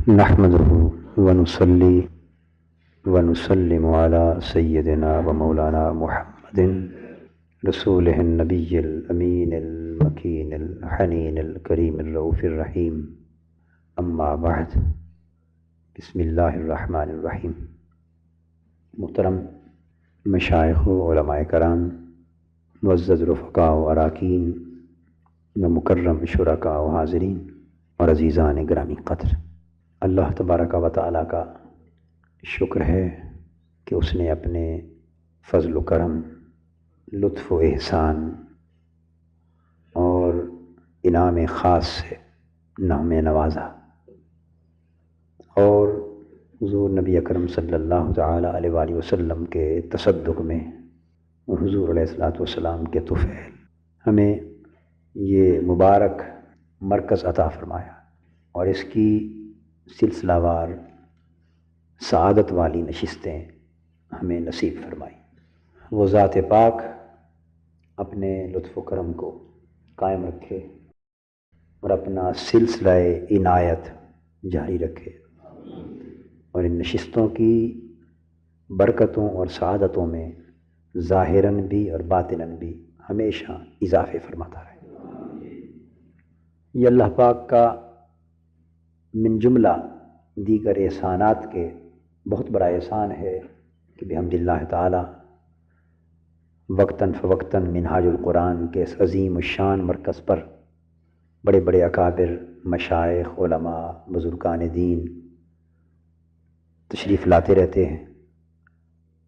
نحمده ونصلي ونسلم على سيدنا ومولانا محمد رسوله النبي الأمين المكين الحنين الكريم الرؤوف الرحيم اما بعد بسم اللہ الرحمن الرحیم۔ محترم مشائخ و علماء کرام، معزز رفقاء و اراکین و مکرم شرکاء و حاضرین اور عزیزان گرامی قدر، اللہ تبارک و تعالیٰ کا شکر ہے کہ اس نے اپنے فضل و کرم، لطف و احسان اور انعام خاص سے ہمیں نوازا، اور حضور نبی اکرم صلی اللہ تعالیٰ علیہ وآلہ وسلم کے تصدق میں حضور علیہ الصلاۃ والسلام کے طفیل ہمیں یہ مبارک مرکز عطا فرمایا، اور اس کی سلسلہ وار سعادت والی نشستیں ہمیں نصیب فرمائی۔ وہ ذات پاک اپنے لطف و کرم کو قائم رکھے اور اپنا سلسلہ عنایت جاری رکھے، اور ان نشستوں کی برکتوں اور سعادتوں میں ظاہراً بھی اور باطناً بھی ہمیشہ اضافے فرماتا رہے۔ یہ اللہ پاک کا من جملہ دیگر احسانات کے بہت بڑا احسان ہے کہ بحمد اللہ تعالی وقتاً فوقتاً منہاج القرآن کے اس عظیم الشان مرکز پر بڑے بڑے اکابر، مشائخ، علماء، بزرگان دین تشریف لاتے رہتے ہیں۔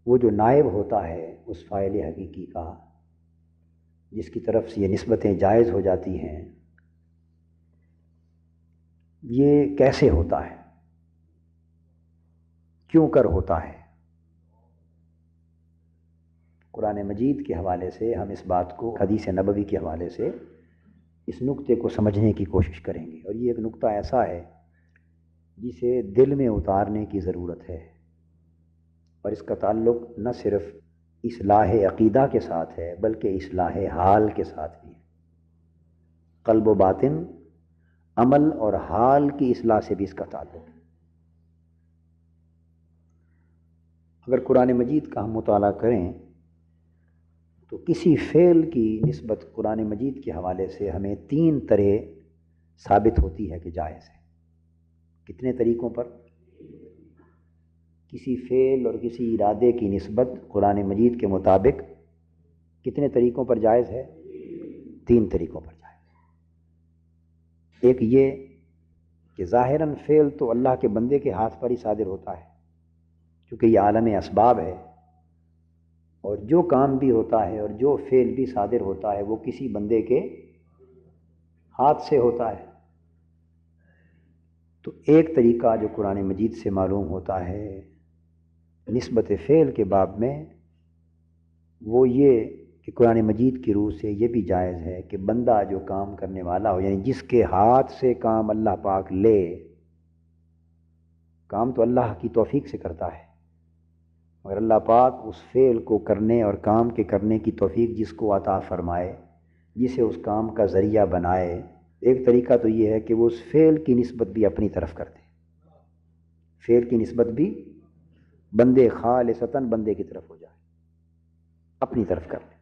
وہ جو نائب ہوتا ہے اس فاعل حقیقی کا، جس کی طرف سے یہ نسبتیں جائز ہو جاتی ہیں، یہ کیسے ہوتا ہے، کیوں کر ہوتا ہے؟ قرآن مجید کے حوالے سے ہم اس بات کو حدیث نبوی کے حوالے سے اس نقطے کو سمجھنے کی کوشش کریں گے، اور یہ ایک نقطہ ایسا ہے جسے دل میں اتارنے کی ضرورت ہے، اور اس کا تعلق نہ صرف اصلاح عقیدہ کے ساتھ ہے بلکہ اصلاح حال کے ساتھ بھی ہے۔ قلب و باطن، عمل اور حال کی اصلاح سے بھی اس کا تعلق ہے۔ اگر قرآن مجید کا ہم مطالعہ کریں تو کسی فعل کی نسبت قرآن مجید کے حوالے سے ہمیں 3 طرح ثابت ہوتی ہے کہ جائز ہے۔ کتنے طریقوں پر؟ کسی فعل اور کسی ارادے کی نسبت قرآن مجید کے مطابق کتنے طریقوں پر جائز ہے؟ 3 طریقوں پر جائز۔ ایک یہ کہ ظاہراً فعل تو اللہ کے بندے کے ہاتھ پر ہی صادر ہوتا ہے، کیونکہ یہ عالم اسباب ہے، اور جو کام بھی ہوتا ہے اور جو فعل بھی صادر ہوتا ہے وہ کسی بندے کے ہاتھ سے ہوتا ہے۔ تو ایک طریقہ جو قرآن مجید سے معلوم ہوتا ہے نسبت فعل کے باب میں، وہ یہ کہ قرآن مجید کی روح سے یہ بھی جائز ہے کہ بندہ جو کام کرنے والا ہو، یعنی جس کے ہاتھ سے کام اللہ پاک لے، کام تو اللہ کی توفیق سے کرتا ہے، اور اللہ پاک اس فعل کو کرنے اور کام کے کرنے کی توفیق جس کو عطا فرمائے، جسے اس کام کا ذریعہ بنائے، ایک طریقہ تو یہ ہے کہ وہ اس فعل کی نسبت بھی اپنی طرف کر دے، فعل کی نسبت بھی بندے خالصتاً بندے کی طرف ہو جائے، اپنی طرف کر لے۔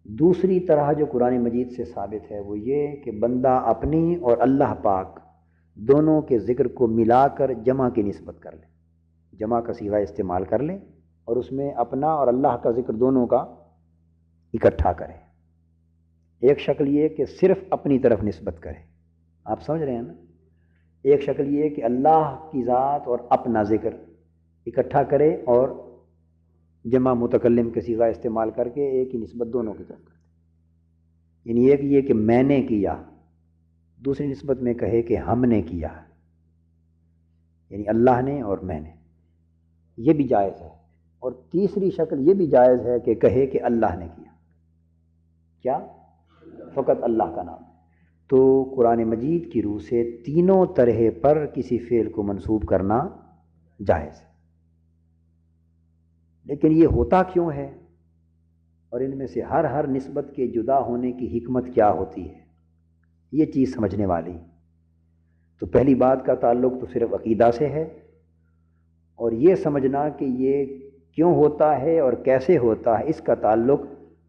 دوسری طرح جو قرآن مجید سے ثابت ہے وہ یہ کہ بندہ اپنی اور اللہ پاک دونوں کے ذکر کو ملا کر جمع کی نسبت کر لے، جمع کا صیغہ استعمال کر لے اور اس میں اپنا اور اللہ کا ذکر دونوں کا اکٹھا کرے۔ ایک شکل یہ کہ صرف اپنی طرف نسبت کرے، آپ سمجھ رہے ہیں نا؟ ایک شکل یہ کہ اللہ کی ذات اور اپنا ذکر اکٹھا کرے اور جمع متکلم کے صیغہ استعمال کر کے ایک ہی نسبت دونوں کی طرف کرے۔ یعنی ایک یہ کہ میں نے کیا، دوسری نسبت میں کہے کہ ہم نے کیا، یعنی اللہ نے اور میں نے، یہ بھی جائز ہے۔ اور تیسری شکل یہ بھی جائز ہے کہ کہے کہ اللہ نے کیا، کیا؟ فقط اللہ کا نام۔ تو قرآن مجید کی روح سے تینوں طرح پر کسی فعل کو منسوب کرنا جائز ہے۔ لیکن یہ ہوتا کیوں ہے، اور ان میں سے ہر نسبت کے جدا ہونے کی حکمت کیا ہوتی ہے، یہ چیز سمجھنے والی۔ تو پہلی بات کا تعلق تو صرف عقیدہ سے ہے، اور یہ سمجھنا کہ یہ کیوں ہوتا ہے اور کیسے ہوتا ہے، اس کا تعلق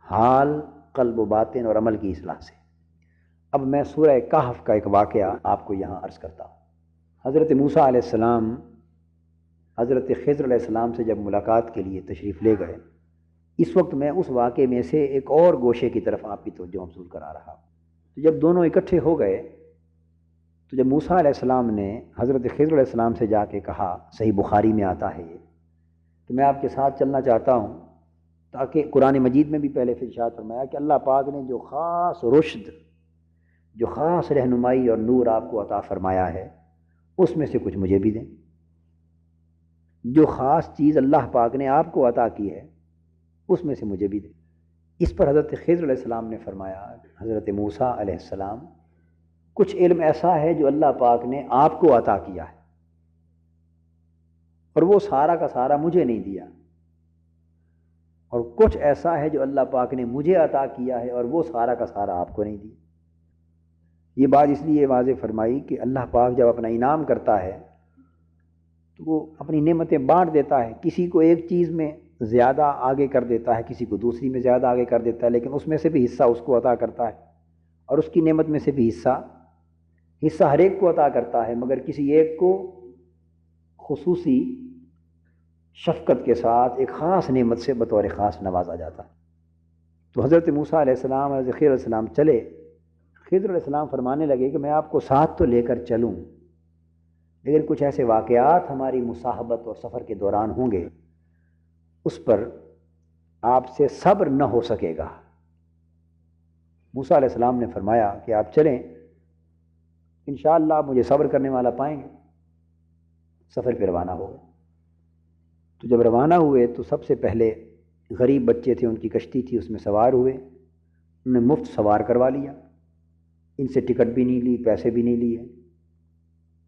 حال، قلب و باطن اور عمل کی اصلاح سے۔ اب میں سورہ کہف کا ایک واقعہ آپ کو یہاں عرض کرتا ہوں۔ حضرت موسیٰ علیہ السلام حضرت خضر علیہ السلام سے جب ملاقات کے لیے تشریف لے گئے، اس وقت میں اس واقعے میں سے ایک اور گوشے کی طرف آپ کی توجہ مبذول کرا رہا ہوں۔ تو جب دونوں اکٹھے ہو گئے تو جب موسیٰ علیہ السلام نے حضرت خضر علیہ السلام سے جا کے کہا، صحیح بخاری میں آتا ہے یہ، کہ میں آپ کے ساتھ چلنا چاہتا ہوں، تاکہ قرآن مجید میں بھی پہلے ارشاد فرمایا کہ اللہ پاک نے جو خاص رشد، جو خاص رہنمائی اور نور آپ کو عطا فرمایا ہے، اس میں سے کچھ مجھے بھی دیں۔ جو خاص چیز اللہ پاک نے آپ کو عطا کی ہے، اس میں سے مجھے بھی دیں۔ اس پر حضرت خضر علیہ السلام نے فرمایا، حضرت موسیٰ علیہ السلام، کچھ علم ایسا ہے جو اللہ پاک نے آپ کو عطا کیا ہے، اور وہ سارا کا سارا مجھے نہیں دیا، اور کچھ ایسا ہے جو اللہ پاک نے مجھے عطا کیا ہے اور وہ سارا کا سارا آپ کو نہیں دیا۔ یہ بات اس لیے واضح فرمائی کہ اللہ پاک جب اپنا انعام کرتا ہے تو وہ اپنی نعمتیں بانٹ دیتا ہے، کسی کو ایک چیز میں زیادہ آگے کر دیتا ہے، کسی کو دوسری میں زیادہ آگے کر دیتا ہے، لیکن اس میں سے بھی حصہ اس کو عطا کرتا ہے، اور اس کی نعمت میں سے بھی حصہ ہر ایک کو عطا کرتا ہے، مگر کسی ایک کو خصوصی شفقت کے ساتھ ایک خاص نعمت سے بطور خاص نوازا جاتا ہے۔ تو حضرت موسیٰ علیہ السلام، حضرت خضر علیہ السلام چلے۔ خضر علیہ السلام فرمانے لگے کہ میں آپ کو ساتھ تو لے کر چلوں، لیکن کچھ ایسے واقعات ہماری مصاحبت اور سفر کے دوران ہوں گے، اس پر آپ سے صبر نہ ہو سکے گا۔ موسیٰ علیہ السلام نے فرمایا کہ آپ چلیں، انشاءاللہ آپ مجھے صبر کرنے والا پائیں گے۔ سفر پہ روانہ ہو گئے۔ تو جب روانہ ہوئے تو سب سے پہلے غریب بچے تھے، ان کی کشتی تھی، اس میں سوار ہوئے، انہوں نے مفت سوار کروا لیا، ان سے ٹکٹ بھی نہیں لی، پیسے بھی نہیں لیے،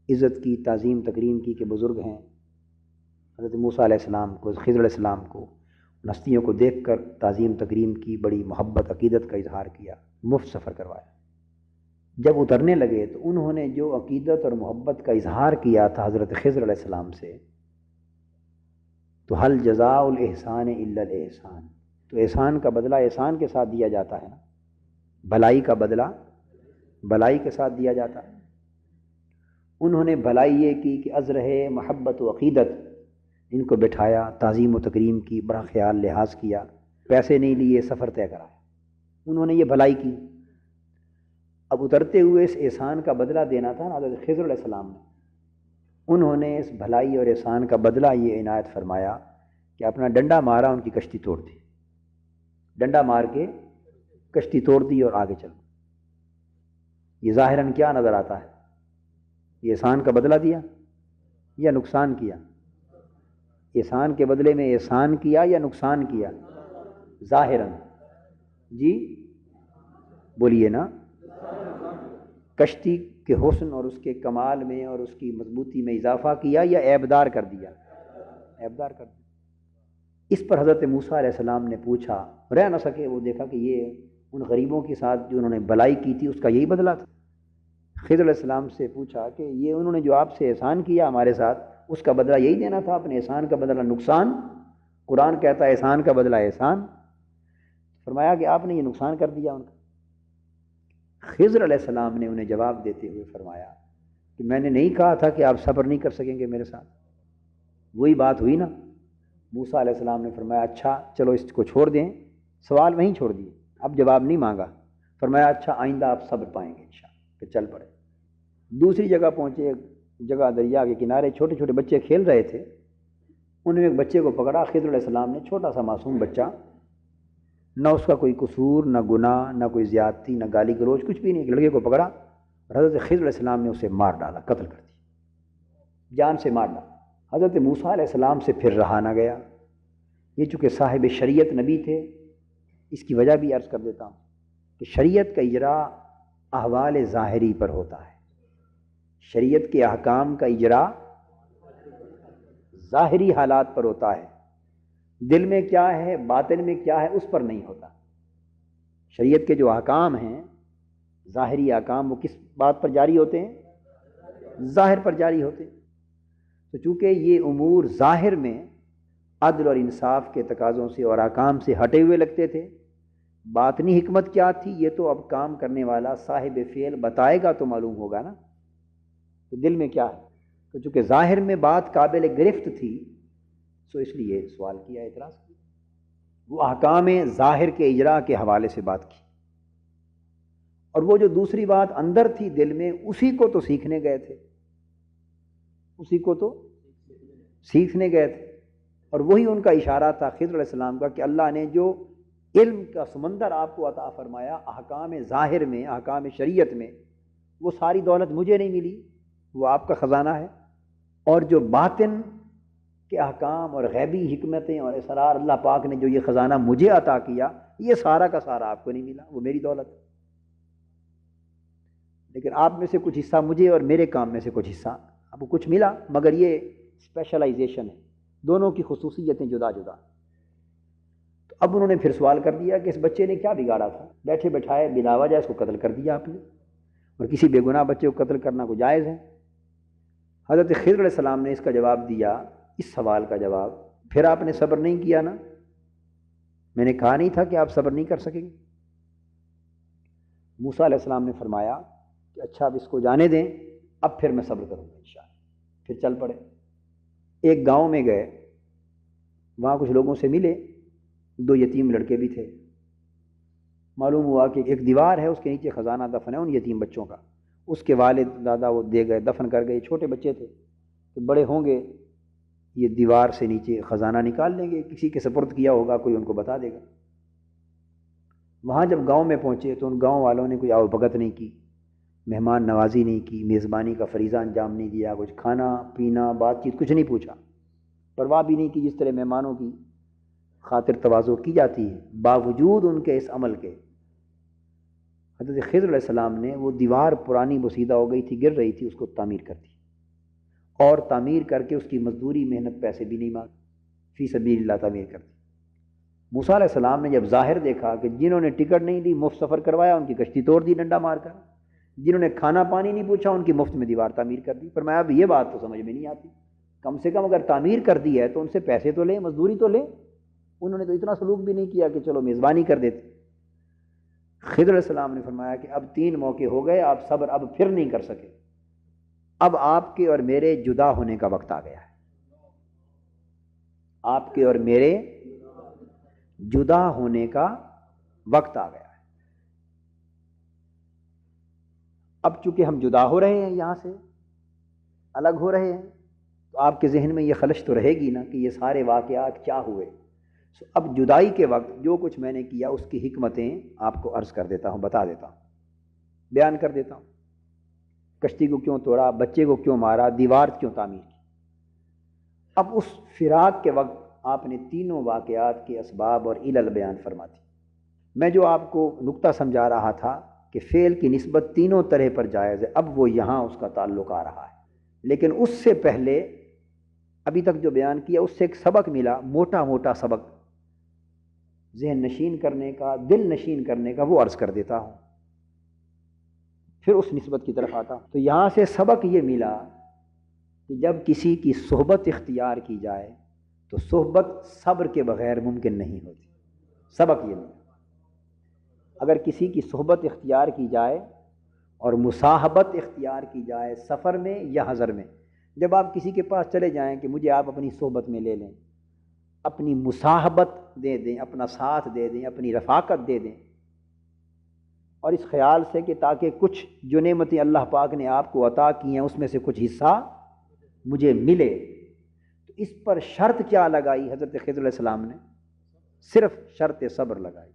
عزت کی، تعظیم تکریم کی کہ بزرگ ہیں۔ حضرت موسیٰ علیہ السلام کو، خضر علیہ السلام کو، ہستیوں کو دیکھ کر تعظیم تکریم کی، بڑی محبت عقیدت کا اظہار کیا، مفت سفر کروایا۔ جب اترنے لگے تو انہوں نے جو عقیدت اور محبت کا اظہار کیا تھا حضرت خضر علیہ السلام سے، تو حل جزاء الاحسان الا الاحسان، تو احسان کا بدلہ احسان کے ساتھ دیا جاتا ہے نا، بھلائی کا بدلہ بھلائی کے ساتھ دیا جاتا ہے۔ انہوں نے بھلائی یہ کی کہ ازرہ محبت و عقیدت، ان کو بٹھایا، تعظیم و تکریم کی، بڑا خیال لحاظ کیا، پیسے نہیں لیے، سفر طے کرایا، انہوں نے یہ بھلائی کی۔ اب اترتے ہوئے اس احسان کا بدلہ دینا تھا نا حضرت خضر علیہ السلام نے، انہوں نے اس بھلائی اور احسان کا بدلہ یہ عنایت فرمایا کہ اپنا ڈنڈا مارا، ان کی کشتی توڑ دی، ڈنڈا مار کے کشتی توڑ دی اور آگے چل۔ یہ ظاہراً کیا نظر آتا ہے؟ یہ احسان کا بدلہ دیا یا نقصان کیا؟ احسان کے بدلے میں احسان کیا یا نقصان کیا؟ ظاہراً جی بولیے نا، کشتی کے حسن اور اس کے کمال میں اور اس کی مضبوطی میں اضافہ کیا یا عیبدار کر دیا؟ عیبدار کر دیا۔ اس پر حضرت موسیٰ علیہ السلام نے پوچھا، رہ نہ سکے، وہ دیکھا کہ یہ ان غریبوں کے ساتھ جو انہوں نے بھلائی کی تھی اس کا یہی بدلہ تھا۔ خضر علیہ السلام سے پوچھا کہ یہ انہوں نے جو آپ سے احسان کیا ہمارے ساتھ، اس کا بدلہ یہی دینا تھا؟ اپنے احسان کا بدلہ نقصان، قرآن کہتا ہے احسان کا بدلہ احسان، فرمایا کہ آپ نے یہ نقصان کر دیا ان کا۔ خضر علیہ السلام نے انہیں جواب دیتے ہوئے فرمایا کہ میں نے نہیں کہا تھا کہ آپ صبر نہیں کر سکیں گے میرے ساتھ؟ وہی بات ہوئی نا۔ موسیٰ علیہ السلام نے فرمایا اچھا چلو اس کو چھوڑ دیں، سوال وہیں چھوڑ دیے، اب جواب نہیں مانگا، فرمایا اچھا آئندہ آپ صبر پائیں گے انشاءاللہ، پھر چل پڑے۔ دوسری جگہ پہنچے، ایک جگہ دریا کے کنارے چھوٹے چھوٹے بچے کھیل رہے تھے، انہوں نے ایک بچے کو پکڑا، خضر علیہ السلام نے، چھوٹا سا معصوم بچہ، نہ اس کا کوئی قصور، نہ گناہ، نہ کوئی زیادتی، نہ گالی گلوچ، کچھ بھی نہیں، ایک لڑکے کو پکڑا اور حضرت خضر علیہ السلام نے اسے مار ڈالا، قتل کر دیا، جان سے مار ڈالا۔ حضرت موسیٰ علیہ السلام سے پھر رہا نہ گیا۔ یہ چونکہ صاحب شریعت نبی تھے، اس کی وجہ بھی عرض کر دیتا ہوں کہ شریعت کا اجرا احوال ظاہری پر ہوتا ہے، شریعت کے احکام کا اجرا ظاہری حالات پر ہوتا ہے، دل میں کیا ہے، باطن میں کیا ہے، اس پر نہیں ہوتا۔ شریعت کے جو احکام ہیں، ظاہری احکام، وہ کس بات پر جاری ہوتے ہیں؟ ظاہر پر جاری ہوتے. تو چونکہ یہ امور ظاہر میں عدل اور انصاف کے تقاضوں سے اور احکام سے ہٹے ہوئے لگتے تھے، باطنی حکمت کیا تھی یہ تو اب کام کرنے والا صاحب فعل بتائے گا تو معلوم ہوگا نا. تو دل میں کیا ہے؟ تو چونکہ ظاہر میں بات قابل گرفت تھی تو اس لیے سوال کیا، اعتراض کیا. وہ احکام ظاہر کے اجراء کے حوالے سے بات کی، اور وہ جو دوسری بات اندر تھی دل میں اسی کو تو سیکھنے گئے تھے، اسی کو تو سیکھنے گئے تھے. اور وہی ان کا اشارہ تھا خضر علیہ السلام کا کہ اللہ نے جو علم کا سمندر آپ کو عطا فرمایا احکام ظاہر میں، احکام شریعت میں، وہ ساری دولت مجھے نہیں ملی، وہ آپ کا خزانہ ہے. اور جو باطن کے احکام اور غیبی حکمتیں اور اسرار اللہ پاک نے جو یہ خزانہ مجھے عطا کیا، یہ سارا کا سارا آپ کو نہیں ملا، وہ میری دولت ہے. لیکن آپ میں سے کچھ حصہ مجھے اور میرے کام میں سے کچھ حصہ آپ کو کچھ ملا، مگر یہ اسپیشلائزیشن ہے، دونوں کی خصوصیتیں جدا جدا. تو اب انہوں نے پھر سوال کر دیا کہ اس بچے نے کیا بگاڑا تھا، بیٹھے بٹھائے بلا وجہ اس کو قتل کر دیا آپ نے، اور کسی بے گناہ بچے کو قتل کرنا کوئی جائز ہے؟ حضرت خضر علیہ السلام نے اس کا جواب دیا، اس سوال کا جواب، پھر آپ نے صبر نہیں کیا نا، میں نے کہا نہیں تھا کہ آپ صبر نہیں کر سکیں گے. موسیٰ علیہ السلام نے فرمایا کہ اچھا اب اس کو جانے دیں، اب پھر میں صبر کروں گا انشاءاللہ. پھر چل پڑے، ایک گاؤں میں گئے، وہاں کچھ لوگوں سے ملے، 2 یتیم لڑکے بھی تھے. معلوم ہوا کہ ایک دیوار ہے، اس کے نیچے خزانہ دفن ہے ان یتیم بچوں کا. اس کے والد دادا وہ دے گئے، دفن کر گئے. چھوٹے بچے تھے، تو بڑے ہوں گے یہ دیوار سے نیچے خزانہ نکال لیں گے، کسی کے سپرد کیا ہوگا، کوئی ان کو بتا دے گا. وہاں جب گاؤں میں پہنچے تو ان گاؤں والوں نے کوئی آؤ بھگت نہیں کی، مہمان نوازی نہیں کی، میزبانی کا فریضہ انجام نہیں دیا، کچھ کھانا پینا بات چیت کچھ نہیں پوچھا، پرواہ بھی نہیں کی جس طرح مہمانوں کی خاطر تواضع کی جاتی ہے. باوجود ان کے اس عمل کے حضرت خضر علیہ السلام نے وہ دیوار پرانی بسیدہ ہو گئی تھی، گر رہی تھی، اس کو تعمیر کر دی، اور تعمیر کر کے اس کی مزدوری محنت پیسے بھی نہیں مانگ، فی سبیل اللہ تعمیر کر دی. موسیٰ علیہ السلام نے جب ظاہر دیکھا کہ جنہوں نے ٹکٹ نہیں دی مفت سفر کروایا ان کی کشتی توڑ دی ڈنڈا مار کر، جنہوں نے کھانا پانی نہیں پوچھا ان کی مفت میں دیوار تعمیر کر دی. فرمایا اب یہ بات تو سمجھ میں نہیں آتی، کم سے کم اگر تعمیر کر دی ہے تو ان سے پیسے تو لیں، مزدوری تو لیں. انہوں نے تو اتنا سلوک بھی نہیں کیا کہ چلو میزبانی کر دیتے. خضر علیہ السلام نے فرمایا کہ اب 3 موقع ہو گئے، آپ صبر اب پھر نہیں کر سکے، اب آپ کے اور میرے جدا ہونے کا وقت آ گیا ہے. آپ کے اور میرے جدا ہونے کا وقت آ گیا ہے. اب چونکہ ہم جدا ہو رہے ہیں، یہاں سے الگ ہو رہے ہیں، تو آپ کے ذہن میں یہ خلش تو رہے گی نا کہ یہ سارے واقعات کیا ہوئے. اب جدائی کے وقت جو کچھ میں نے کیا اس کی حکمتیں آپ کو عرض کر دیتا ہوں، بتا دیتا ہوں، بیان کر دیتا ہوں. کشتی کو کیوں توڑا، بچے کو کیوں مارا، دیوار کیوں تعمیر کی. اب اس فراق کے وقت آپ نے تینوں واقعات کے اسباب اور علل بیان فرما دی. میں جو آپ کو نقطہ سمجھا رہا تھا کہ فعل کی نسبت تینوں طرح پر جائز ہے، اب وہ یہاں اس کا تعلق آ رہا ہے. لیکن اس سے پہلے ابھی تک جو بیان کیا اس سے ایک سبق ملا، موٹا موٹا سبق ذہن نشین کرنے کا، دل نشین کرنے کا، وہ عرض کر دیتا ہوں، پھر اس نسبت کی طرف آتا ہوں. تو یہاں سے سبق یہ ملا کہ جب کسی کی صحبت اختیار کی جائے تو صحبت صبر کے بغیر ممکن نہیں ہوتی. سبق یہ ملا، اگر کسی کی صحبت اختیار کی جائے اور مصاحبت اختیار کی جائے سفر میں یا حضر میں، جب آپ کسی کے پاس چلے جائیں کہ مجھے آپ اپنی صحبت میں لے لیں، اپنی مصاحبت دے دیں، اپنا ساتھ دے دیں، اپنی رفاقت دے دیں، اور اس خیال سے کہ تاکہ کچھ جو نعمتیں اللہ پاک نے آپ کو عطا کی ہیں اس میں سے کچھ حصہ مجھے ملے، تو اس پر شرط کیا لگائی حضرت خضر علیہ السلام نے؟ صرف شرط صبر لگائی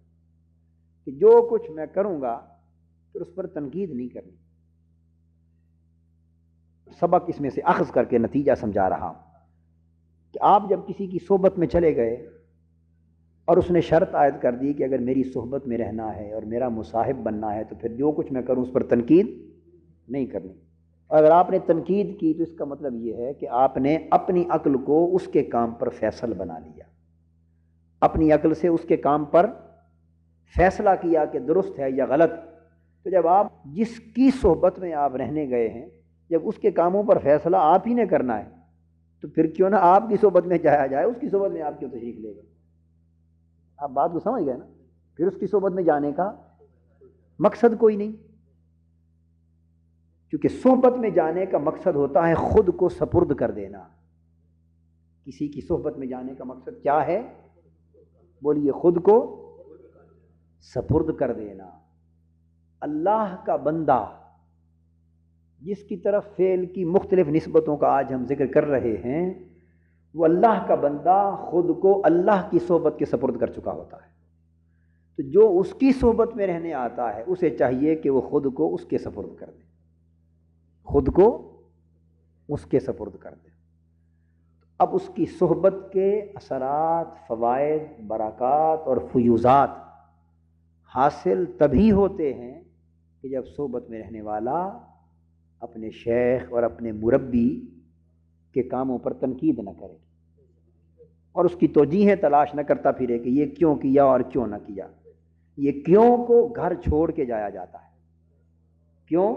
کہ جو کچھ میں کروں گا پھر اس پر تنقید نہیں کرنی. سبق اس میں سے اخذ کر کے نتیجہ سمجھا رہا ہوں کہ آپ جب کسی کی صحبت میں چلے گئے اور اس نے شرط عائد کر دی کہ اگر میری صحبت میں رہنا ہے اور میرا مصاحب بننا ہے تو پھر جو کچھ میں کروں اس پر تنقید نہیں کرنی. اور اگر آپ نے تنقید کی تو اس کا مطلب یہ ہے کہ آپ نے اپنی عقل کو اس کے کام پر فیصل بنا لیا، اپنی عقل سے اس کے کام پر فیصلہ کیا کہ درست ہے یا غلط. تو جب آپ جس کی صحبت میں آپ رہنے گئے ہیں جب اس کے کاموں پر فیصلہ آپ ہی نے کرنا ہے تو پھر کیوں نہ آپ کی صحبت میں جایا جائے، اس کی صحبت میں آپ کیوں تشریف لے گا؟ آپ بات کو سمجھ گئے نا؟ پھر اس کی صحبت میں جانے کا مقصد کوئی نہیں، کیونکہ صحبت میں جانے کا مقصد ہوتا ہے خود کو سپرد کر دینا۔ کسی کی صحبت میں جانے کا مقصد کیا ہے؟ بولیے، خود کو سپرد کر دینا۔ اللہ کا بندہ جس کی طرف فعل کی مختلف نسبتوں کا آج ہم ذکر کر رہے ہیں، وہ اللہ کا بندہ خود کو اللہ کی صحبت کے سپرد کر چکا ہوتا ہے۔ تو جو اس کی صحبت میں رہنے آتا ہے اسے چاہیے کہ وہ خود کو اس کے سپرد کر دے، خود کو اس کے سپرد کر دے۔ اب اس کی صحبت کے اثرات، فوائد، برکات اور فیوزات حاصل تبھی ہوتے ہیں کہ جب صحبت میں رہنے والا اپنے شیخ اور اپنے مربی کے کاموں پر تنقید نہ کرے اور اس کی توجیہیں تلاش نہ کرتا پھرے کہ یہ کیوں کیا اور کیوں نہ کیا۔ یہ کیوں کو گھر چھوڑ کے جایا جاتا ہے، کیوں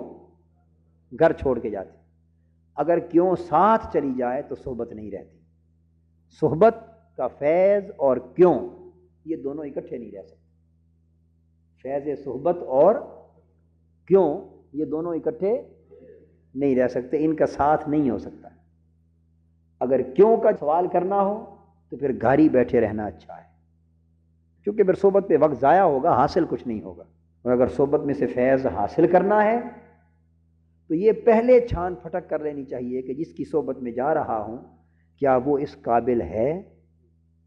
گھر چھوڑ کے جاتے، اگر کیوں ساتھ چلی جائے تو صحبت نہیں رہتی۔ صحبت کا فیض اور کیوں یہ دونوں اکٹھے نہیں رہ سکتے، فیض صحبت اور کیوں یہ دونوں اکٹھے نہیں رہ سکتے، ان کا ساتھ نہیں ہو سکتا۔ اگر کیوں کا سوال کرنا ہو تو پھر گھر ہی بیٹھے رہنا اچھا ہے، کیونکہ پھر صحبت پہ وقت ضائع ہوگا، حاصل کچھ نہیں ہوگا۔ اور اگر صحبت میں سے فیض حاصل کرنا ہے تو یہ پہلے چھان پھٹک کر لینی چاہیے کہ جس کی صحبت میں جا رہا ہوں کیا وہ اس قابل ہے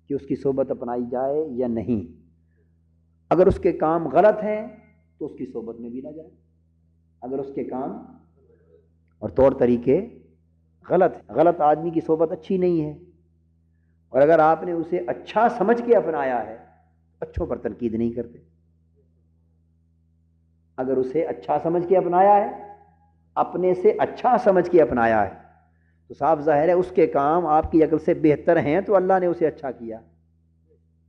کہ اس کی صحبت اپنائی جائے یا نہیں۔ اگر اس کے کام غلط ہیں تو اس کی صحبت میں بھی نہ جائے، اگر اس کے کام اور طور طریقے غلط آدمی کی صحبت اچھی نہیں ہے، اور اگر آپ نے اسے اچھا سمجھ کے اپنایا ہے، اچھوں پر تنقید نہیں کرتے۔ اگر اسے اچھا سمجھ کے اپنایا ہے، اپنے سے اچھا سمجھ کے اپنایا ہے، تو صاف ظاہر ہے اس کے کام آپ کی عقل سے بہتر ہیں تو اللہ نے اسے اچھا کیا،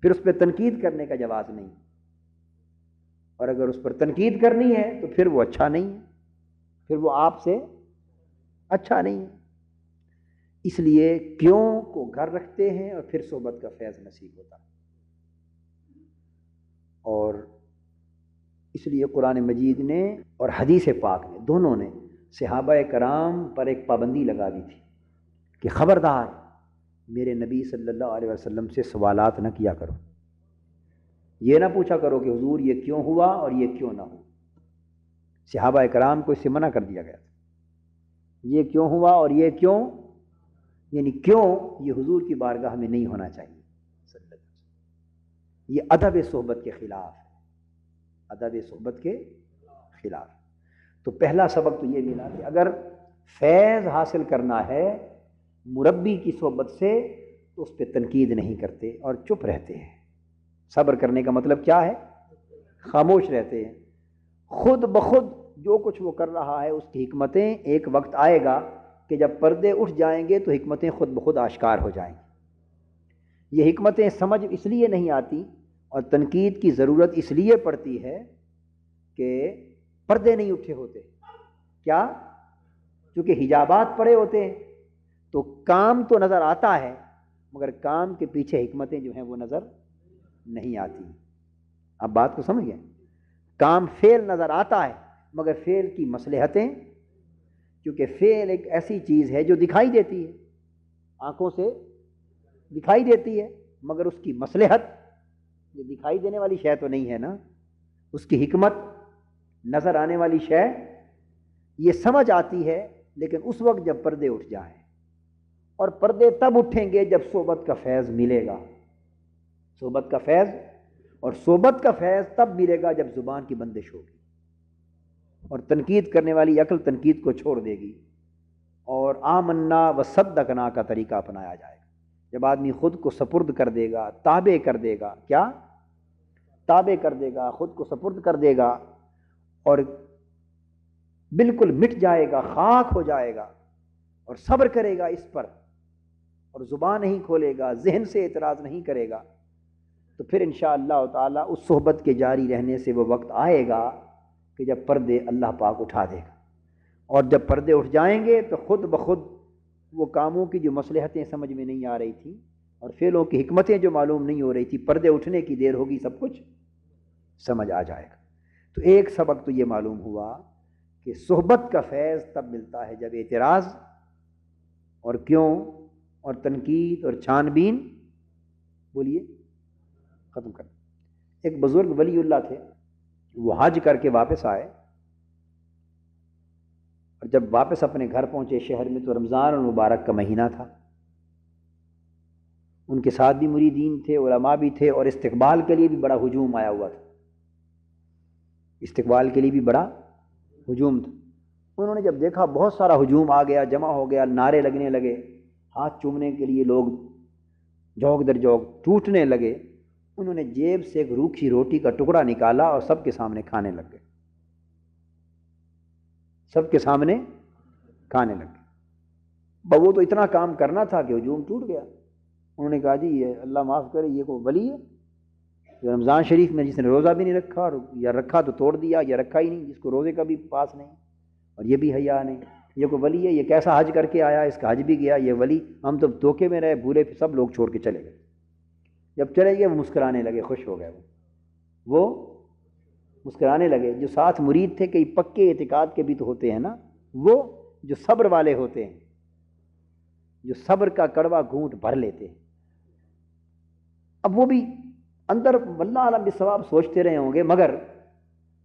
پھر اس پہ تنقید کرنے کا جواز نہیں۔ اور اگر اس پر تنقید کرنی ہے تو پھر وہ اچھا نہیں ہے، پھر وہ آپ سے اچھا نہیں ہے۔ اس لیے کیوں کو گھر رکھتے ہیں اور پھر صحبت کا فیض نصیب ہوتا ہے۔ اور اس لیے قرآن مجید نے اور حدیث پاک نے دونوں نے صحابہ کرام پر ایک پابندی لگا دی تھی کہ خبردار میرے نبی صلی اللہ علیہ وسلم سے سوالات نہ کیا کرو، یہ نہ پوچھا کرو کہ حضور یہ کیوں ہوا اور یہ کیوں نہ ہوا۔ صحابہ کرام کو اس سے منع کر دیا گیا تھا، یہ کیوں ہوا اور یہ کیوں، یعنی کیوں یہ حضور کی بارگاہ میں نہیں ہونا چاہیے صلی اللہ علیہ وسلم۔ یہ ادب صحبت کے خلاف ہے، ادب صحبت کے خلاف۔ تو پہلا سبق تو یہ ملا کہ اگر فیض حاصل کرنا ہے مربی کی صحبت سے تو اس پہ تنقید نہیں کرتے اور چپ رہتے ہیں۔ صبر کرنے کا مطلب کیا ہے؟ خاموش رہتے ہیں۔ خود بخود جو کچھ وہ کر رہا ہے اس کی حکمتیں ایک وقت آئے گا کہ جب پردے اٹھ جائیں گے تو حکمتیں خود بخود آشکار ہو جائیں گی۔ یہ حکمتیں سمجھ اس لیے نہیں آتی اور تنقید کی ضرورت اس لیے پڑتی ہے کہ پردے نہیں اٹھے ہوتے۔ کیا؟ چونکہ حجابات پڑے ہوتے ہیں تو کام تو نظر آتا ہے مگر کام کے پیچھے حکمتیں جو ہیں وہ نظر نہیں آتی۔ اب بات کو سمجھ گئے؟ کام فعل نظر آتا ہے مگر فعل کی مصلحتیں، کیونکہ فعل ایک ایسی چیز ہے جو دکھائی دیتی ہے، آنکھوں سے دکھائی دیتی ہے، مگر اس کی مصلحت یہ دکھائی دینے والی شے تو نہیں ہے نا، اس کی حکمت نظر آنے والی شے یہ سمجھ آتی ہے، لیکن اس وقت جب پردے اٹھ جائیں، اور پردے تب اٹھیں گے جب صحبت کا فیض ملے گا، صحبت کا فیض، اور صحبت کا فیض تب ملے گا جب زبان کی بندش ہوگی اور تنقید کرنے والی عقل تنقید کو چھوڑ دے گی اور آمنا و صدقنا کا طریقہ اپنایا جائے گا۔ جب آدمی خود کو سپرد کر دے گا، تابع کر دے گا، کیا تابع کر دے گا، خود کو سپرد کر دے گا اور بالکل مٹ جائے گا، خاک ہو جائے گا، اور صبر کرے گا اس پر اور زبان نہیں کھولے گا، ذہن سے اعتراض نہیں کرے گا، تو پھر انشاءاللہ تعالی اس صحبت کے جاری رہنے سے وہ وقت آئے گا کہ جب پردے اللہ پاک اٹھا دے گا اور جب پردے اٹھ جائیں گے تو خود بخود وہ کاموں کی جو مصلحتیں سمجھ میں نہیں آ رہی تھیں اور فعلوں کی حکمتیں جو معلوم نہیں ہو رہی تھی، پردے اٹھنے کی دیر ہوگی، سب کچھ سمجھ آ جائے گا۔ تو ایک سبق تو یہ معلوم ہوا کہ صحبت کا فیض تب ملتا ہے جب اعتراض اور کیوں اور تنقید اور چھان بین بولیے ختم کر۔ ایک بزرگ ولی اللہ تھے، وہ حج کر کے واپس آئے، اور جب واپس اپنے گھر پہنچے شہر میں تو رمضان المبارک کا مہینہ تھا۔ ان کے ساتھ بھی مریدین تھے، علماء بھی تھے، اور استقبال کے لیے بھی بڑا ہجوم آیا ہوا تھا، استقبال کے لیے بھی بڑا ہجوم تھا۔ انہوں نے جب دیکھا بہت سارا ہجوم آ گیا، جمع ہو گیا، نعرے لگنے لگے، ہاتھ چومنے کے لیے لوگ جوگ در جوگ ٹوٹنے لگے، انہوں نے جیب سے ایک روکھی روٹی کا ٹکڑا نکالا اور سب کے سامنے کھانے لگ گئے، سب کے سامنے کھانے لگ گئے۔ وہ تو اتنا کام کرنا تھا کہ ہجوم ٹوٹ گیا۔ انہوں نے کہا جی یہ اللہ معاف کرے، یہ کوئی ولی ہے جو رمضان شریف میں جس نے روزہ بھی نہیں رکھا، یا رکھا تو توڑ دیا، یا رکھا ہی نہیں، جس کو روزے کا بھی پاس نہیں اور یہ بھی حیا نہیں، یہ کوئی ولی ہے؟ یہ کیسا حج کر کے آیا، اس کا حج بھی گیا، یہ ولی؟ ہم تو دھوکے میں رہے، بھولے، سب لوگ چھوڑ کے چلے گئے۔ جب چلے گئے وہ مسکرانے لگے، خوش ہو گئے، وہ مسکرانے لگے۔ جو ساتھ مرید تھے، کئی پکے اعتقاد کے بھی تو ہوتے ہیں نا، وہ جو صبر والے ہوتے ہیں، جو صبر کا کڑوا گھونٹ بھر لیتے ہیں، اب وہ بھی اندر واللہ عالم بالثواب سوچتے رہے ہوں گے، مگر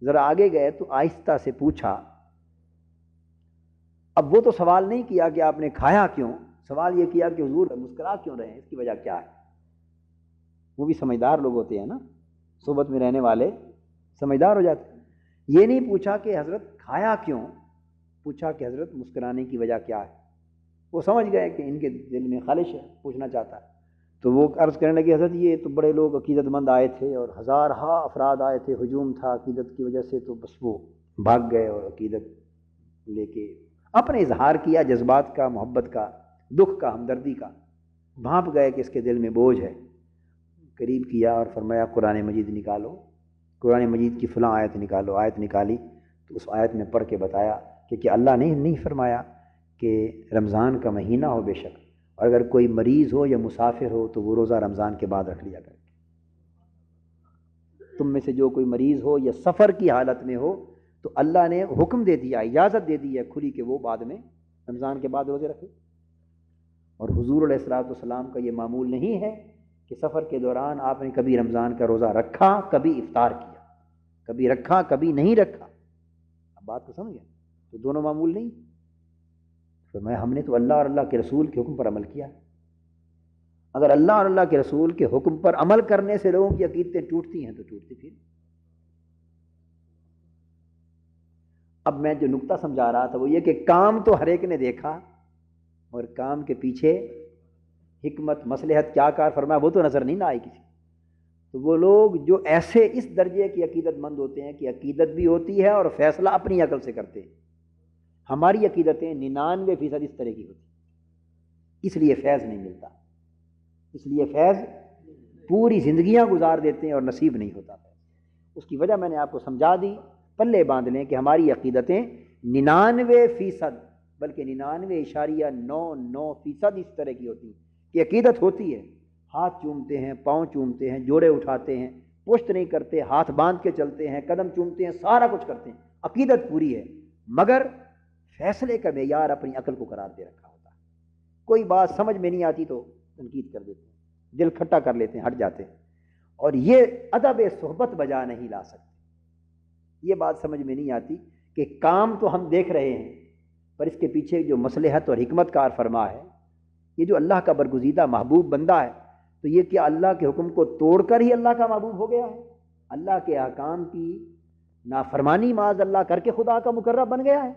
ذرا آگے گئے تو آہستہ سے پوچھا۔ اب وہ تو سوال نہیں کیا کہ آپ نے کھایا کیوں، سوال یہ کیا کہ حضور مسکرا کیوں رہے ہیں، اس کی وجہ کیا ہے؟ وہ بھی سمجھدار لوگ ہوتے ہیں نا، صحبت میں رہنے والے سمجھدار ہو جاتے ہیں۔ یہ نہیں پوچھا کہ حضرت کھایا کیوں، پوچھا کہ حضرت مسکرانے کی وجہ کیا ہے۔ وہ سمجھ گئے کہ ان کے دل میں خالش ہے، پوچھنا چاہتا ہے۔ تو وہ عرض کرنے لگے حضرت یہ تو بڑے لوگ عقیدت مند آئے تھے اور ہزارہا افراد آئے تھے، ہجوم تھا عقیدت کی وجہ سے، تو بس وہ بھاگ گئے اور عقیدت لے کے اپنے اظہار کیا، جذبات کا، محبت کا، دکھ کا، ہمدردی کا، بھانپ گئے کہ اس کے دل میں بوجھ ہے۔ قریب کیا اور فرمایا قرآن مجید نکالو، قرآن مجید کی فلاں آیت نکالو۔ آیت نکالی تو اس آیت میں پڑھ کے بتایا کہ کیا اللہ نے نہیں فرمایا کہ رمضان کا مہینہ ہو بے شک، اور اگر کوئی مریض ہو یا مسافر ہو تو وہ روزہ رمضان کے بعد رکھ لیا کرے۔ تم میں سے جو کوئی مریض ہو یا سفر کی حالت میں ہو تو اللہ نے حکم دے دیا، اجازت دے دی ہے کھلی کہ وہ بعد میں رمضان کے بعد روزے رکھے۔ اور حضور علیہ الصلوۃ والسلام کا یہ معمول نہیں ہے کہ سفر کے دوران آپ نے کبھی رمضان کا روزہ رکھا، کبھی افطار کیا، کبھی رکھا کبھی نہیں رکھا۔ اب بات کو سمجھ گئے؟ تو دونوں معمول نہیں۔ فرمایا ہم نے تو اللہ اور اللہ کے رسول کے حکم پر عمل کیا۔ اگر اللہ اور اللہ کے رسول کے حکم پر عمل کرنے سے لوگوں کی عقیدتیں ٹوٹتی ہیں تو ٹوٹتی پھر۔ اب میں جو نقطہ سمجھا رہا تھا وہ یہ کہ کام تو ہر ایک نے دیکھا، اور کام کے پیچھے حکمت، مصلحت کیا کار فرمایا وہ تو نظر نہیں نہ آئی کسی۔ تو وہ لوگ جو ایسے اس درجے کی عقیدت مند ہوتے ہیں کہ عقیدت بھی ہوتی ہے اور فیصلہ اپنی عقل سے کرتے ہیں، ہماری عقیدتیں 99% اس طرح کی ہوتی، اس لیے فیض نہیں ملتا، اس لیے فیض پوری زندگیاں گزار دیتے ہیں اور نصیب نہیں ہوتا۔ اس کی وجہ میں نے آپ کو سمجھا دی، پلے باندھ لیں کہ ہماری عقیدتیں 99% بلکہ 99.99% اس طرح کی ہوتی ہیں کہ عقیدت ہوتی ہے، ہاتھ چومتے ہیں، پاؤں چومتے ہیں، جوڑے اٹھاتے ہیں، پشت نہیں کرتے، ہاتھ باندھ کے چلتے ہیں، قدم چومتے ہیں، سارا کچھ کرتے ہیں، عقیدت پوری ہے، مگر فیصلے کا معیار اپنی عقل کو قرار دے رکھا ہوتا ہے۔ کوئی بات سمجھ میں نہیں آتی تو تنقید کر دیتے ہیں، دل کھٹا کر لیتے ہیں، ہٹ جاتے ہیں، اور یہ ادب صحبت بجا نہیں لا سکتے۔ یہ بات سمجھ میں نہیں آتی کہ کام تو ہم دیکھ رہے ہیں، پر اس کے پیچھے جو مصلحت اور حکمت کار فرما ہے، یہ جو اللہ کا برگزیدہ محبوب بندہ ہے، تو یہ کیا اللہ کے حکم کو توڑ کر ہی اللہ کا محبوب ہو گیا ہے؟ اللہ کے احکام کی نافرمانی معاذ اللہ کر کے خدا کا مقرب بن گیا ہے؟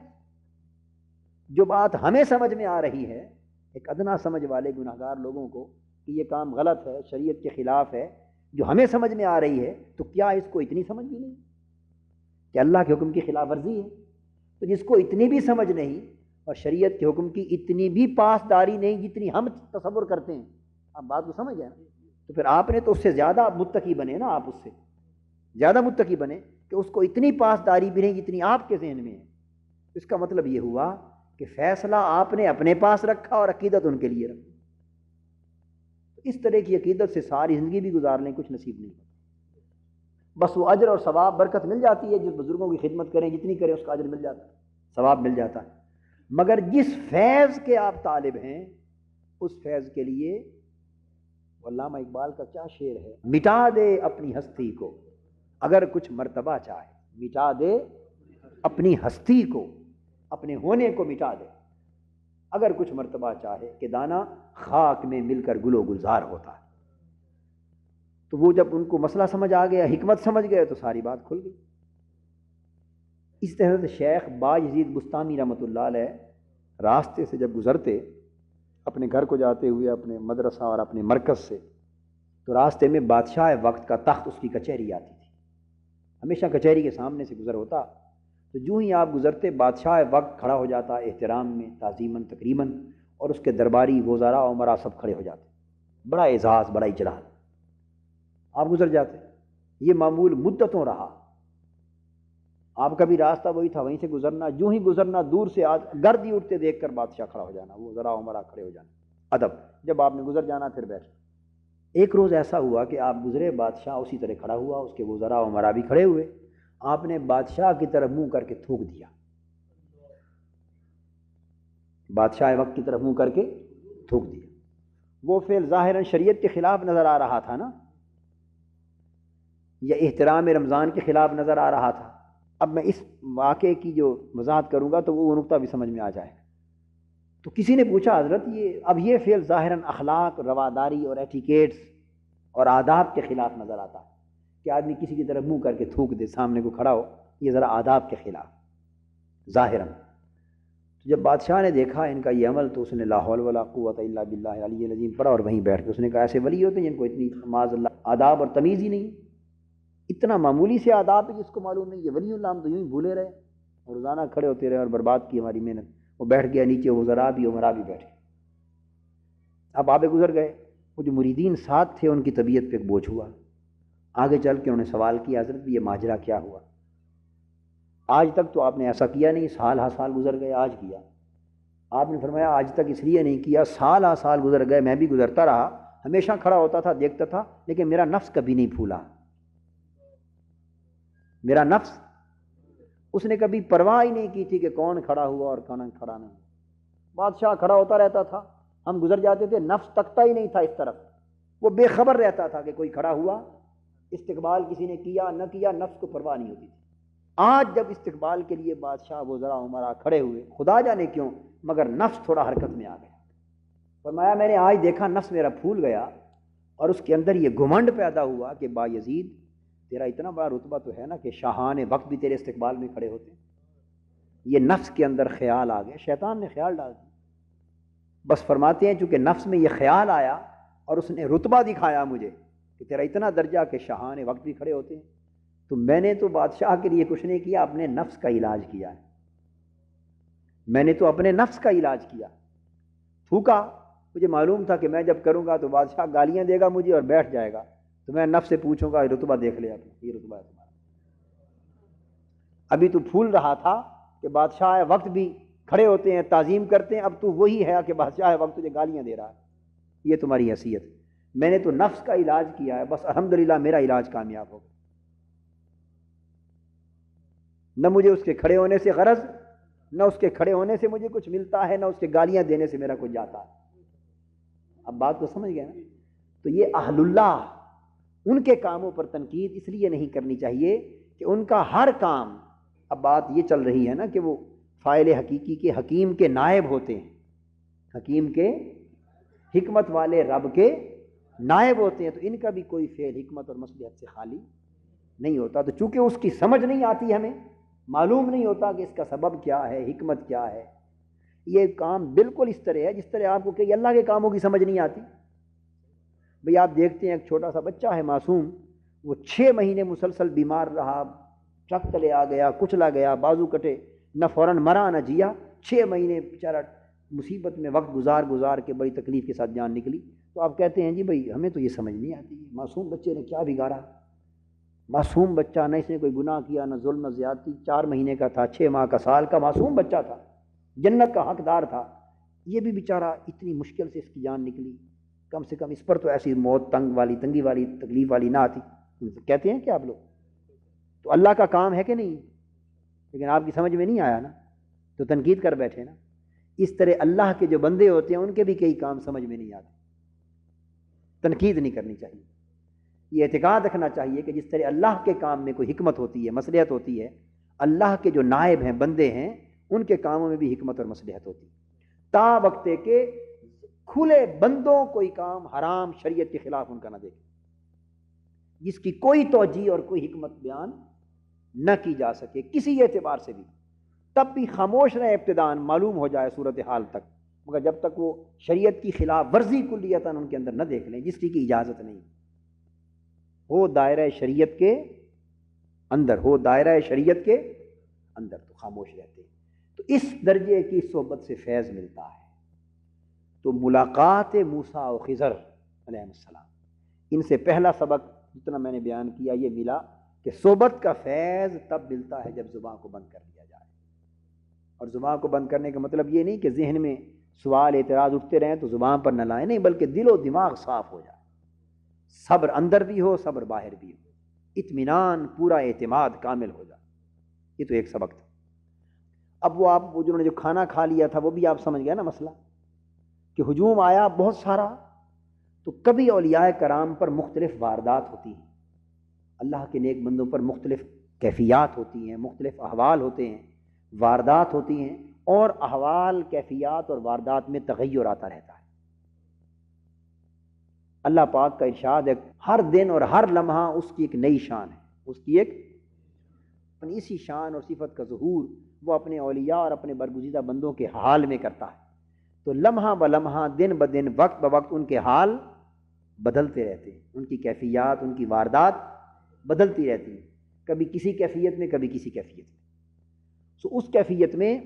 جو بات ہمیں سمجھ میں آ رہی ہے، ایک ادنا سمجھ والے گناہگار لوگوں کو، کہ یہ کام غلط ہے، شریعت کے خلاف ہے، جو ہمیں سمجھ میں آ رہی ہے، تو کیا اس کو اتنی سمجھ بھی نہیں کہ اللہ کے حکم کی خلاف ورزی ہے؟ تو جس کو اتنی بھی سمجھ نہیں اور شریعت کے حکم کی اتنی بھی پاسداری نہیں جتنی ہم تصور کرتے ہیں، آپ بات کو سمجھ گئے نا؟ تو پھر آپ نے تو اس سے زیادہ متقی بنے نا، آپ اس سے زیادہ متقی بنے کہ اس کو اتنی پاسداری بھی نہیں جتنی آپ کے ذہن میں ہے۔ اس کا مطلب یہ ہوا کہ فیصلہ آپ نے اپنے پاس رکھا اور عقیدت ان کے لیے رکھی. اس طرح کی عقیدت سے ساری زندگی بھی گزار لیں کچھ نصیب نہیں ہوتا. بس وہ اجر اور ثواب برکت مل جاتی ہے، جس بزرگوں کی خدمت کریں جتنی کریں اس کا اجر مل جاتا ہے، ثواب مل جاتا ہے. مگر جس فیض کے آپ طالب ہیں اس فیض کے لیے علامہ اقبال کا کیا شعر ہے، مٹا دے اپنی ہستی کو اگر کچھ مرتبہ چاہے، مٹا دے اپنی ہستی کو، اپنے ہونے کو مٹا دے اگر کچھ مرتبہ چاہے، کہ دانا خاک میں مل کر گل و گلزار ہوتا ہے. تو وہ جب ان کو مسئلہ سمجھ آ گیا، حکمت سمجھ گئے، تو ساری بات کھل گئی. اس طرح سے شیخ با یزید بستامی رحمۃ اللہ علیہ راستے سے جب گزرتے اپنے گھر کو جاتے ہوئے، اپنے مدرسہ اور اپنے مرکز سے، تو راستے میں بادشاہ وقت کا تخت، اس کی کچہری آتی تھی. ہمیشہ کچہری کے سامنے سے گزر ہوتا، تو جو ہی آپ گزرتے بادشاہ وقت کھڑا ہو جاتا احترام میں، تعظیماً تکریماً، اور اس کے درباری وزراء عمراء سب کھڑے ہو جاتے، بڑا اعزاز، بڑا اجلال. آپ گزر جاتے. یہ معمول مدتوں رہا. آپ کا بھی راستہ وہی تھا، وہیں سے گزرنا، جو ہی گزرنا دور سے گرد ہی اٹھتے دیکھ کر بادشاہ کھڑا ہو جانا، وہ ذرا عمرہ کھڑے ہو جانا، ادب. جب آپ نے گزر جانا پھر بیٹھ. ایک روز ایسا ہوا کہ آپ گزرے، بادشاہ اسی طرح کھڑا ہوا، اس کے وزراء عمرا بھی کھڑے ہوئے. آپ نے بادشاہ کی طرف منہ کر کے تھوک دیا. بادشاہ وقت کی طرف منہ کر کے تھوک دیا. وہ فعل ظاہراً شریعت کے خلاف نظر آ رہا تھا نا، یا احترام رمضان کے خلاف نظر آ رہا تھا. اب میں اس واقعے کی جو وضاحت کروں گا تو وہ نقطہ بھی سمجھ میں آ جائے گا. تو کسی نے پوچھا حضرت یہ فعل ظاہراً اخلاق، رواداری اور ایٹیکیٹس اور آداب کے خلاف نظر آتا ہے کہ آدمی کسی کی طرف منہ کر کے تھوک دے، سامنے کو کھڑا ہو، یہ ذرا آداب کے خلاف ظاہراً. تو جب بادشاہ نے دیکھا ان کا یہ عمل تو اس نے لا حول ولا قوت الا باللہ العلی العظیم پڑھا اور وہیں بیٹھ کے اس نے کہا ایسے ولی ہوتے ہیں جن کو اتنی معاذ اللہ آداب اور تمیز ہی نہیں، اتنا معمولی سے آداب ہے جس کو معلوم نہیں، یہ ولی اللہ ہم تو یوں ہی بھولے رہے اور روزانہ کھڑے ہوتے رہے اور برباد کی ہماری محنت. وہ بیٹھ گیا نیچے، وزراء بھی عمراء بھی بیٹھے. اب آگے گزر گئے. وہ جو مریدین ساتھ تھے ان کی طبیعت پہ ایک بوجھ ہوا. آگے چل کے انہوں نے سوال کیا حضرت یہ ماجرا کیا ہوا؟ آج تک تو آپ نے ایسا کیا نہیں، سال ہا سال گزر گئے، آج کیا. آپ نے فرمایا آج تک اس لیے نہیں کیا، سال ہا سال گزر گئے، میں بھی گزرتا رہا، ہمیشہ کھڑا ہوتا تھا، دیکھتا تھا، لیکن میرا نفس کبھی نہیں پھولا. میرا نفس، اس نے کبھی پرواہ ہی نہیں کی تھی کہ کون کھڑا ہوا اور کون کھڑا نہیں. بادشاہ کھڑا ہوتا رہتا تھا، ہم گزر جاتے تھے، نفس تکتا ہی نہیں تھا اس طرف، وہ بے خبر رہتا تھا کہ کوئی کھڑا ہوا، استقبال کسی نے کیا نہ کیا، نفس کو پرواہ نہیں ہوتی تھی. آج جب استقبال کے لیے بادشاہ وزراء عمراء کھڑے ہوئے، خدا جانے کیوں مگر نفس تھوڑا حرکت میں آ گیا. فرمایا میں نے آج دیکھا نفس میرا پھول گیا اور اس کے اندر یہ گھمنڈ پیدا ہوا کہ با یزید تیرا اتنا بڑا رتبہ تو ہے نا کہ شاہان وقت بھی تیرے استقبال میں کھڑے ہوتے ہیں. یہ نفس کے اندر خیال آ گیا، شیطان نے خیال ڈال دیا. بس فرماتے ہیں چونکہ نفس میں یہ خیال آیا اور اس نے رتبہ دکھایا مجھے کہ تیرا اتنا درجہ کہ شاہان وقت بھی کھڑے ہوتے ہیں، تو میں نے تو بادشاہ کے لیے کچھ نہیں کیا، اپنے نفس کا علاج کیا ہے. میں نے تو اپنے نفس کا علاج کیا. تھوکا، مجھے معلوم تھا کہ میں جب کروں گا تو بادشاہ گالیاں دے گا مجھے اور بیٹھ جائے گا، تو میں نفس سے پوچھوں گا رتبہ دیکھ لے اپنا، یہ رتبہ ہے تمہارا. ابھی تو پھول رہا تھا کہ بادشاہ وقت بھی کھڑے ہوتے ہیں، تعظیم کرتے ہیں، اب تو وہی ہے کہ بادشاہ وقت تجھے گالیاں دے رہا ہے. یہ تمہاری حیثیت. میں نے تو نفس کا علاج کیا ہے، بس الحمدللہ میرا علاج کامیاب ہو گیا. نہ مجھے اس کے کھڑے ہونے سے غرض، نہ اس کے کھڑے ہونے سے مجھے کچھ ملتا ہے، نہ اس کے گالیاں دینے سے میرا کچھ جاتا ہے. اب بات تو سمجھ گئے نا؟ تو یہ اہل اللہ، ان کے کاموں پر تنقید اس لیے نہیں کرنی چاہیے کہ ان کا ہر کام، اب بات یہ چل رہی ہے نا کہ وہ فاعل حقیقی کے حکیم کے نائب ہوتے ہیں، حکیم کے حکمت والے رب کے نائب ہوتے ہیں، تو ان کا بھی کوئی فعل حکمت اور مصلحت سے خالی نہیں ہوتا. تو چونکہ اس کی سمجھ نہیں آتی، ہمیں معلوم نہیں ہوتا کہ اس کا سبب کیا ہے، حکمت کیا ہے. یہ کام بالکل اس طرح ہے جس طرح آپ کو کہ اللہ کے کاموں کی سمجھ نہیں آتی. بھئی آپ دیکھتے ہیں ایک چھوٹا سا بچہ ہے معصوم، وہ 6 مہینے مسلسل بیمار رہا، ٹرک تلے آ گیا، کچلا گیا، بازو کٹے، نہ فوراً مرا نہ جیا، 6 مہینے بیچارہ مصیبت میں وقت گزار کے بڑی تکلیف کے ساتھ جان نکلی. تو آپ کہتے ہیں جی بھئی ہمیں تو یہ سمجھ نہیں آتی، معصوم بچے نے کیا بگاڑا. معصوم بچہ، نہ اس نے کوئی گناہ کیا، نہ ظلم، نہ زیادتی، 4 مہینے کا تھا، 6 ماہ کا، سال کا معصوم بچہ تھا، جنت کا حقدار تھا، یہ بھی بیچارہ اتنی مشکل سے اس کی جان نکلی، کم سے کم اس پر تو ایسی موت تنگی والی تکلیف والی نہ آتی، کہتے ہیں کہ آپ لوگ تو اللہ کا کام ہے کہ نہیں، لیکن آپ کی سمجھ میں نہیں آیا نا، تو تنقید کر بیٹھے نا۔ اس طرح اللہ کے جو بندے ہوتے ہیں ان کے بھی کئی کام سمجھ میں نہیں آتے، تنقید نہیں کرنی چاہیے، یہ اعتقاد رکھنا چاہیے کہ جس طرح اللہ کے کام میں کوئی حکمت ہوتی ہے، مصلحت ہوتی ہے، اللہ کے جو نائب ہیں، بندے ہیں، ان کے کاموں میں بھی حکمت اور مصلحت ہوتی ہے، تا وقت کہ کھلے بندوں کوئی کام حرام شریعت کے خلاف ان کا نہ دیکھیں، جس کی کوئی توجیہ اور کوئی حکمت بیان نہ کی جا سکے کسی اعتبار سے بھی، تب بھی خاموش رہے ابتداءً، معلوم ہو جائے صورتحال تک، مگر جب تک وہ شریعت کی خلاف ورزی کلیتاً ان کے اندر نہ دیکھ لیں جس کی اجازت نہیں ہو دائرہ شریعت کے اندر، ہو دائرہ شریعت کے اندر، تو خاموش رہتے ہیں۔ تو اس درجے کی صحبت سے فیض ملتا ہے۔ تو ملاقات موسیٰ و خضر علیہ السلام، ان سے پہلا سبق جتنا میں نے بیان کیا یہ ملا کہ صحبت کا فیض تب ملتا ہے جب زبان کو بند کر دیا جائے، اور زبان کو بند کرنے کا مطلب یہ نہیں کہ ذہن میں سوال اعتراض اٹھتے رہیں تو زبان پر نہ لائیں، نہیں، بلکہ دل و دماغ صاف ہو جائے، صبر اندر بھی ہو، صبر باہر بھی ہو، اطمینان، پورا اعتماد کامل ہو جائے، یہ تو ایک سبق تھا۔ اب وہ جنہوں نے جو کھانا کھا لیا تھا وہ بھی آپ سمجھ گئے نا مسئلہ، کہ ہجوم آیا بہت سارا، تو کبھی اولیاء کرام پر مختلف واردات ہوتی ہیں، اللہ کے نیک بندوں پر مختلف کیفیات ہوتی ہیں، مختلف احوال ہوتے ہیں، واردات ہوتی ہیں، اور احوال، کیفیات اور واردات میں تغیر آتا رہتا ہے۔ اللہ پاک کا ارشاد ہے ہر دن اور ہر لمحہ اس کی ایک نئی شان ہے، اس کی ایک اسی شان اور صفت کا ظہور وہ اپنے اولیاء اور اپنے برگزیدہ بندوں کے حال میں کرتا ہے۔ تو لمحہ بلمحہ، دن بدن، وقت بوقت ان کے حال بدلتے رہتے ہیں، ان کی کیفیات، ان کی واردات بدلتی رہتی ہیں، کبھی کسی کیفیت میں، کبھی کسی کیفیت میں۔ سو اس کیفیت میں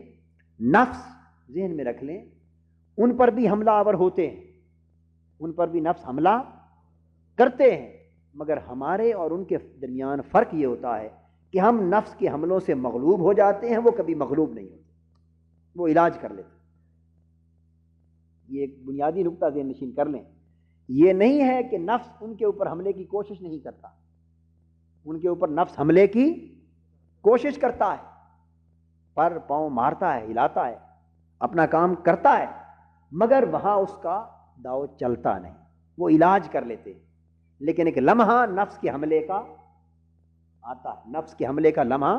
نفس ذہن میں رکھ لیں، ان پر بھی حملہ آور ہوتے ہیں، ان پر بھی نفس حملہ کرتے ہیں، مگر ہمارے اور ان کے درمیان فرق یہ ہوتا ہے کہ ہم نفس کے حملوں سے مغلوب ہو جاتے ہیں، وہ کبھی مغلوب نہیں ہوتے، وہ علاج کر لیتے ہیں۔ یہ ایک بنیادی نقطہ ذہن نشین کر لیں، یہ نہیں ہے کہ نفس ان کے اوپر حملے کی کوشش نہیں کرتا، ان کے اوپر نفس حملے کی کوشش کرتا ہے، پر پاؤں مارتا ہے، ہلاتا ہے، اپنا کام کرتا ہے، مگر وہاں اس کا داؤ چلتا نہیں، وہ علاج کر لیتے ہیں۔ لیکن ایک لمحہ نفس کے حملے کا آتا ہے، نفس کے حملے کا لمحہ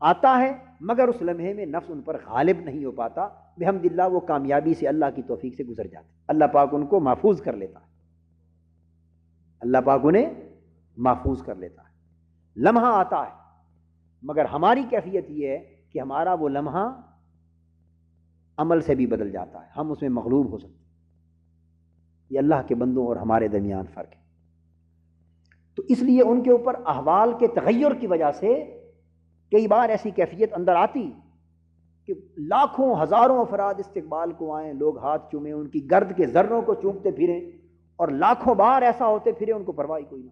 آتا ہے، مگر اس لمحے میں نفس ان پر غالب نہیں ہو پاتا، بحمداللہ وہ کامیابی سے اللہ کی توفیق سے گزر جاتے، اللہ پاک ان کو محفوظ کر لیتا ہے، اللہ پاک انہیں محفوظ کر لیتا ہے۔ لمحہ آتا ہے، مگر ہماری کیفیت یہ ہے کہ ہمارا وہ لمحہ عمل سے بھی بدل جاتا ہے، ہم اس میں مغلوب ہو سکتے ہیں۔ یہ اللہ کے بندوں اور ہمارے درمیان فرق ہے۔ تو اس لیے ان کے اوپر احوال کے تغیر کی وجہ سے کئی بار ایسی کیفیت اندر آتی کہ لاکھوں ہزاروں افراد استقبال کو آئیں، لوگ ہاتھ چومیں، ان کی گرد کے ذروں کو چومتے پھریں، اور لاکھوں بار ایسا ہوتے پھرے ان کو پرواہ کوئی نہ،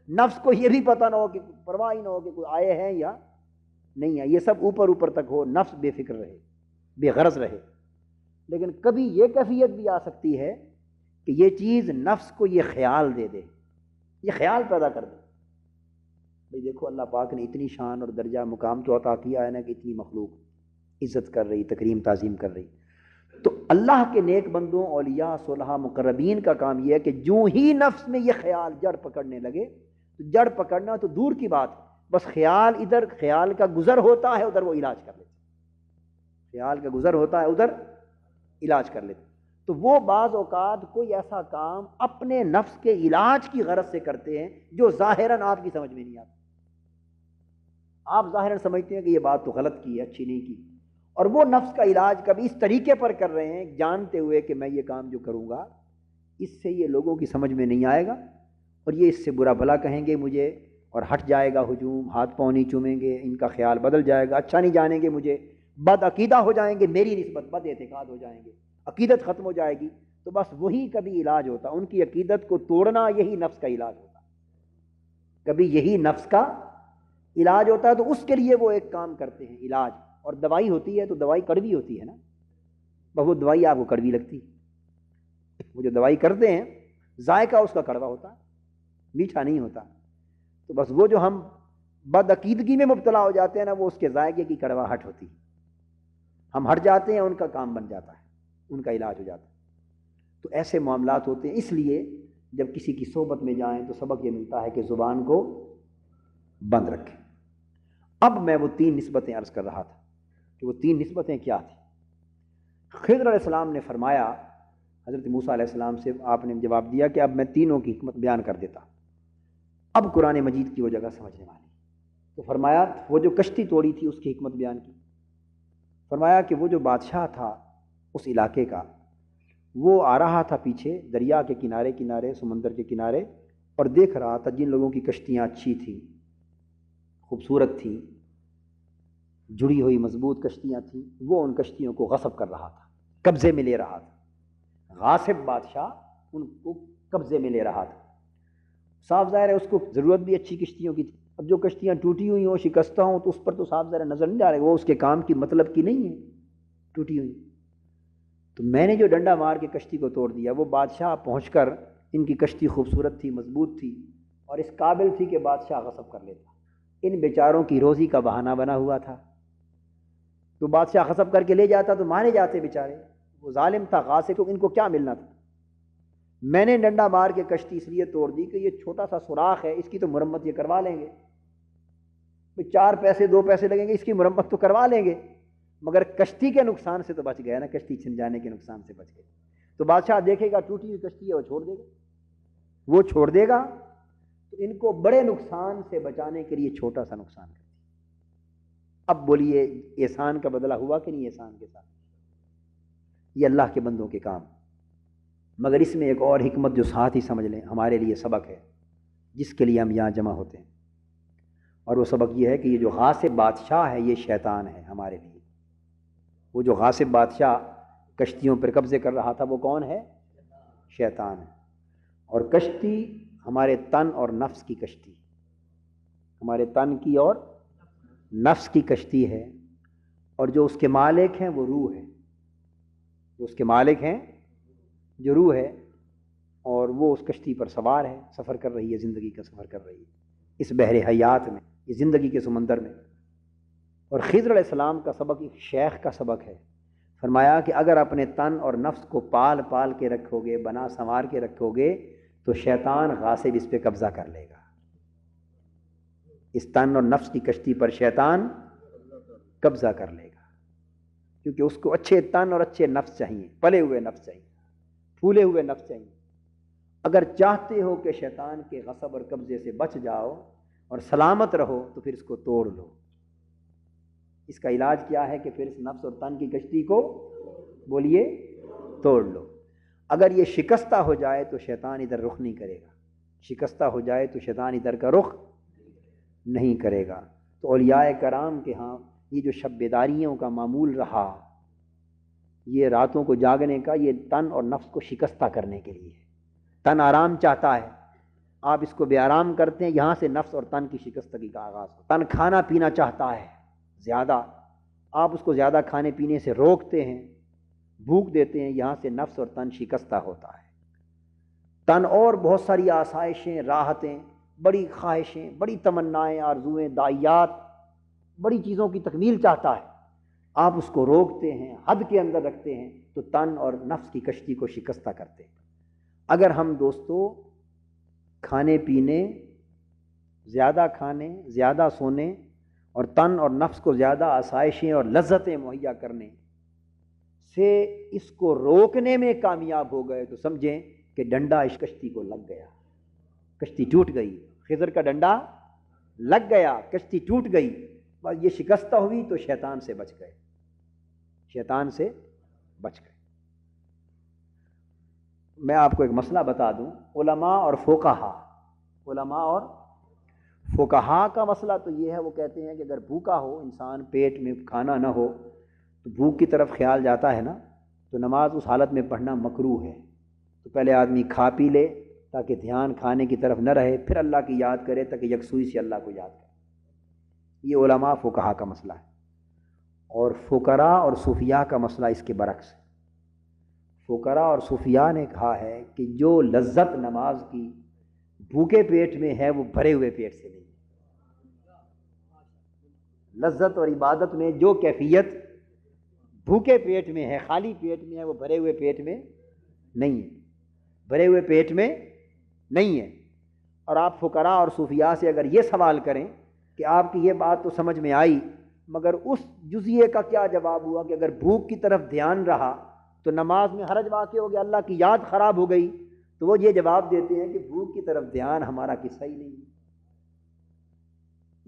نفس کو یہ بھی پتہ نہ ہو، کہ پرواہ نہ ہو کہ کوئی آئے ہیں یا نہیں ہے، یہ سب اوپر تک ہو، نفس بے فکر رہے، بے غرض رہے۔ لیکن کبھی یہ کیفیت بھی آ سکتی ہے کہ یہ چیز نفس کو یہ خیال دے دے، یہ خیال پیدا کر دے، بھئی دیکھو اللہ پاک نے اتنی شان اور درجہ مقام تو عطا کیا ہے نا کہ اتنی مخلوق عزت کر رہی، تکریم تعظیم کر رہی۔ تو اللہ کے نیک بندوں، اولیاء، صلحاء، مقربین کا کام یہ ہے کہ جو ہی نفس میں یہ خیال جڑ پکڑنے لگے، تو جڑ پکڑنا تو دور کی بات، بس خیال ادھر، خیال کا گزر ہوتا ہے ادھر، وہ علاج کر لیتے، خیال کا گزر ہوتا ہے ادھر، علاج کر لیتے۔ تو وہ بعض اوقات کوئی ایسا کام اپنے نفس کے علاج کی غرض سے کرتے ہیں جو ظاہراً آپ کی سمجھ میں نہیں آتا، آپ ظاہراً سمجھتے ہیں کہ یہ بات تو غلط کی ہے، اچھی نہیں کی، اور وہ نفس کا علاج کبھی اس طریقے پر کر رہے ہیں جانتے ہوئے کہ میں یہ کام جو کروں گا اس سے یہ لوگوں کی سمجھ میں نہیں آئے گا، اور یہ اس سے برا بھلا کہیں گے مجھے، اور ہٹ جائے گا ہجوم، ہاتھ پاؤں نہیں چومیں گے، ان کا خیال بدل جائے گا، اچھا نہیں جانیں گے مجھے، بد عقیدہ ہو جائیں گے، میری نسبت بد اعتقاد ہو جائیں گے، عقیدت ختم ہو جائے گی، تو بس وہی کبھی علاج ہوتا، ان کی عقیدت کو توڑنا، یہی نفس کا علاج ہوتا۔ کبھی یہی نفس کا علاج ہوتا ہے تو اس کے لیے وہ ایک کام کرتے ہیں علاج، اور دوائی ہوتی ہے تو دوائی کڑوی ہوتی ہے نا، بس وہ دوائی آپ کو کڑوی لگتی، وہ جو دوائی کرتے ہیں ذائقہ اس کا کڑوا ہوتا، میٹھا نہیں ہوتا، تو بس وہ جو ہم بدعقیدگی میں مبتلا ہو جاتے ہیں نا، وہ اس کے ذائقے کی کڑواہٹ ہوتی، ہم ہٹ جاتے ہیں، ان کا کام بن جاتا ہے، ان کا علاج ہو جاتا ہے۔ تو ایسے معاملات ہوتے ہیں، اس لیے جب کسی کی صحبت میں جائیں تو سبق یہ ملتا ہے کہ زبان کو بند رکھیں۔ اب میں وہ 3 نسبتیں عرض کر رہا تھا کہ وہ 3 نسبتیں کیا تھیں۔ خضر علیہ السلام نے فرمایا حضرت موسیٰ علیہ السلام سے، آپ نے جواب دیا کہ اب میں تینوں کی حکمت بیان کر دیتا، اب قرآن مجید کی وہ جگہ سمجھنے والی، تو فرمایا وہ جو کشتی توڑی تھی اس کی حکمت بیان کی۔ فرمایا کہ وہ جو بادشاہ تھا اس علاقے کا، وہ آ رہا تھا پیچھے دریا کے کنارے کنارے، سمندر کے کنارے، اور دیکھ رہا تھا جن لوگوں کی کشتیاں اچھی تھیں، خوبصورت تھیں، جڑی ہوئی مضبوط کشتیاں تھیں، وہ ان کشتیوں کو غصب کر رہا تھا، قبضے میں لے رہا تھا۔ غاصب بادشاہ ان کو قبضے میں لے رہا تھا۔ صاف ظاہر ہے اس کو ضرورت بھی اچھی کشتیوں کی تھی، اب جو کشتیاں ٹوٹی ہوئی ہوں، شکستہ ہوں، تو اس پر تو صاف ظاہر نظر نہیں جا رہے، وہ اس کے کام کی مطلب کی نہیں ہے ٹوٹی ہوئی۔ تو میں نے جو ڈنڈا مار کے کشتی کو توڑ دیا، وہ بادشاہ پہنچ کر، ان کی کشتی خوبصورت تھی، مضبوط تھی، اور اس قابل تھی کہ بادشاہ غصب کر لیتا، ان بیچاروں کی روزی کا بہانہ بنا ہوا تھا، تو بادشاہ غصب کر کے لے جاتا تو مارے جاتے بیچارے، وہ ظالم تھا، غاصب، تو ان کو کیا ملنا تھا۔ میں نے ڈنڈا مار کے کشتی اس لیے توڑ دی کہ یہ چھوٹا سا سوراخ ہے، اس کی تو مرمت یہ کروا لیں گے، 4 پیسے 2 پیسے لگیں گے، اس کی مرمت تو کروا لیں گے، مگر کشتی کے نقصان سے تو بچ گیا نا، کشتی چھن جانے کے نقصان سے بچ گئے۔ تو بادشاہ دیکھے گا ٹوٹی ہوئی کشتی ہے، وہ چھوڑ دے گا، تو ان کو بڑے نقصان سے بچانے کے لیے چھوٹا سا نقصان کرتی۔ اب بولیے احسان کا بدلہ ہوا کہ نہیں احسان کے ساتھ؟ یہ اللہ کے بندوں کے کام، مگر اس میں ایک اور حکمت جو ساتھ ہی سمجھ لیں، ہمارے لیے سبق ہے جس کے لیے ہم یہاں جمع ہوتے ہیں، اور وہ سبق یہ ہے کہ یہ جو غاصب بادشاہ ہے یہ شیطان ہے ہمارے لیے۔ وہ جو غاصب بادشاہ کشتیوں پر قبضے کر رہا تھا وہ کون ہے؟ شیطان ہے۔ اور کشتی ہمارے تن اور نفس کی کشتی، ہمارے تن کی اور نفس کی کشتی ہے، اور جو اس کے مالک ہیں وہ روح ہے، جو اس کے مالک ہیں جو روح ہے، اور وہ اس کشتی پر سوار ہے، سفر کر رہی ہے، زندگی کا سفر کر رہی ہے اس بحر حیات میں، اس زندگی کے سمندر میں۔ اور خضر علیہ السلام کا سبق ایک شیخ کا سبق ہے، فرمایا کہ اگر اپنے تن اور نفس کو پال پال کے رکھو گے، بنا سنوار کے رکھو گے، تو شیطان غاصب اس پہ قبضہ کر لے گا، اس تن اور نفس کی کشتی پر شیطان قبضہ کر لے گا، کیونکہ اس کو اچھے تن اور اچھے نفس چاہیے، پلے ہوئے نفس چاہیے، پھولے ہوئے نفس چاہیے۔ اگر چاہتے ہو کہ شیطان کے غصب اور قبضے سے بچ جاؤ اور سلامت رہو تو پھر اس کو توڑ لو۔ اس کا علاج کیا ہے کہ پھر اس نفس اور تن کی کشتی کو بولیے توڑ لو۔ اگر یہ شکستہ ہو جائے تو شیطان ادھر رخ نہیں کرے گا، شکستہ ہو جائے تو شیطان ادھر کا رخ نہیں کرے گا۔ تو اولیاء کرام کے ہاں یہ جو شب بیداریوں کا معمول رہا، یہ راتوں کو جاگنے کا، یہ تن اور نفس کو شکستہ کرنے کے لیے ہے۔ تن آرام چاہتا ہے، آپ اس کو بے آرام کرتے ہیں، یہاں سے نفس اور تن کی شکستگی کا آغاز ہوتا ہے۔ تن کھانا پینا چاہتا ہے زیادہ، آپ اس کو زیادہ کھانے پینے سے روکتے ہیں، بھوک دیتے ہیں، یہاں سے نفس اور تن شکستہ ہوتا ہے۔ تن اور بہت ساری آسائشیں، راحتیں، بڑی خواہشیں، بڑی تمنائیں، آرزویں، داعیات، بڑی چیزوں کی تکمیل چاہتا ہے، آپ اس کو روکتے ہیں، حد کے اندر رکھتے ہیں، تو تن اور نفس کی کشتی کو شکستہ کرتے ہیں۔ اگر ہم دوستو کھانے پینے، زیادہ کھانے، زیادہ سونے، اور تن اور نفس کو زیادہ آسائشیں اور لذتیں مہیا کرنے سے اس کو روکنے میں کامیاب ہو گئے تو سمجھیں کہ ڈنڈا اس کشتی کو لگ گیا، کشتی ٹوٹ گئی، خضر کا ڈنڈا لگ گیا، کشتی ٹوٹ گئی، بس یہ شکستہ ہوئی تو شیطان سے بچ گئے، شیطان سے بچ گئے۔ میں آپ کو ایک مسئلہ بتا دوں، علماء اور فقہا، علماء اور فقہا کا مسئلہ تو یہ ہے، وہ کہتے ہیں کہ اگر بھوکا ہو انسان، پیٹ میں کھانا نہ ہو، تو بھوک کی طرف خیال جاتا ہے نا، تو نماز اس حالت میں پڑھنا مکروہ ہے۔ تو پہلے آدمی کھا پی لے، تاکہ دھیان کھانے کی طرف نہ رہے، پھر اللہ کی یاد کرے تاکہ یکسوئی سے اللہ کو یاد کرے۔ یہ علماء فقہا کا مسئلہ ہے، اور فقراء اور صوفیاء کا مسئلہ اس کے برعکس ہے۔ فقراء اور صوفیاء نے کہا ہے کہ جو لذت نماز کی بھوکے پیٹ میں ہے وہ بھرے ہوئے پیٹ سے نہیں ہے۔ لذت اور عبادت میں جو کیفیت بھوکے پیٹ میں ہے، خالی پیٹ میں ہے، وہ بھرے ہوئے پیٹ میں نہیں ہے، بھرے ہوئے پیٹ میں نہیں ہے۔ اور آپ فقراء اور صوفیاء سے اگر یہ سوال کریں کہ آپ کی یہ بات تو سمجھ میں آئی، مگر اس جزیے کا کیا جواب ہوا کہ اگر بھوک کی طرف دھیان رہا تو نماز میں حرج واقع ہو گیا، اللہ کی یاد خراب ہو گئی، تو وہ یہ جواب دیتے ہیں کہ بھوک کی طرف دھیان ہمارا قصہ ہی نہیں ہے،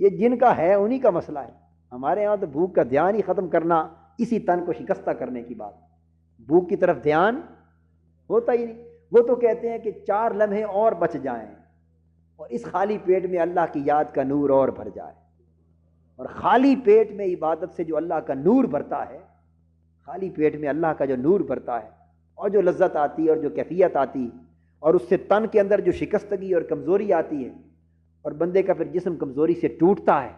یہ جن کا ہے انہی کا مسئلہ ہے۔ ہمارے یہاں تو بھوک کا دھیان ہی ختم کرنا، اسی تن کو شکستہ کرنے کی بات، بھوک کی طرف دھیان ہوتا ہی نہیں۔ وہ تو کہتے ہیں کہ 4 لمحے اور بچ جائیں اور اس خالی پیٹ میں اللہ کی یاد کا نور اور بھر جائے، اور خالی پیٹ میں عبادت سے جو اللہ کا نور بھرتا ہے، خالی پیٹ میں اللہ کا جو نور بھرتا ہے اور جو لذت آتی ہے اور جو کیفیت آتی ہے، اور اس سے تن کے اندر جو شکستگی اور کمزوری آتی ہے، اور بندے کا پھر جسم کمزوری سے ٹوٹتا ہے،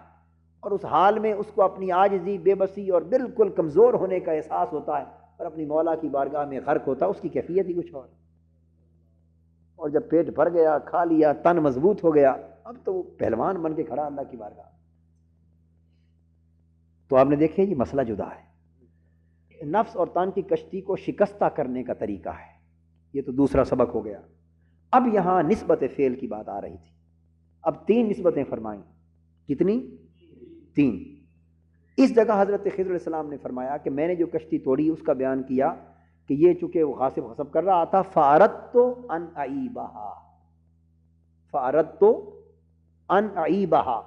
اور اس حال میں اس کو اپنی عاجزی، بے بسی اور بالکل کمزور ہونے کا احساس ہوتا ہے، اور اپنی مولا کی بارگاہ میں غرق ہوتا ہے، اس کی کیفیت ہی کچھ اور۔ اور جب پیٹ بھر گیا، کھا لیا، تن مضبوط ہو گیا، اب تو وہ پہلوان بن کے کھڑا اللہ کی بارگاہ۔ تو آپ نے دیکھے یہ مسئلہ جدا ہے، نفس اور تن کی کشتی کو شکستہ کرنے کا طریقہ ہے۔ یہ تو دوسرا سبق ہو گیا۔ اب یہاں نسبت فعل کی بات آ رہی تھی، اب 3 نسبتیں فرمائیں۔ کتنی؟ 3۔ اس جگہ حضرت خضر علیہ السلام نے فرمایا کہ میں نے جو کشتی توڑی اس کا بیان کیا کہ یہ چونکہ وہ غاصب غصب کر رہا تھا، فَأَرَدْتُ أَنْ أَعِيبَهَا، فَأَرَدْتُ أَنْ أَعِيبَهَا،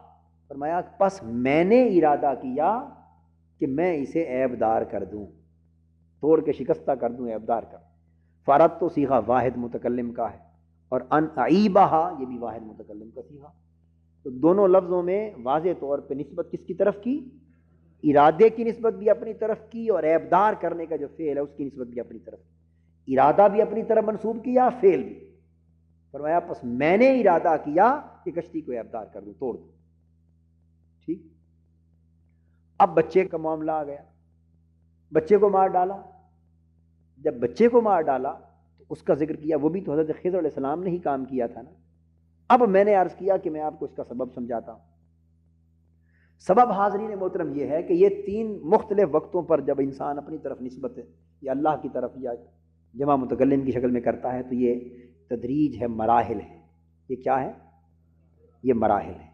فرمایا پس میں نے ارادہ کیا کہ میں اسے عیب دار کر دوں، توڑ کے شکستہ کر دوں، عیب دار کر۔ فَأَرَدْتُ صیغہ واحد متکلم کا ہے، اور أَنْ أَعِيبَهَا یہ بھی واحد متکلم کا صیغہ۔ تو دونوں لفظوں میں واضح طور پہ نسبت کس کی طرف کی؟ ارادے کی نسبت بھی اپنی طرف کی، اور عیبدار کرنے کا جو فعل ہے اس کی نسبت بھی اپنی طرف کی۔ ارادہ بھی اپنی طرف منسوب کیا، فعل بھی۔ فرمایا پس میں نے ارادہ کیا کہ کشتی کو عیبدار کر دوں، توڑ دوں۔ ٹھیک، اب بچے کا معاملہ آ گیا، بچے کو مار ڈالا۔ جب بچے کو مار ڈالا تو اس کا ذکر کیا، وہ بھی تو حضرت خضر علیہ السلام نے ہی کام کیا تھا نا۔ اب میں نے عرض کیا کہ میں آپ کو اس کا سبب سمجھاتا ہوں۔ سبب حاضرین محترم یہ ہے کہ یہ 3 مختلف وقتوں پر جب انسان اپنی طرف نسبت ہے یا اللہ کی طرف یا جمع متکلم کی شکل میں کرتا ہے تو یہ تدریج ہے، مراحل ہے۔ یہ کیا ہے؟ یہ مراحل ہے۔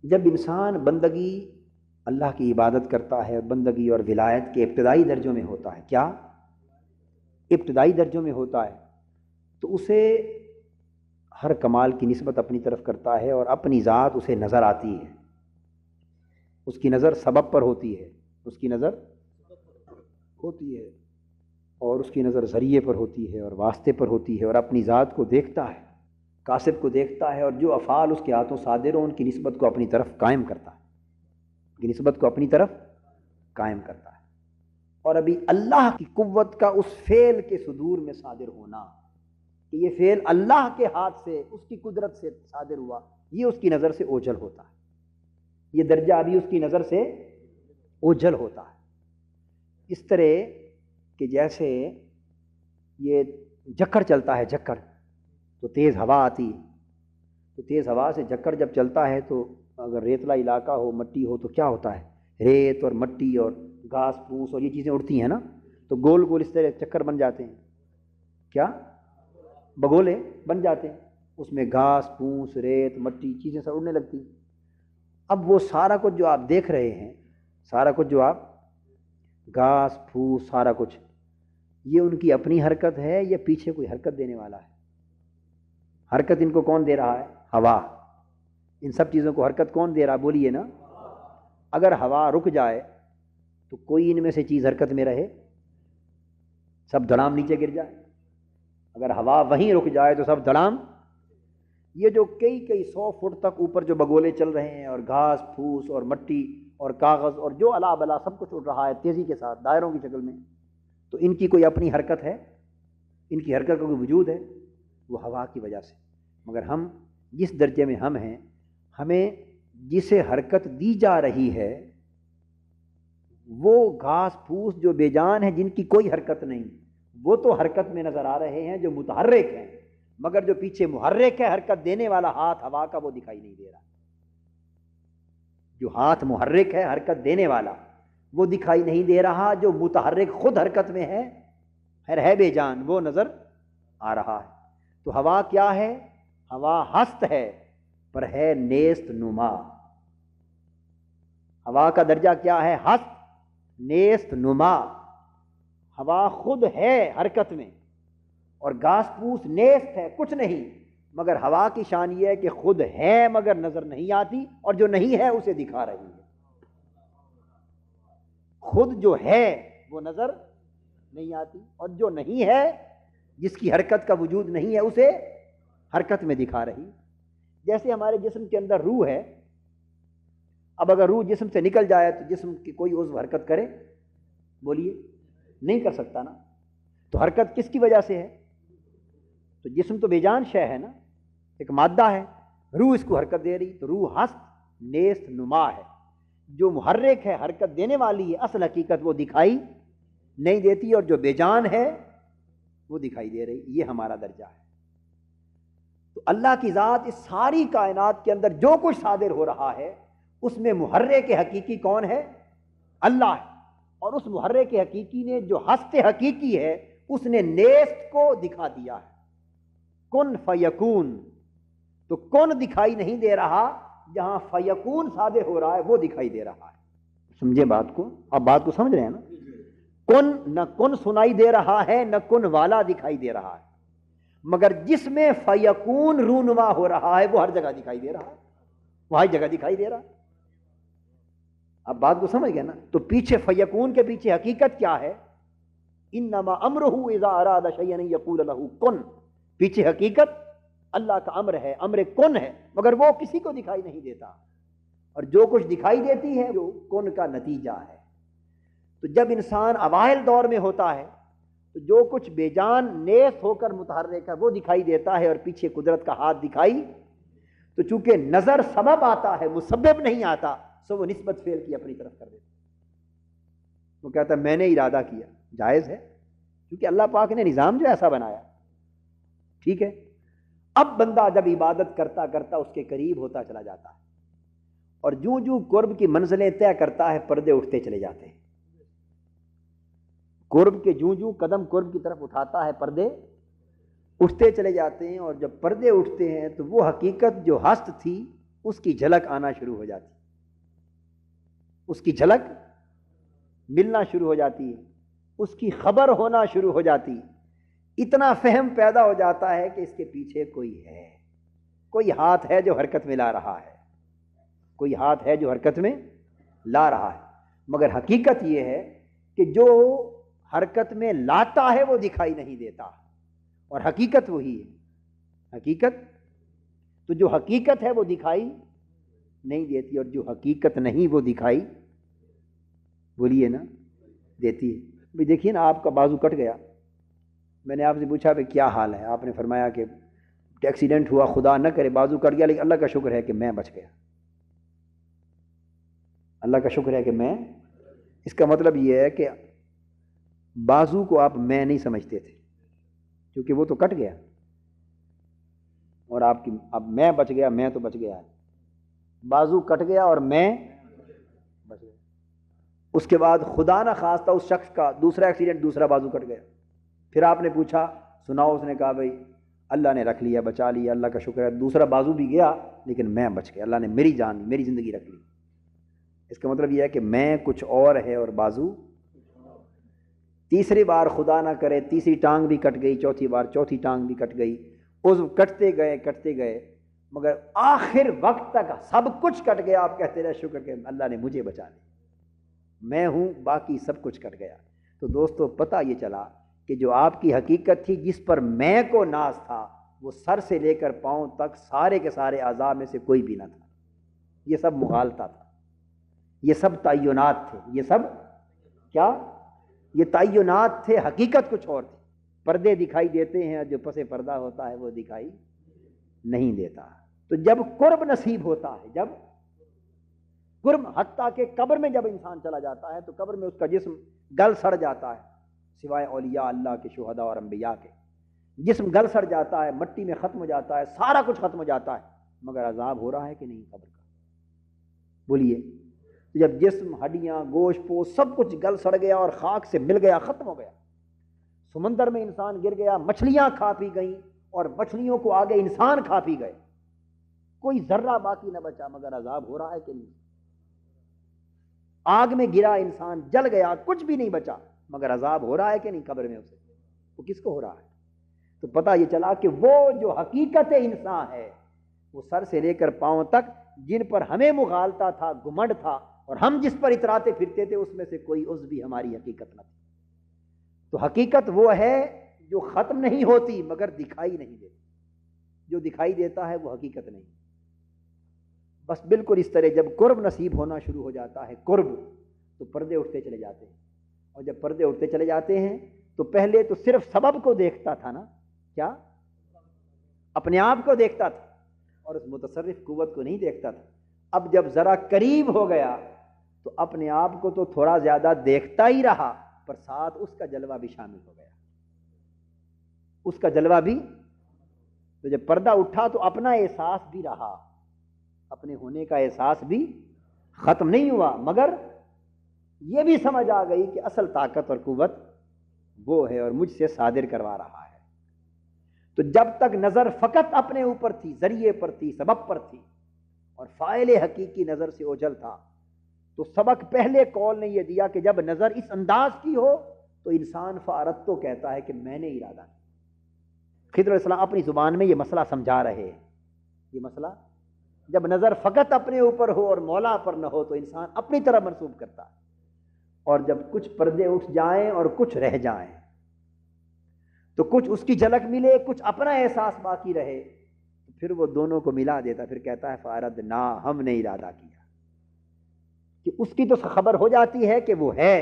جب انسان بندگی اللہ کی عبادت کرتا ہے، بندگی اور ولایت کے ابتدائی درجوں میں ہوتا ہے، کیا ابتدائی درجوں میں ہوتا ہے، تو اسے ہر کمال کی نسبت اپنی طرف کرتا ہے، اور اپنی ذات اسے نظر آتی ہے، اس کی نظر سبب پر ہوتی ہے، اس کی نظر ہوتی ہے، اور اس کی نظر ذریعے پر ہوتی ہے اور واسطے پر ہوتی ہے، اور اپنی ذات کو دیکھتا ہے، کاسب کو دیکھتا ہے، اور جو افعال اس کے ہاتھوں صادر ہوں ان کی نسبت کو اپنی طرف قائم کرتا ہے، ان کی نسبت کو اپنی طرف قائم کرتا ہے۔ اور ابھی اللہ کی قوت کا اس فعل کے صدور میں صادر ہونا کہ یہ فعل اللہ کے ہاتھ سے، اس کی قدرت سے صادر ہوا، یہ اس کی نظر سے اوجھل ہوتا ہے، یہ درجہ ابھی اس کی نظر سے اوجھل ہوتا ہے۔ اس طرح کہ جیسے یہ جکڑ چلتا ہے، جکڑ تو تیز ہوا آتی ہے، تو تیز ہوا سے جکڑ جب چلتا ہے تو اگر ریتلا علاقہ ہو، مٹی ہو، تو کیا ہوتا ہے، ریت اور مٹی اور گھاس پھوس اور یہ چیزیں اڑتی ہیں نا، تو گول گول اس طرح چکر بن جاتے ہیں، کیا بگولے بن جاتے ہیں، اس میں گھاس پھوس، ریت، مٹی، چیزیں سب اڑنے لگتی ہیں۔ اب وہ سارا کچھ جو آپ دیکھ رہے ہیں، سارا کچھ جو آپ گھاس پھوس، سارا کچھ، یہ ان کی اپنی حرکت ہے یا پیچھے کوئی حرکت دینے والا ہے؟ حرکت ان کو کون دے رہا ہے؟ ہوا۔ ان سب چیزوں کو حرکت کون دے رہا؟ بولیے نا۔ اگر ہوا رک جائے تو کوئی ان میں سے چیز حرکت میں رہے؟ سب دھڑام نیچے گر جائے۔ اگر ہوا وہیں رک جائے تو سب دھڑام۔ یہ جو کئی 100 فٹ تک اوپر جو بگولے چل رہے ہیں، اور گھاس پھوس اور مٹی اور کاغذ اور جو الا بلا سب کچھ اڑ رہا ہے تیزی کے ساتھ دائروں کی شکل میں، تو ان کی کوئی اپنی حرکت ہے؟ ان کی حرکت کا کوئی وجود ہے وہ ہوا کی وجہ سے. مگر ہم جس درجے میں ہم ہیں، ہمیں جسے حرکت دی جا رہی ہے وہ گھاس پھوس جو بے جان ہیں، جن کی کوئی حرکت نہیں، وہ تو حرکت میں نظر آ رہے ہیں جو متحرک ہیں، مگر جو پیچھے محرک ہے، حرکت دینے والا ہاتھ ہوا کا، وہ دکھائی نہیں دے رہا. جو ہاتھ محرک ہے، حرکت دینے والا، وہ دکھائی نہیں دے رہا. جو متحرک خود حرکت میں ہے بے جان، وہ نظر آ رہا ہے. تو ہوا کیا ہے؟ ہوا ہست ہے پر ہے نیست نما. ہوا کا درجہ کیا ہے؟ ہست نیست نما. ہوا خود ہے حرکت میں اور گھاس پھوس نیست ہے، کچھ نہیں، مگر ہوا کی شان یہ ہے کہ خود ہے مگر نظر نہیں آتی، اور جو نہیں ہے اسے دکھا رہی ہے. خود جو ہے وہ نظر نہیں آتی، اور جو نہیں ہے، جس کی حرکت کا وجود نہیں ہے، اسے حرکت میں دکھا رہی. جیسے ہمارے جسم کے اندر روح ہے. اب اگر روح جسم سے نکل جائے تو جسم کی کوئی عضو حرکت کرے؟ بولیے، نہیں کر سکتا نا. تو حرکت کس کی وجہ سے ہے؟ تو جسم تو بے جان شے ہے نا، ایک مادہ ہے، روح اس کو حرکت دے رہی. تو روح ہست نیست نما ہے. جو محرک ہے، حرکت دینے والی ہے، اصل حقیقت وہ دکھائی نہیں دیتی، اور جو بے جان ہے وہ دکھائی دے رہی. یہ ہمارا درجہ ہے. تو اللہ کی ذات اس ساری کائنات کے اندر جو کچھ صادر ہو رہا ہے اس میں محرک حقیقی کون ہے؟ اللہ ہے. اور اس محرک حقیقی نے جو ہست حقیقی ہے اس نے نیست کو دکھا دیا ہے. کن فیکون. تو کن دکھائی نہیں دے رہا، جہاں فیکون صادر ہو رہا ہے وہ دکھائی دے رہا ہے. سمجھے بات کو؟ آپ بات کو سمجھ رہے ہیں نا؟ کن، نہ کن سنائی دے رہا ہے، نہ کن والا دکھائی دے رہا ہے، مگر جس میں فیکون رونما ہو رہا ہے وہ ہر جگہ دکھائی دے رہا ہے، وہ ہر جگہ دکھائی دے رہا ہے. اب بات کو سمجھ گئے نا؟ تو پیچھے فیکون کے پیچھے حقیقت کیا ہے؟ انما امرہ اذا اراد شیئا ان یقول له کن. پیچھے حقیقت اللہ کا امر ہے، امر کن ہے، مگر وہ کسی کو دکھائی نہیں دیتا. اور جو کچھ دکھائی دیتی ہے جو کن کا نتیجہ ہے. تو جب انسان اوائل دور میں ہوتا ہے تو جو کچھ بے جان نیست ہو کر متحرک ہے وہ دکھائی دیتا ہے، اور پیچھے قدرت کا ہاتھ دکھائی. تو چونکہ نظر سبب آتا ہے، مسبب نہیں آتا، سو وہ نسبت فعل کی اپنی طرف کر دیتا. وہ کہتا ہے میں نے ارادہ کیا. جائز ہے، کیونکہ اللہ پاک نے نظام جو ایسا بنایا. ٹھیک ہے. اب بندہ جب عبادت کرتا کرتا اس کے قریب ہوتا چلا جاتا ہے، اور جوں جوں قرب کی منزلیں طے کرتا ہے پردے اٹھتے چلے جاتے ہیں. قرب کے جوں جوں قدم قرب کی طرف اٹھاتا ہے پردے اٹھتے چلے جاتے ہیں. اور جب پردے اٹھتے ہیں تو وہ حقیقت جو ہست تھی اس کی جھلک آنا شروع ہو جاتی، اس کی جھلک ملنا شروع ہو جاتی ہے، اس کی خبر ہونا شروع ہو جاتی. اتنا فہم پیدا ہو جاتا ہے کہ اس کے پیچھے کوئی ہے، کوئی ہاتھ ہے جو حرکت میں لا رہا ہے، کوئی ہاتھ ہے جو حرکت میں لا رہا ہے. مگر حقیقت یہ ہے کہ جو حرکت میں لاتا ہے وہ دکھائی نہیں دیتا، اور حقیقت وہی ہے. حقیقت تو جو حقیقت ہے وہ دکھائی نہیں دیتی، اور جو حقیقت نہیں وہ دکھائی، بولیے نا، دیتی ہے. بھئی دیکھیے نا، آپ کا بازو کٹ گیا. میں نے آپ سے پوچھا کہ کیا حال ہے؟ آپ نے فرمایا کہ ایکسیڈنٹ ہوا، خدا نہ کرے بازو کٹ گیا، لیکن اللہ کا شکر ہے کہ میں بچ گیا. اللہ کا شکر ہے کہ میں. اس کا مطلب یہ ہے کہ بازو کو آپ میں نہیں سمجھتے تھے، کیونکہ وہ تو کٹ گیا، اور آپ کی اب میں بچ گیا. میں تو بچ گیا ہے، بازو کٹ گیا اور میں بچ گیا. اس کے بعد خدا نہ خواستہ اس شخص کا دوسرا ایکسیڈنٹ، دوسرا بازو کٹ گیا. پھر آپ نے پوچھا، سناؤ. اس نے کہا بھائی اللہ نے رکھ لیا، بچا لیا، اللہ کا شکر ہے. دوسرا بازو بھی گیا لیکن میں بچ گیا، اللہ نے میری جان، میری زندگی رکھ لی. اس کا مطلب یہ ہے کہ میں کچھ اور ہے اور بازو. تیسری بار خدا نہ کرے تیسری ٹانگ بھی کٹ گئی، چوتھی بار چوتھی ٹانگ بھی کٹ گئی. عضو کٹتے گئے، مگر آخر وقت تک سب کچھ کٹ گیا. آپ کہتے رہے شکر کہ اللہ نے مجھے بچا لیا، میں ہوں، باقی سب کچھ کٹ گیا. تو دوستو پتہ یہ چلا کہ جو آپ کی حقیقت تھی، جس پر میں کو ناز تھا، وہ سر سے لے کر پاؤں تک سارے کے سارے اعضاء میں سے کوئی بھی نہ تھا. یہ سب مغالطہ تھا، یہ سب تعینات تھے. یہ سب کیا؟ یہ تعینات تھے، حقیقت کچھ اور تھی. پردے دکھائی دیتے ہیں اور جو پس پردہ ہوتا ہے وہ دکھائی نہیں دیتا. تو جب قرب نصیب ہوتا ہے، جب قرب، حتیٰ کہ قبر میں جب انسان چلا جاتا ہے تو قبر میں اس کا جسم گل سڑ جاتا ہے، سوائے اولیاء اللہ کے، شہداء اور انبیاء کے، جسم گل سڑ جاتا ہے، مٹی میں ختم ہو جاتا ہے، سارا کچھ ختم ہو جاتا ہے، مگر عذاب ہو رہا ہے کہ نہیں قبر کا؟ بولیے. جب جسم، ہڈیاں، گوشت پوست سب کچھ گل سڑ گیا اور خاک سے مل گیا، ختم ہو گیا، سمندر میں انسان گر گیا، مچھلیاں کھا پی گئیں اور مچھلیوں کو آگے انسان کھا پی گئے، کوئی ذرہ باقی نہ بچا، مگر عذاب ہو رہا ہے کہ نہیں؟ آگ میں گرا انسان، جل گیا، کچھ بھی نہیں بچا، مگر عذاب ہو رہا ہے کہ نہیں قبر میں اسے؟ وہ کس کو ہو رہا ہے؟ تو پتہ یہ چلا کہ وہ جو حقیقت انسان ہے، وہ سر سے لے کر پاؤں تک جن پر ہمیں مغالطہ تھا، گھمنڈ تھا، اور ہم جس پر اتراتے پھرتے تھے، اس میں سے کوئی عضو بھی ہماری حقیقت نہ تھی. تو حقیقت وہ ہے جو ختم نہیں ہوتی مگر دکھائی نہیں دیتی. جو دکھائی دیتا ہے وہ حقیقت نہیں. بس بالکل اس طرح جب قرب نصیب ہونا شروع ہو جاتا ہے، قرب، تو پردے اٹھتے چلے جاتے ہیں. اور جب پردے اٹھتے چلے جاتے ہیں تو پہلے تو صرف سبب کو دیکھتا تھا نا، کیا؟ اپنے آپ کو دیکھتا تھا اور اس متصرف قوت کو نہیں دیکھتا تھا. اب جب ذرا قریب ہو گیا تو اپنے آپ کو تو تھوڑا زیادہ دیکھتا ہی رہا، پر ساتھ اس کا جلوہ بھی شامل ہو گیا، اس کا جلوہ بھی. تو جب پردہ اٹھا تو اپنا احساس بھی رہا، اپنے ہونے کا احساس بھی ختم نہیں ہوا، مگر یہ بھی سمجھ آ گئی کہ اصل طاقت اور قوت وہ ہے اور مجھ سے صادر کروا رہا ہے. تو جب تک نظر فقط اپنے اوپر تھی، ذریعے پر تھی، سبب پر تھی، اور فاعل حقیقی نظر سے اوجھل تھا، تو سبق پہلے قول نے یہ دیا کہ جب نظر اس انداز کی ہو تو انسان فارت تو کہتا ہے کہ میں نے ارادہ کیا. خضر علیہ السلام اپنی زبان میں یہ مسئلہ سمجھا رہے ہیں. یہ مسئلہ جب نظر فقط اپنے اوپر ہو اور مولا پر نہ ہو تو انسان اپنی طرح منسوب کرتا ہے، اور جب کچھ پردے اٹھ جائیں اور کچھ رہ جائیں تو کچھ اس کی جھلک ملے، کچھ اپنا احساس باقی رہے، تو پھر وہ دونوں کو ملا دیتا، پھر کہتا ہے فاردنا، ہم نے ارادہ کیا. کہ اس کی تو خبر ہو جاتی ہے کہ وہ ہے،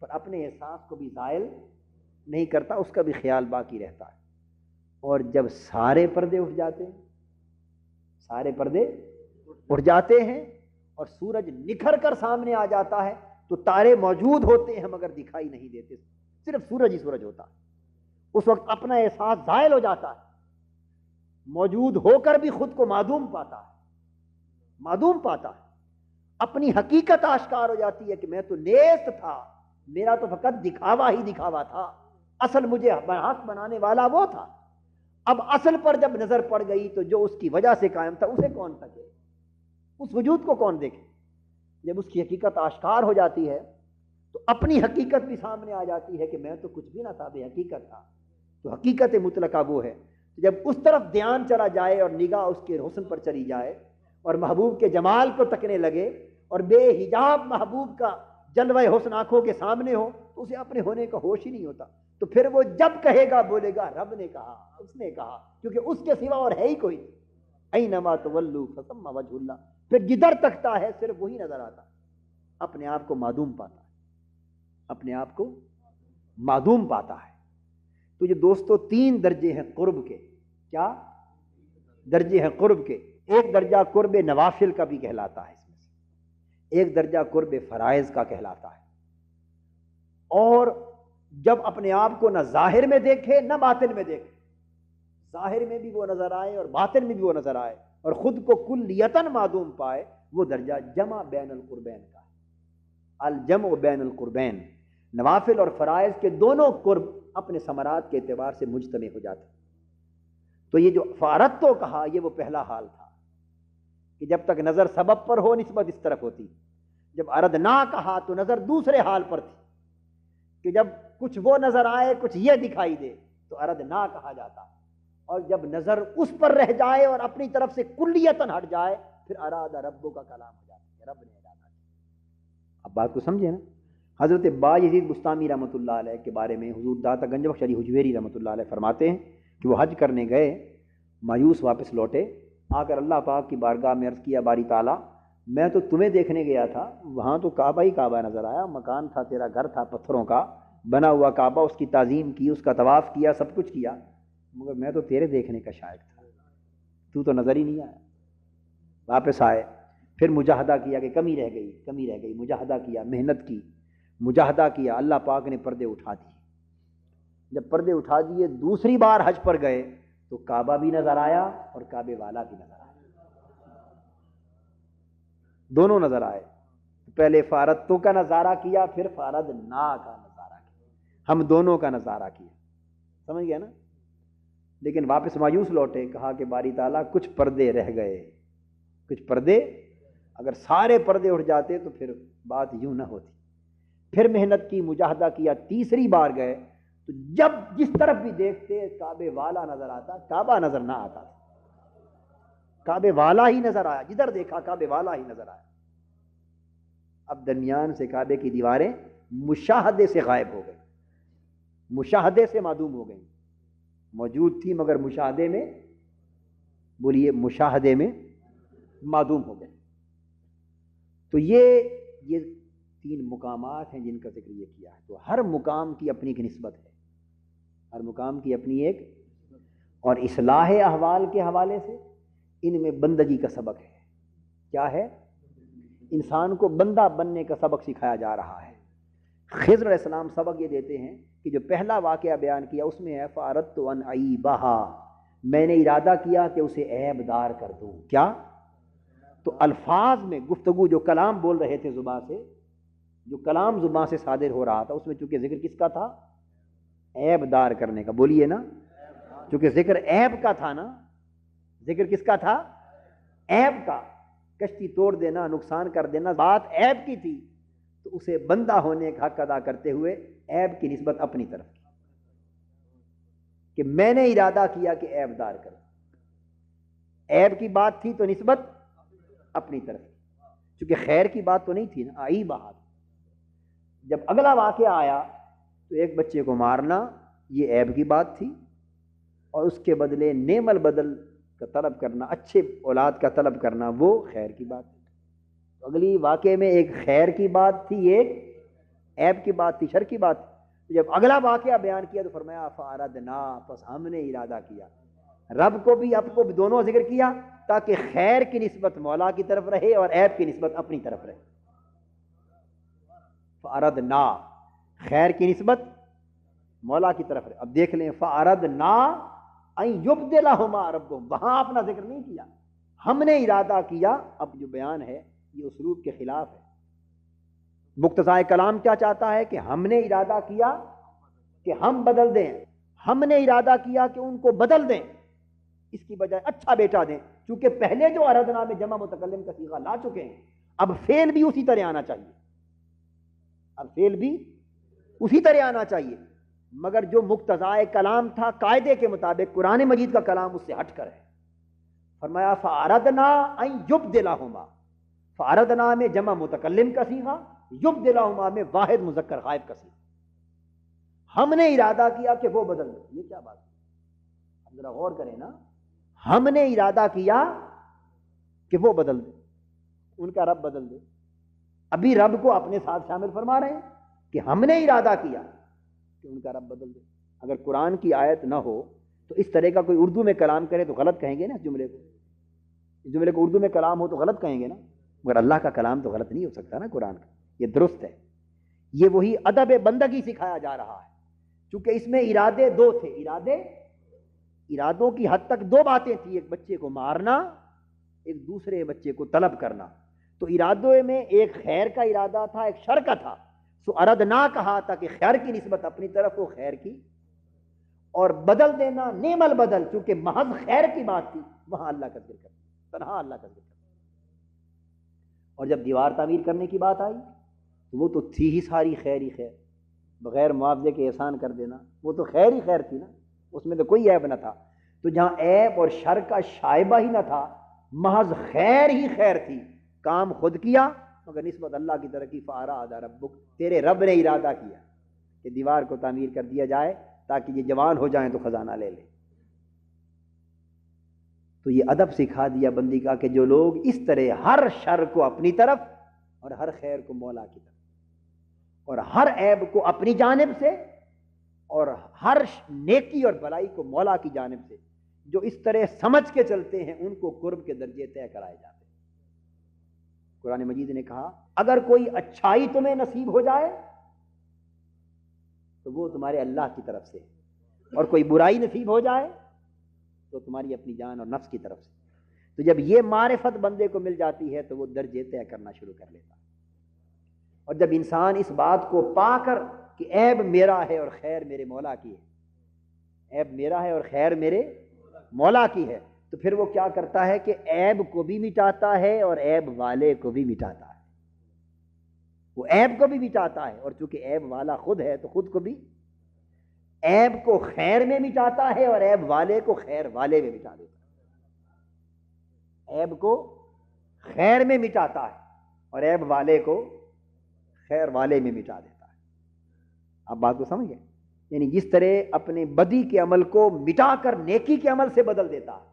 پر اپنے احساس کو بھی زائل نہیں کرتا، اس کا بھی خیال باقی رہتا ہے. اور جب سارے پردے اٹھ جاتے ہیں، سارے پردے اٹھ جاتے ہیں اور سورج نکھر کر سامنے آ جاتا ہے تو تارے موجود ہوتے ہیں مگر دکھائی نہیں دیتے، صرف سورج ہی سورج ہوتا ہے. اس وقت اپنا احساس زائل ہو جاتا ہے، موجود ہو کر بھی خود کو معدوم پاتا ہے، معدوم پاتا ہے. اپنی حقیقت آشکار ہو جاتی ہے کہ میں تو نیست تھا، میرا تو فقط دکھاوا ہی دکھاوا تھا، اصل مجھے حق بنانے والا وہ تھا. اب اصل پر جب نظر پڑ گئی تو جو اس کی وجہ سے قائم تھا اسے کون تکے، اس وجود کو کون دیکھے. جب اس کی حقیقت آشکار ہو جاتی ہے تو اپنی حقیقت بھی سامنے آ جاتی ہے کہ میں تو کچھ بھی نہ تھا، بے حقیقت تھا. تو حقیقت مطلقہ وہ ہے. جب اس طرف دھیان چلا جائے اور نگاہ اس کے حسن پر چلی جائے اور محبوب کے جمال کو تکنے لگے اور بے حجاب محبوب کا جلوہ حسن آنکھوں کے سامنے ہو تو اسے اپنے ہونے کا ہوش ہی نہیں ہوتا. تو پھر وہ جب کہے گا بولے گا رب نے کہا، اس نے کہا، کیونکہ اس کے سوا اور ہے ہی کوئی. اینما تولوا فثم وجہ اللہ. پھر جدھر تکتا ہے صرف وہی نظر آتا، اپنے آپ کو معدوم پاتا ہے، اپنے آپ کو معدوم پاتا ہے. تو یہ دوستو 3 درجے ہیں قرب کے. کیا درجے ہیں قرب کے؟ ایک درجہ قرب نوافل کا بھی کہلاتا ہے، اس میں سے ایک درجہ قرب فرائض کا کہلاتا ہے. اور جب اپنے آپ کو نہ ظاہر میں دیکھے نہ باطن میں دیکھے، ظاہر میں بھی وہ نظر آئے اور باطن میں بھی وہ نظر آئے اور خود کو کلیتاً معدوم پائے، وہ درجہ جمع بین القربین کا ہے. الجمع بین القربین، نوافل اور فرائض کے دونوں قرب اپنے ثمرات کے اعتبار سے مجتمع ہو جاتے. تو یہ جو فارت تو کہا یہ وہ پہلا حال تھا کہ جب تک نظر سبب پر ہو نسبت اس طرف ہوتی. جب اردنا کہا تو نظر دوسرے حال پر تھی کہ جب کچھ وہ نظر آئے کچھ یہ دکھائی دے تو اردنا کہا جاتا. اور جب نظر اس پر رہ جائے اور اپنی طرف سے کلیتاً ہٹ جائے پھر ارادہ ربوں کا کلام ہو جاتا ہے، رب نے ارادہ کیا. اب بات کو سمجھے نا. حضرت بایزید بستامی رحمۃ اللہ علیہ کے بارے میں حضور داتا گنج بخش علی حجویری رحمۃ اللہ علیہ فرماتے ہیں کہ وہ حج کرنے گئے، مایوس واپس لوٹے، آ کر اللہ پاک کی بارگاہ میں عرض کیا باری تعالیٰ میں تو تمہیں دیکھنے گیا تھا، وہاں تو کعبہ ہی کعبہ نظر آیا، مکان تھا تیرا، گھر تھا پتھروں کا، بنا ہوا کعبہ، اس کی تعظیم کی، اس کا طواف کیا، سب کچھ کیا، مگر میں تو تیرے دیکھنے کا شائق تھا، تو نظر ہی نہیں آیا۔ واپس آئے، پھر مجاہدہ کیا کہ کمی رہ گئی، مجاہدہ کیا، محنت کی، مجاہدہ کیا، اللہ پاک نے پردے اٹھا دیے۔ جب پردے اٹھا دیے، دوسری بار حج پر گئے تو کعبہ بھی نظر آیا اور کعبے والا بھی نظر آیا، دونوں نظر آئے۔ پہلے فارتوں کا نظارہ کیا، پھر فاردنا کا نظارہ کیا، ہم دونوں کا نظارہ کیا، سمجھ گیا نا؟ لیکن واپس مایوس لوٹے، کہا کہ باری تعالیٰ کچھ پردے رہ گئے، کچھ پردے، اگر سارے پردے اٹھ جاتے تو پھر بات یوں نہ ہوتی۔ پھر محنت کی، مجاہدہ کیا، تیسری بار گئے تو جب جس طرف بھی دیکھتے کعبے والا نظر آتا، کعبہ نظر نہ آتا، کعبے والا ہی نظر آیا، جدھر دیکھا کعبے والا ہی نظر آیا۔ اب درمیان سے کعبے کی دیواریں مشاہدے سے غائب ہو گئی، مشاہدے سے معدوم ہو گئی، موجود تھی مگر مشاہدے میں، بولیے مشاہدے میں معدوم ہو گئے۔ تو یہ تین مقامات ہیں جن کا ذکر یہ کیا ہے۔ تو ہر مقام کی اپنی ایک نسبت ہے، ہر مقام کی اپنی ایک، اور اصلاح احوال کے حوالے سے ان میں بندگی کا سبق ہے۔ کیا ہے؟ انسان کو بندہ بننے کا سبق سکھایا جا رہا ہے۔ خضر علیہ السلام سبق یہ دیتے ہیں کہ جو پہلا واقعہ بیان کیا اس میں ہے فَأَرَدْتُ أَنْ أَعِيبَهَا، میں نے ارادہ کیا کہ اسے عیب دار کر دوں۔ کیا؟ تو الفاظ میں گفتگو، جو کلام بول رہے تھے زباں سے، جو کلام زباں سے صادر ہو رہا تھا، اس میں چونکہ ذکر کس کا تھا؟ عیب دار کرنے کا، بولیے نا، چونکہ ذکر عیب کا تھا نا، ذکر کس کا تھا؟ عیب کا، کشتی توڑ دینا، نقصان کر دینا، بات عیب کی تھی، تو اسے بندہ ہونے کا حق ادا کرتے ہوئے عیب کی نسبت اپنی طرف کی، کہ میں نے ارادہ کیا کہ عیب دار کروں، عیب کی بات تھی تو نسبت اپنی طرف کی، چونکہ خیر کی بات تو نہیں تھی نا، آئی بات۔ جب اگلا واقعہ آیا تو ایک بچے کو مارنا یہ عیب کی بات تھی، اور اس کے بدلے نعم البدل کا طلب کرنا، اچھے اولاد کا طلب کرنا، وہ خیر کی بات تھی۔ تو اگلی واقعے میں ایک خیر کی بات تھی، ایک عیب کی بات تھی، شر کی بات تھی۔ جب اگلا واقعہ بیان کیا تو فرمایا فَأَرَدْنَا، پس ہم نے ارادہ کیا، رب کو بھی اب کو بھی دونوں ذکر کیا تاکہ خیر کی نسبت مولا کی طرف رہے اور عیب کی نسبت اپنی طرف رہے۔ فَأَرَدْنَا، خیر کی نسبت مولا کی طرف رہے۔ اب دیکھ لیں فَأَرَدْنَا أَن يُبْدِلَهُمَا رَبُّهُمْ، وہاں اپنا ذکر نہیں کیا، ہم نے ارادہ کیا۔ اب جو بیان ہے یہ اسلوب کے خلاف ہے۔ مقتضائے کلام کیا چاہتا ہے کہ ہم نے ارادہ کیا کہ ہم بدل دیں، ہم نے ارادہ کیا کہ ان کو بدل دیں، اس کی بجائے اچھا بیٹا دیں، چونکہ پہلے جو اردنا میں جمع متکلم کا صیغہ لا چکے ہیں، اب فعل بھی اسی طرح آنا چاہیے، اب فعل بھی اسی طرح آنا چاہیے، مگر جو مقتضائے کلام تھا قاعدے کے مطابق قرآن مجید کا کلام اس سے ہٹ کر ہے۔ فرمایا فَأَرَدْنَا أَن يُبْدِلَهُمَا، فَأَرَدْنَا میں جمع متکلم کا صیغہ، يُبْدِلَهُمَا میں واحد مذکر غائب کا صیغہ، ہم نے ارادہ کیا کہ وہ بدل دے۔ یہ کیا بات ہے؟ اب ذرا غور کریں نا، ہم نے ارادہ کیا کہ وہ بدل دے، ان کا رب بدل دے، ابھی رب کو اپنے ساتھ شامل فرما رہے ہیں کہ ہم نے ارادہ کیا کہ ان کا رب بدل دے۔ اگر قرآن کی آیت نہ ہو تو اس طرح کا کوئی اردو میں کلام کرے تو غلط کہیں گے نا، اس جملے کو، اس جملے کو اردو میں کلام ہو تو غلط کہیں گے نا، مگر اللہ کا کلام تو غلط نہیں ہو سکتا نا، قرآن کا یہ درست ہے۔ یہ وہی ادب بندگی سکھایا جا رہا ہے، چونکہ اس میں ارادے دو تھے، ارادوں کی حد تک دو باتیں تھیں، ایک بچے کو مارنا، ایک دوسرے بچے کو طلب کرنا۔ تو ارادوں میں ایک خیر کا ارادہ تھا، ایک شر کا تھا، سو اردنا کہا تھا کہ خیر کی نسبت اپنی طرف ہو، خیر کی، اور بدل دینا نعم البدل، چونکہ محض خیر کی بات تھی، وہاں اللہ کا ذکر کرنا، تنہا اللہ کا ذکر کرنا۔ اور جب دیوار تعمیر کرنے کی بات آئی تو وہ تو تھی ہی ساری خیر ہی خیر، بغیر معاوضے کے احسان کر دینا، وہ تو خیر ہی خیر تھی نا، اس میں تو کوئی عیب نہ تھا۔ تو جہاں عیب اور شر کا شائبہ ہی نہ تھا، محض خیر ہی خیر تھی، کام خود کیا مگر نسبت اللہ کی طرف کی۔ فَأَرَادَ رَبُّكَ، تیرے رب نے ارادہ کیا کہ دیوار کو تعمیر کر دیا جائے تاکہ یہ جوان ہو جائیں تو خزانہ لے لیں۔ تو یہ ادب سکھا دیا بندی کا کہ جو لوگ اس طرح ہر شر کو اپنی طرف اور ہر خیر کو مولا کی طرف، اور ہر عیب کو اپنی جانب سے اور ہر نیکی اور بلائی کو مولا کی جانب سے جو اس طرح سمجھ کے چلتے ہیں ان کو قرب کے درجے طے کرائے جاتے ہیں۔ قرآن مجید نے کہا اگر کوئی اچھائی تمہیں نصیب ہو جائے تو وہ تمہارے اللہ کی طرف سے، اور کوئی برائی نصیب ہو جائے تو تمہاری اپنی جان اور نفس کی طرف سے۔ تو جب یہ معرفت بندے کو مل جاتی ہے تو وہ درجے طے کرنا شروع کر لیتا ہے، اور جب انسان اس بات کو پا کر کہ عیب میرا ہے اور خیر میرے مولا کی ہے، عیب میرا ہے اور خیر میرے مولا کی ہے، تو پھر وہ کیا کرتا ہے کہ عیب کو بھی مٹاتا ہے اور عیب والے کو بھی مٹاتا ہے۔ وہ عیب کو بھی مٹاتا ہے، اور چونکہ عیب والا خود ہے تو خود کو بھی، عیب کو خیر میں مٹاتا ہے اور عیب والے کو خیر والے میں مٹا دیتا ہے۔ عیب کو خیر میں مٹاتا ہے اور عیب والے کو خیر والے میں مٹا دیتا ہے۔ آپ بات کو سمجھ گئے؟ یعنی جس طرح اپنے بدی کے عمل کو مٹا کر نیکی کے عمل سے بدل دیتا ہے،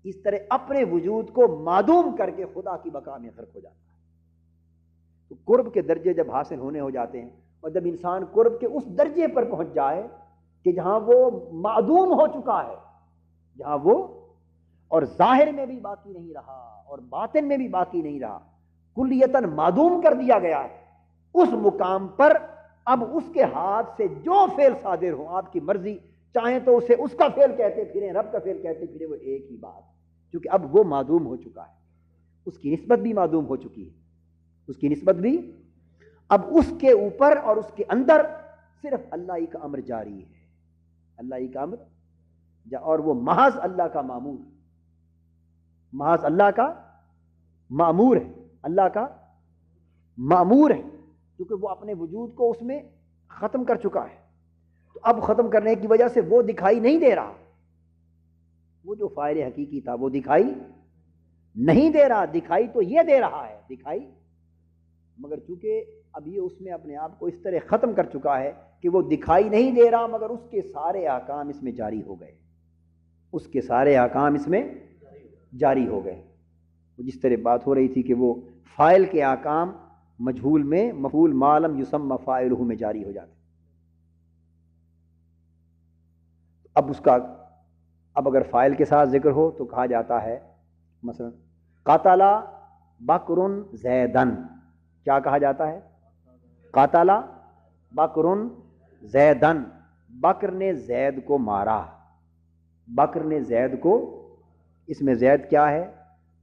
اس طرح اپنے وجود کو معدوم کر کے خدا کی بقا میں غرق ہو جاتا ہے۔ تو قرب کے درجے جب حاصل ہونے ہو جاتے ہیں، اور جب انسان قرب کے اس درجے پر پہنچ جائے کہ جہاں وہ معدوم ہو چکا ہے، جہاں وہ اور ظاہر میں بھی باقی نہیں رہا اور باطن میں بھی باقی نہیں رہا، کلیتاً معدوم کر دیا گیا ہے، اس مقام پر اب اس کے ہاتھ سے جو فعل صادر ہو، آپ کی مرضی، چاہیں تو اسے اس کا فعل کہتے پھریں، رب کا فعل کہتے پھریں، وہ ایک ہی بات، کیونکہ اب وہ معدوم ہو چکا ہے، اس کی نسبت بھی معدوم ہو چکی ہے، اس کی نسبت بھی، اب اس کے اوپر اور اس کے اندر صرف اللہ ہی کا امر جاری ہے، اللہ ہی کا امر، اور وہ محض اللہ کا معمور، محض اللہ کا معمور ہے، اللہ کا معمور ہے، کیونکہ وہ اپنے وجود کو اس میں ختم کر چکا ہے۔ تو اب ختم کرنے کی وجہ سے وہ دکھائی نہیں دے رہا، وہ جو فاعل حقیقی تھا وہ دکھائی نہیں دے رہا، دکھائی تو یہ دے رہا ہے، دکھائی، مگر چونکہ اب یہ اس میں اپنے آپ کو اس طرح ختم کر چکا ہے کہ وہ دکھائی نہیں دے رہا، مگر اس کے سارے احکام اس میں جاری ہو گئے، اس کے سارے احکام اس میں جاری ہو گئے۔ جس طرح بات ہو رہی تھی کہ وہ فاعل کے احکام مجہول میں مفعول ما لم یسمى فاعلہ میں جاری ہو جاتے۔ اب اس کا، اب اگر فاعل کے ساتھ ذکر ہو تو کہا جاتا ہے مثلا قاتل بکر زیدن، کیا کہا جاتا ہے؟ قاتل بکر زیدن، بکر نے زید کو مارا، بکر نے زید کو، اس میں زید کیا ہے؟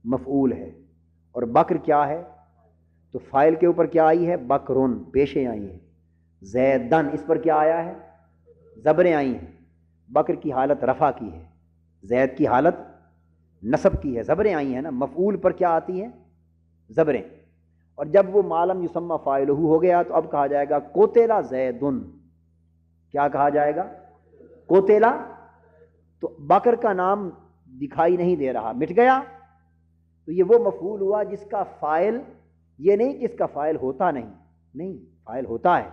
مفعول ہے، اور بکر کیا ہے؟ تو فاعل کے اوپر کیا آئی ہے؟ بکرن، پیشیں آئی ہیں، زیدن اس پر کیا آیا ہے؟ زبریں آئی ہیں، بکر کی حالت رفع کی ہے، زید کی حالت نصب کی ہے، زبریں آئی ہیں نا، مفعول پر کیا آتی ہیں؟ زبریں۔ اور جب وہ ما لم یسمى فاعلہ ہو گیا تو اب کہا جائے گا قتل زیدن، کیا کہا جائے گا؟ قتل، تو بکر کا نام دکھائی نہیں دے رہا، مٹ گیا، تو یہ وہ مفعول ہوا جس کا فاعل، یہ نہیں کہ اس کا فاعل ہوتا نہیں، فاعل ہوتا ہے،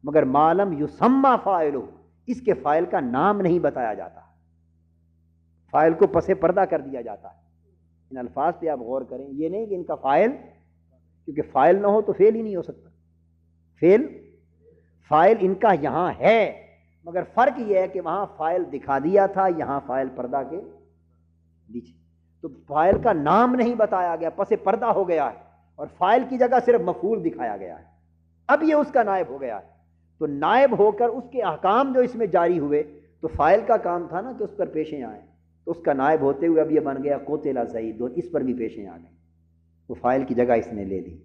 مگر ما لم یسمى فاعلہ، اس کے فاعل کا نام نہیں بتایا جاتا، فاعل کو پس پردہ کر دیا جاتا ہے۔ ان الفاظ پہ آپ غور کریں، یہ نہیں کہ ان کا فاعل، کیونکہ فاعل نہ ہو تو فعل ہی نہیں ہو سکتا، فاعل ان کا یہاں ہے، مگر فرق یہ ہے کہ وہاں فاعل دکھا دیا تھا، یہاں فاعل پردہ کے نیچے، تو فاعل کا نام نہیں بتایا گیا، پس پردہ ہو گیا ہے، اور فاعل کی جگہ صرف مفعول دکھایا گیا ہے، اب یہ اس کا نائب ہو گیا ہے، تو نائب ہو کر اس کے احکام جو اس میں جاری ہوئے، تو فاعل کا کام تھا نا کہ اس پر پیشیں آئیں، تو اس کا نائب ہوتے ہوئے اب یہ بن گیا قتل زید، اس پر بھی پیشیں آ گئیں، وہ فاعل کی جگہ اس نے لے لی۔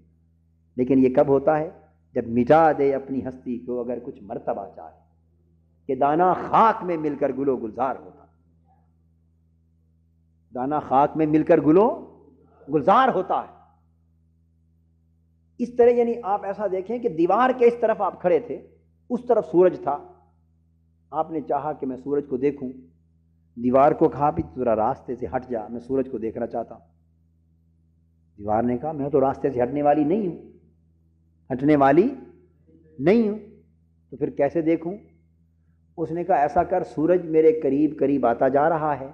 لیکن یہ کب ہوتا ہے؟ جب مٹا دے اپنی ہستی کو اگر کچھ مرتبہ چاہے، کہ دانا خاک میں مل کر گلو گلزار ہوتا، دانا خاک میں مل کر گلو گلزار ہوتا ہے، اس طرح یعنی آپ ایسا دیکھیں کہ دیوار کے اس طرف آپ کھڑے تھے، اس طرف سورج تھا، آپ نے چاہا کہ میں سورج کو دیکھوں، دیوار کو کہا بھی ذرا راستے سے ہٹ جا، میں سورج کو دیکھنا چاہتا ہوں، دیوار نے کہا میں تو راستے سے ہٹنے والی نہیں ہوں، ہٹنے والی نہیں ہوں، تو پھر کیسے دیکھوں؟ اس نے کہا ایسا کر، سورج میرے قریب قریب آتا جا رہا ہے،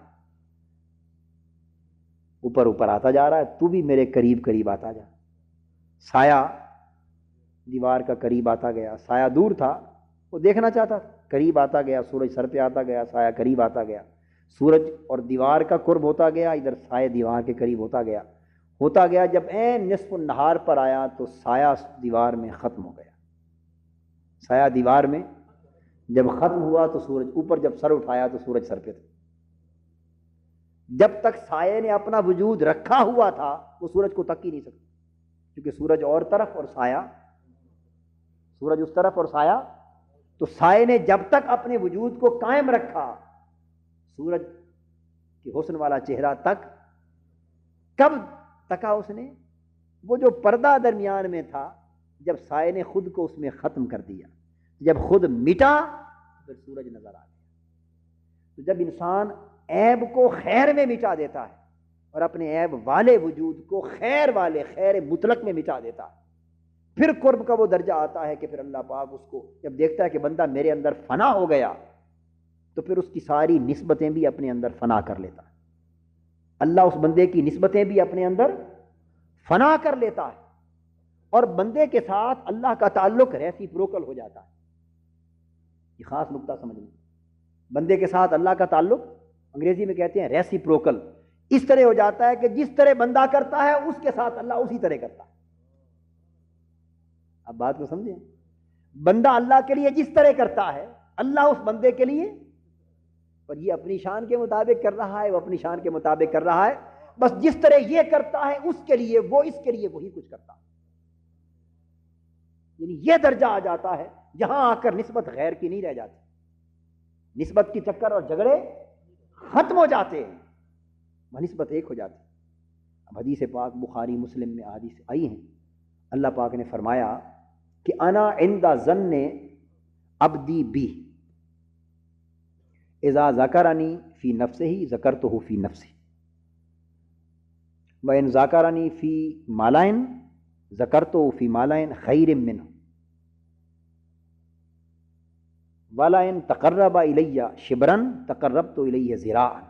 اوپر اوپر آتا جا رہا ہے، تو بھی میرے قریب قریب آتا جا، سایہ دیوار کا قریب آتا گیا، سایہ دور تھا، وہ دیکھنا چاہتا تھا، قریب آتا گیا، سورج سر پہ آتا گیا، سایہ قریب آتا گیا، سورج اور دیوار کا قرب ہوتا گیا، ادھر سایہ دیوار کے قریب ہوتا گیا، جب عین نصف النہار پر آیا تو سایہ دیوار میں ختم ہو گیا۔ سایہ دیوار میں جب ختم ہوا تو سورج اوپر، جب سر اٹھایا تو سورج سر پہ تھا۔ جب تک سایہ نے اپنا وجود رکھا ہوا تھا وہ سورج کو تک ہی نہیں سکتا، کیونکہ سورج اور طرف اور سایہ، سورج اس طرف اور سایہ، تو سایہ نے جب تک اپنے وجود کو قائم رکھا سورج کے حسن والا چہرہ تک، کب تکا اس نے؟ وہ جو پردہ درمیان میں تھا، جب سایہ نے خود کو اس میں ختم کر دیا، جب خود مٹا پھر سورج نظر آ گیا۔ تو جب انسان عیب کو خیر میں مٹا دیتا ہے اور اپنے عیب والے وجود کو خیر والے، خیر مطلق میں مٹا دیتا ہے، پھر قرب کا وہ درجہ آتا ہے کہ پھر اللہ پاک اس کو جب دیکھتا ہے کہ بندہ میرے اندر فنا ہو گیا تو پھر اس کی ساری نسبتیں بھی اپنے اندر فنا کر لیتا ہے۔ اللہ اس بندے کی نسبتیں بھی اپنے اندر فنا کر لیتا ہے اور بندے کے ساتھ اللہ کا تعلق ریسیپروکل ہو جاتا ہے۔ یہ خاص نقطہ سمجھ لیں، بندے کے ساتھ اللہ کا تعلق انگریزی میں کہتے ہیں ریسیپروکل، اس طرح ہو جاتا ہے کہ جس طرح بندہ کرتا ہے اس کے ساتھ اللہ اسی طرح کرتا ہے۔ اب بات کو سمجھیں، بندہ اللہ کے لیے جس طرح کرتا ہے اللہ اس بندے کے لیے، اور یہ اپنی شان کے مطابق کر رہا ہے، وہ اپنی شان کے مطابق کر رہا ہے، بس جس طرح یہ کرتا ہے اس کے لیے، وہ اس کے لیے وہی کچھ کرتا ہے۔ یعنی یہ درجہ آ جاتا ہے جہاں آ کر نسبت غیر کی نہیں رہ جاتی، نسبت کی چکر اور جھگڑے ختم ہو جاتے ہیں، وہ نسبت ایک ہو جاتی۔ اب حدیث پاک بخاری مسلم میں حدیث آئی ہیں، اللہ پاک نے فرمایا کہ انا عند ظن عبدی بی اذا ذکرنی فی نفسہ ذکرتہ فی نفسی وَإِنْ ذَكَرَنِي فِي مَالَئِن ذَكَرْتُهُ فِي مَالَئِن خَيْرٍ مِّنْهُ وَلَئِن تَقَرَّبَ إِلَيَّ شِبْرًا تَقَرَّبْتُ إِلَيْهِ ذِرَاعًا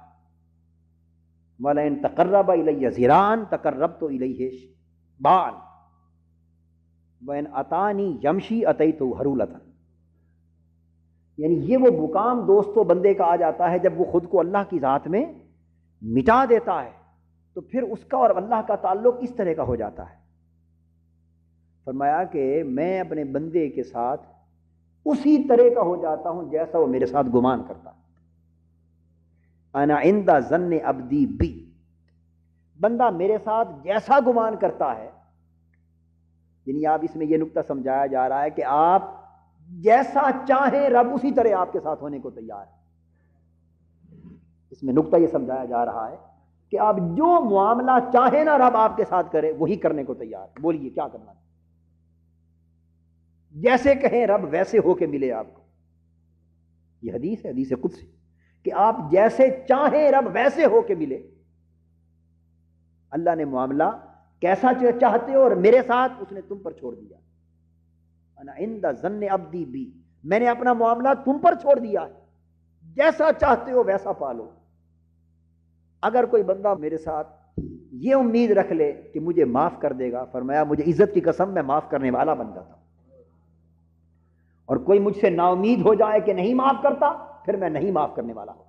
وَلَئِن تَقَرَّبَ إِلَيَّ ذِرَاعًا تَقَرَّبْتُ إِلَيْهِ بَاعًا وَإِنْ أَتَانِي يَمْشِي أَتَيْتُهُ هَرُولَةً۔ یعنی یہ وہ مقام دوستو بندے کا آ جاتا ہے جب وہ خود کو اللہ کی ذات میں مٹا دیتا ہے تو پھر اس کا اور اللہ کا تعلق اس طرح کا ہو جاتا ہے۔ فرمایا کہ میں اپنے بندے کے ساتھ اسی طرح کا ہو جاتا ہوں جیسا وہ میرے ساتھ گمان کرتا۔ انا عند ظن عبدی بی، بندہ میرے ساتھ جیسا گمان کرتا ہے، یعنی آپ اس میں یہ نقطہ سمجھایا جا رہا ہے کہ آپ جیسا چاہیں رب اسی طرح آپ کے ساتھ ہونے کو تیار ہے۔ اس میں نقطہ یہ سمجھایا جا رہا ہے کہ آپ جو معاملہ چاہیں نا رب آپ کے ساتھ کرے وہی کرنے کو تیار ہے۔ بولیے کیا کرنا ہے؟ جیسے کہیں رب ویسے ہو کے ملے آپ کو۔ یہ حدیث ہے، حدیث قدسی، کہ آپ جیسے چاہیں رب ویسے ہو کے ملے۔ اللہ نے معاملہ کیسا چاہتے ہو اور میرے ساتھ اس نے تم پر چھوڑ دیا۔ انا عند ظن عبدی بی، میں نے اپنا معاملہ تم پر چھوڑ دیا ہے، جیسا چاہتے ہو ویسا پالو۔ اگر کوئی بندہ میرے ساتھ یہ امید رکھ لے کہ مجھے معاف کر دے گا، فرمایا مجھے عزت کی قسم میں معاف کرنے والا بن جاتا ہوں، اور کوئی مجھ سے نا امید ہو جائے کہ نہیں معاف کرتا، پھر میں نہیں معاف کرنے والا ہوں۔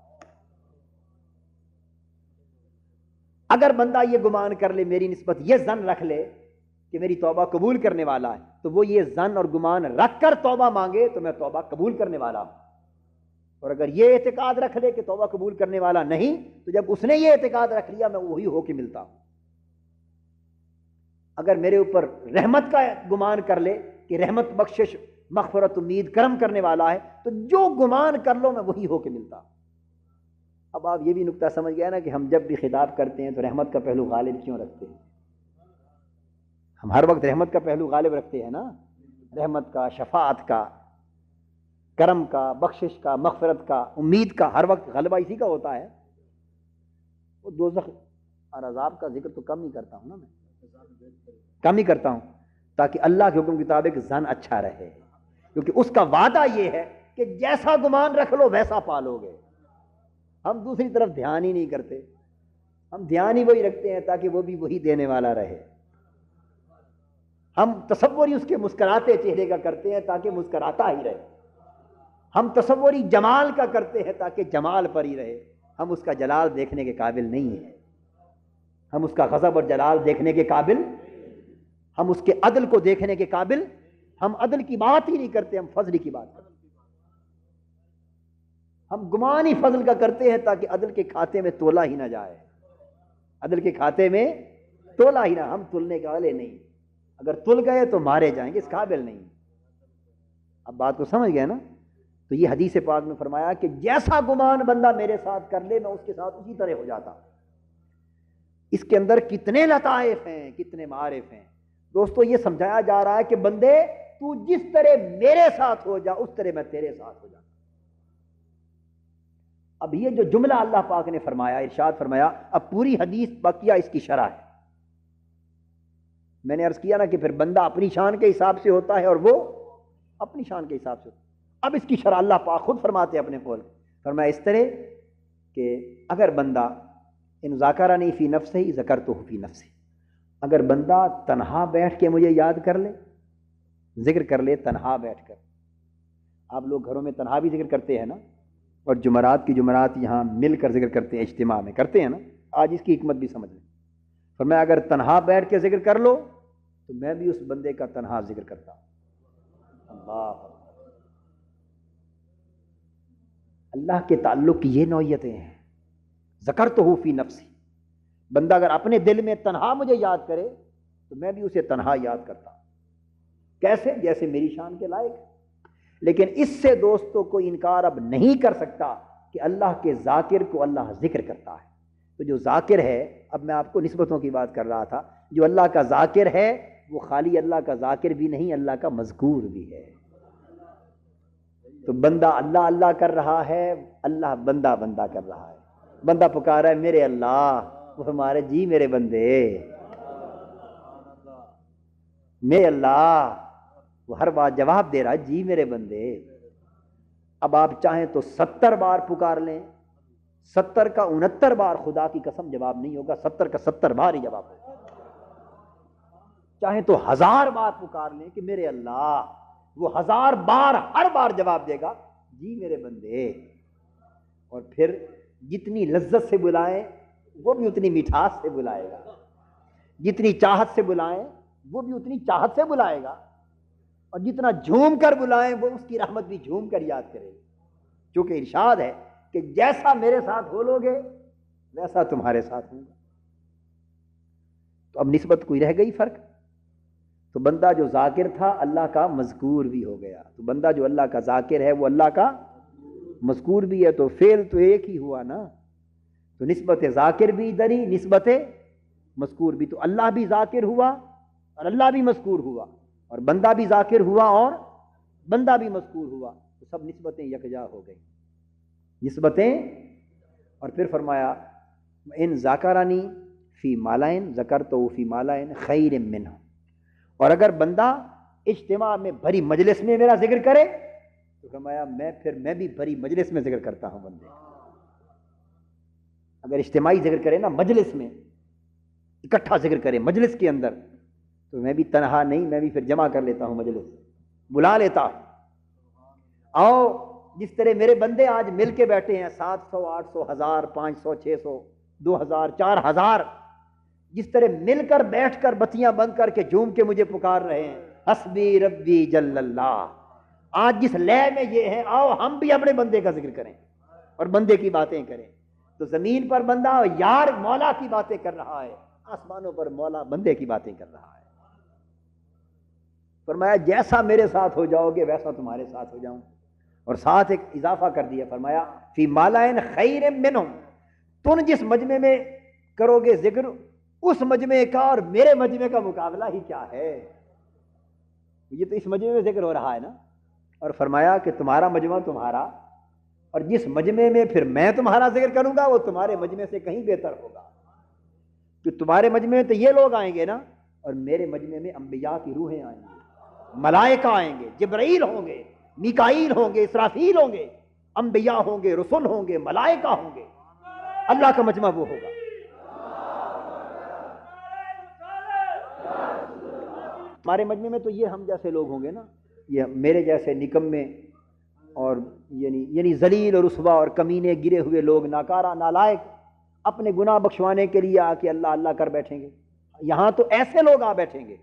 اگر بندہ یہ گمان کر لے، میری نسبت یہ ظن رکھ لے کہ میری توبہ قبول کرنے والا ہے، تو وہ یہ ظن اور گمان رکھ کر توبہ مانگے تو میں توبہ قبول کرنے والا ہوں۔ اور اگر یہ اعتقاد رکھ لے کہ توبہ قبول کرنے والا نہیں، تو جب اس نے یہ اعتقاد رکھ لیا میں وہی ہو کے ملتا ہوں۔ اگر میرے اوپر رحمت کا گمان کر لے کہ رحمت، بخشش، مغفرت، امید، کرم کرنے والا ہے، تو جو گمان کر لو میں وہی ہو کے ملتا ہوں۔ اب آپ یہ بھی نقطہ سمجھ گئے نا کہ ہم جب بھی خطاب کرتے ہیں تو رحمت کا پہلو غالب کیوں رکھتے ہیں؟ ہم ہر وقت رحمت کا پہلو غالب رکھتے ہیں نا، رحمت کا، شفاعت کا، کرم کا، بخشش کا، مغفرت کا، امید کا، ہر وقت غلبہ اسی کا ہوتا ہے۔ وہ دوزخ اور عذاب کا ذکر تو کم ہی کرتا ہوں نا، میں کم ہی کرتا ہوں تاکہ اللہ کے حکم کے مطابق ظن اچھا رہے، کیونکہ اس کا وعدہ یہ ہے کہ جیسا گمان رکھ لو ویسا پالو گے۔ ہم دوسری طرف دھیان ہی نہیں کرتے، ہم دھیان ہی وہی رکھتے ہیں تاکہ وہ بھی وہی دینے والا رہے۔ ہم تصور ہی اس کے مسکراتے چہرے کا کرتے ہیں تاکہ مسکراتا ہی رہے، ہم تصور ہی جمال کا کرتے ہیں تاکہ جمال پر ہی رہے، ہم اس کا جلال دیکھنے کے قابل نہیں ہیں، ہم اس کا غضب اور جلال دیکھنے کے قابل، ہم اس کے عدل کو دیکھنے کے قابل، ہم عدل کی بات ہی نہیں کرتے، ہم فضل کی بات کرتے ہیں، ہم گمان ہی فضل کا کرتے ہیں تاکہ عدل کے کھاتے میں تولا ہی نہ جائے، عدل کے کھاتے میں تولا ہی نہ، ہم تلنے کے والے نہیں، اگر تل گئے تو مارے جائیں گے، اس قابل نہیں۔ اب بات کو سمجھ گئے نا؟ تو یہ حدیث پاک میں فرمایا کہ جیسا گمان بندہ میرے ساتھ کر لے میں اس کے ساتھ اسی طرح ہو جاتا۔ اس کے اندر کتنے لطائف ہیں، کتنے معارف ہیں دوستو، یہ سمجھایا جا رہا ہے کہ بندے تو جس طرح میرے ساتھ ہو جا اس طرح میں تیرے ساتھ ہو جاتا۔ اب یہ جو جملہ اللہ پاک نے فرمایا، ارشاد فرمایا، اب پوری حدیث بقیہ اس کی شرح ہے۔ میں نے عرض کیا نا کہ پھر بندہ اپنی شان کے حساب سے ہوتا ہے اور وہ اپنی شان کے حساب سے ہوتا ہے۔ اب اس کی شرح اللہ پاک خود فرماتے ہیں اپنے قول، فرمایا اس طرح کہ اگر بندہ ان ذاکرانی فی نفسہ ذکرتہ فی نفسی، اگر بندہ تنہا بیٹھ کے مجھے یاد کر لے، ذکر کر لے تنہا بیٹھ کر۔ آپ لوگ گھروں میں تنہا بھی ذکر کرتے ہیں نا، اور جمعرات کی جمعرات یہاں مل کر ذکر کرتے ہیں، اجتماع میں کرتے ہیں نا، آج اس کی حکمت بھی سمجھ لیں۔ فرمایا اگر تنہا بیٹھ کے ذکر کر لو تو میں بھی اس بندے کا تنہا ذکر کرتا ہوں۔ اللہ اللہ کے تعلق کی یہ نوعیتیں ہیں۔ ذکرتہ فی نفسی، بندہ اگر اپنے دل میں تنہا مجھے یاد کرے تو میں بھی اسے تنہا یاد کرتا ہوں۔ کیسے؟ جیسے میری شان کے لائق۔ لیکن اس سے دوستوں کو انکار اب نہیں کر سکتا کہ اللہ کے ذاکر کو اللہ ذکر کرتا ہے۔ تو جو ذاکر ہے، اب میں آپ کو نسبتوں کی بات کر رہا تھا، جو اللہ کا ذاکر ہے وہ خالی اللہ کا ذاکر بھی نہیں، اللہ کا مذکور بھی ہے۔ تو بندہ اللہ اللہ کر رہا ہے، اللہ بندہ بندہ کر رہا ہے۔ بندہ پکارا ہے میرے اللہ، وہ ہمارے جی میرے بندے، میرے اللہ، وہ ہر بات جواب دے رہا ہے جی میرے بندے۔ اب آپ چاہیں تو 70 بار پکار لیں، 70 کا 69 بار خدا کی قسم جواب نہیں ہوگا، 70 کا 70 بار ہی جواب ہوگا۔ چاہیں تو 1000 بار پکار لیں کہ میرے اللہ، وہ 1000 بار ہر بار جواب دے گا جی میرے بندے۔ اور پھر جتنی لذت سے بلائیں وہ بھی اتنی مٹھاس سے بلائے گا، جتنی چاہت سے بلائیں وہ بھی اتنی چاہت سے بلائے گا، اور جتنا جھوم کر بلائیں وہ اس کی رحمت بھی جھوم کر یاد کرے گی، چونکہ ارشاد ہے کہ جیسا میرے ساتھ بولو گے ویسا تمہارے ساتھ ہوں گا۔ تو اب نسبت کوئی رہ گئی فرق؟ تو بندہ جو ذاکر تھا اللہ کا مذکور بھی ہو گیا، تو بندہ جو اللہ کا ذاکر ہے وہ اللہ کا مذکور بھی ہے، تو فعل تو ایک ہی ہوا نا۔ تو نسبت ذاکر بھی ادھر ہی، نسبت مذکور بھی، تو اللہ بھی ذاکر ہوا اور اللہ بھی مذکور ہوا، اور بندہ بھی ذاکر ہوا اور بندہ بھی مذکور ہوا، تو سب نسبتیں یکجا ہو گئی نسبتیں۔ اور پھر فرمایا ان ذاکرانی فی مالائن ذکرتہ فی مالائن خیر منہ، اور اگر بندہ اجتماع میں بھری مجلس میں میرا ذکر کرے تو فرمایا میں بھی بھری مجلس میں ذکر کرتا ہوں بندے۔ اگر اجتماعی ذکر کرے نا، مجلس میں اکٹھا ذکر کرے مجلس کے اندر، تو میں بھی تنہا نہیں، میں بھی پھر جمع کر لیتا ہوں، مجلس بلا لیتا ہوں۔ آؤ جس طرح میرے بندے آج مل کے بیٹھے ہیں، 700 800 1000 500 600 2000 4000، جس طرح مل کر بیٹھ کر بتیاں بند کر کے جھوم کے مجھے پکار رہے ہیں حسبی ربی جل اللہ، آج جس لے میں یہ ہے، آؤ ہم بھی اپنے بندے کا ذکر کریں اور بندے کی باتیں کریں۔ تو زمین پر بندہ یار مولا کی باتیں کر رہا ہے، آسمانوں پر مولا بندے کی باتیں کر رہا ہے۔ فرمایا جیسا میرے ساتھ ہو جاؤ گے ویسا تمہارے ساتھ ہو جاؤں، اور ساتھ ایک اضافہ کر دیا، فرمایا فی مالائن خیر منہم، تم جس مجمع میں کرو گے ذکر اس مجمع کا اور میرے مجمع کا مقابلہ ہی کیا ہے؟ یہ تو اس مجمع میں ذکر ہو رہا ہے نا، اور فرمایا کہ تمہارا مجمع تمہارا، اور جس مجمع میں پھر میں تمہارا ذکر کروں گا وہ تمہارے مجمع سے کہیں بہتر ہوگا، کہ تمہارے مجمع میں تو یہ لوگ آئیں گے نا، اور میرے مجمع میں انبیاء کی روحیں آئیں گی، ملائکہ آئیں گے، جبرائیل ہوں گے، میکائیل ہوں گے، اسرافیل ہوں گے، انبیاء ہوں گے، رسول ہوں گے، ملائکہ ہوں گے، اللہ کا مجمع وہ ہوگا۔ ہمارے مجمع میں تو یہ ہم جیسے لوگ ہوں گے نا، یہ میرے جیسے نکمے اور یعنی ذلیل اور رسوا اور کمینے گرے ہوئے لوگ، ناکارہ نالائق، اپنے گناہ بخشوانے کے لیے آ کے اللہ اللہ کر بیٹھیں گے۔ یہاں تو ایسے لوگ آ بیٹھیں گے،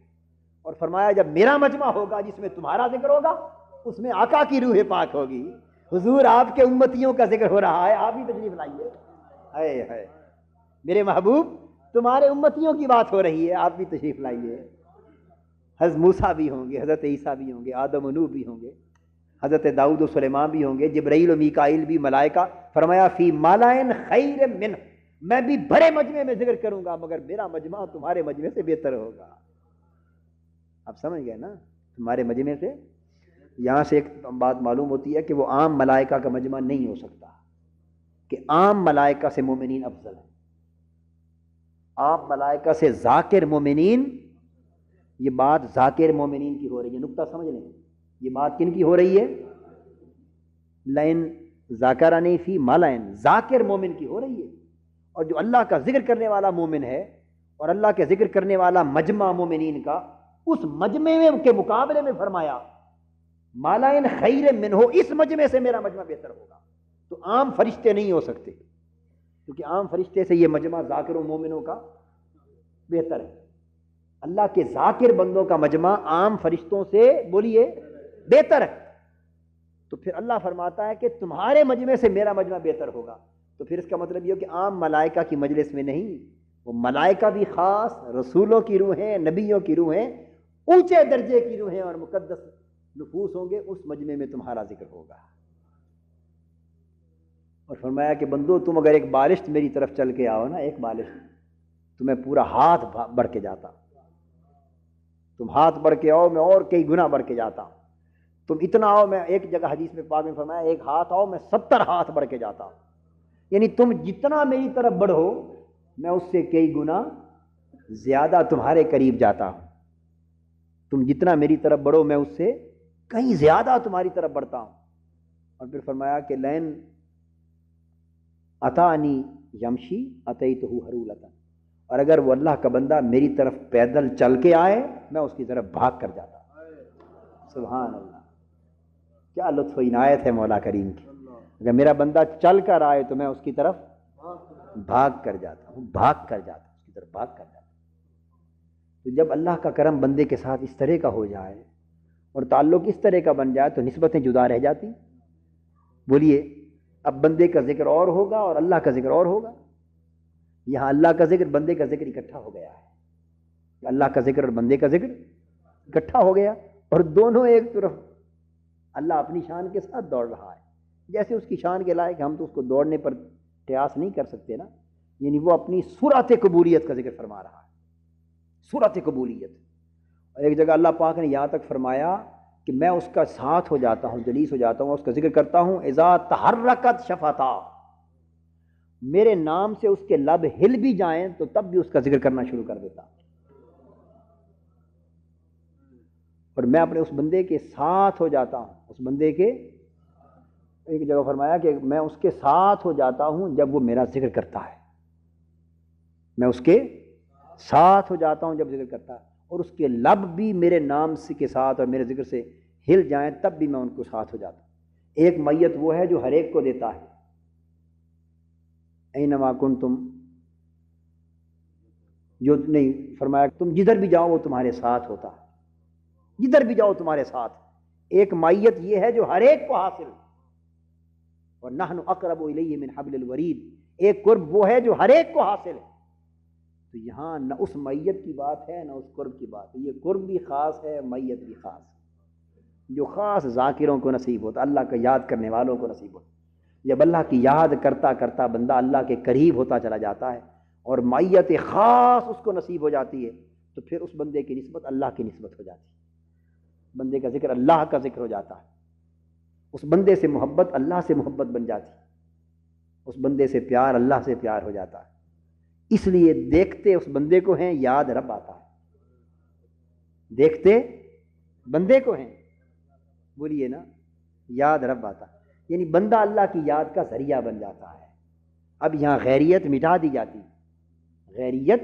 اور فرمایا جب میرا مجمع ہوگا جس میں تمہارا ذکر ہوگا، اس میں آقا کی روح پاک ہوگی۔ حضور آپ کے امتیوں کا ذکر ہو رہا ہے، آپ بھی تشریف لائیے۔ ہائے ہائے میرے محبوب، تمہارے امتیوں کی بات ہو رہی ہے، آپ بھی تشریف لائیے۔ حضرت موسیٰ بھی ہوں گے، حضرت عیسیٰ بھی ہوں گے، آدم و نوح بھی ہوں گے، حضرت داؤد و سلیمان بھی ہوں گے، جبرائیل و میکائیل بھی، ملائکہ۔ فرمایا فی مالائن خیر من، میں بھی بڑے مجمع میں ذکر کروں گا، مگر میرا مجمع تمہارے مجمع سے بہتر ہوگا۔ آپ سمجھ گئے نا، تمہارے مجمع سے۔ یہاں سے ایک بات معلوم ہوتی ہے کہ وہ عام ملائکہ کا مجمع نہیں ہو سکتا، کہ عام ملائکہ سے مومنین افضل ہیں۔ عام ملائکہ سے ذاکر مومنین، یہ بات ذاکر مومنین کی ہو رہی ہے، نقطہ سمجھ لیں۔ یہ بات کن کی ہو رہی ہے؟ لائن ذاکرانی فی مالائن، ذاکر مومن کی ہو رہی ہے۔ اور جو اللہ کا ذکر کرنے والا مومن ہے، اور اللہ کے ذکر کرنے والا مجمع مومنین کا، اس مجمع کے مقابلے میں فرمایا مالائن خیر من ہو، اس مجمع سے میرا مجمع بہتر ہوگا۔ تو عام فرشتے نہیں ہو سکتے، کیونکہ عام فرشتے سے یہ مجمع ذاکر و مومنوں کا بہتر ہے۔ اللہ کے ذاکر بندوں کا مجمع عام فرشتوں سے بولیے بہتر ہے۔ تو پھر اللہ فرماتا ہے کہ تمہارے مجمع سے میرا مجمع بہتر ہوگا۔ تو پھر اس کا مطلب یہ ہو کہ عام ملائکہ کی مجلس میں نہیں، وہ ملائکہ بھی خاص، رسولوں کی روحیں، نبیوں کی روحیں، اونچے درجے کی روحیں اور مقدس نفوس ہوں گے، اس مجمع میں تمہارا ذکر ہوگا۔ اور فرمایا کہ بندو تم اگر ایک بالشت میری طرف چل کے آؤ نا، ایک بالشت، تو میں پورا ہاتھ بڑھ کے جاتا ہوں۔ تم ہاتھ بڑھ کے آؤ، میں اور کئی گنا بڑھ کے جاتا ہوں۔ تم اتنا آؤ، میں ایک جگہ حدیث میں پاک میں فرمایا ایک ہاتھ آؤ، میں 70 ہاتھ بڑھ کے جاتا ہوں۔ یعنی تم جتنا میری طرف بڑھو، میں اس سے کئی گنا زیادہ تمہارے قریب جاتا ہوں۔ تم جتنا میری طرف بڑھو، میں اس سے کہیں زیادہ تمہاری طرف بڑھتا ہوں۔ اور پھر فرمایا کہ لین اتانی یمشی اتیتہ ہرولتا، اور اگر وہ اللہ کا بندہ میری طرف پیدل چل کے آئے، میں اس کی طرف بھاگ کر جاتا ہوں۔ سبحان اللہ، کیا لطف و عنایت ہے مولا کریم کی۔ اگر میرا بندہ چل کر آئے تو میں اس کی طرف بھاگ کر جاتا ہوں، بھاگ کر جاتا ہوں، اس کی طرف بھاگ کر جاتا ہوں۔ تو جب اللہ کا کرم بندے کے ساتھ اس طرح کا ہو جائے اور تعلق اس طرح کا بن جائے، تو نسبتیں جدا رہ جاتی۔ بولیے، اب بندے کا ذکر اور ہوگا اور اللہ کا ذکر اور ہوگا۔ یہاں اللہ کا ذکر، بندے کا ذکر اکٹھا ہو گیا ہے۔ اللہ کا ذکر اور بندے کا ذکر اکٹھا ہو گیا، اور دونوں ایک طرف اللہ اپنی شان کے ساتھ دوڑ رہا ہے۔ جیسے اس کی شان کے لائق ہم تو اس کو دوڑنے پر قیاس نہیں کر سکتے نا، یعنی وہ اپنی سرعت قبولیت کا ذکر فرما رہا ہے، سرعت قبولیت۔ اور ایک جگہ اللہ پاک نے یہاں تک فرمایا کہ میں اس کا ساتھ ہو جاتا ہوں، جلیس ہو جاتا ہوں، اس کا ذکر کرتا ہوں، اذا تحرکت شفتا، میرے نام سے اس کے لب ہل بھی جائیں تو تب بھی اس کا ذکر کرنا شروع کر دیتا ہوں۔ اور میں اپنے اس بندے کے ساتھ ہو جاتا ہوں، اس بندے کے، ایک جگہ فرمایا کہ میں اس کے ساتھ ہو جاتا ہوں جب وہ میرا ذکر کرتا ہے، میں اس کے ساتھ ہو جاتا ہوں جب ذکر کرتا ہے، اور اس کے لب بھی میرے نام کے ساتھ اور میرے ذکر سے ہل جائیں تب بھی میں ان کو ساتھ ہو جاتا ہوں۔ ایک میت وہ ہے جو ہر ایک کو دیتا ہے، اینما کنتم، جو نہیں فرمایا تم جدھر بھی جاؤ وہ تمہارے ساتھ ہوتا ہے، جدھر بھی جاؤ تمہارے ساتھ۔ ایک مائیت یہ ہے جو ہر ایک کو حاصل، اور نحن اقرب الیہ من حبل الورید، ایک قرب وہ ہے جو ہر ایک کو حاصل ہے۔ تو یہاں نہ اس میت کی بات ہے نہ اس قرب کی بات ہے، یہ قرب بھی خاص ہے، میت بھی خاص ہے، جو خاص ذاکروں کو نصیب ہوتا، اللہ کا یاد کرنے والوں کو نصیب ہوتا۔ جب اللہ کی یاد کرتا کرتا بندہ اللہ کے قریب ہوتا چلا جاتا ہے اور میت خاص اس کو نصیب ہو جاتی ہے، تو پھر اس بندے کی نسبت اللہ کی نسبت ہو جاتی ہے، بندے کا ذکر اللہ کا ذکر ہو جاتا ہے، اس بندے سے محبت اللہ سے محبت بن جاتی ہے، اس بندے سے پیار اللہ سے پیار ہو جاتا ہے۔ اس لیے دیکھتے اس بندے کو ہیں، یاد رب آتا ہے، دیکھتے بندے کو ہیں، بولیے نا، یاد رب آتا ہے، یعنی بندہ اللہ کی یاد کا ذریعہ بن جاتا ہے۔ اب یہاں غیریت مٹا دی جاتی، غیریت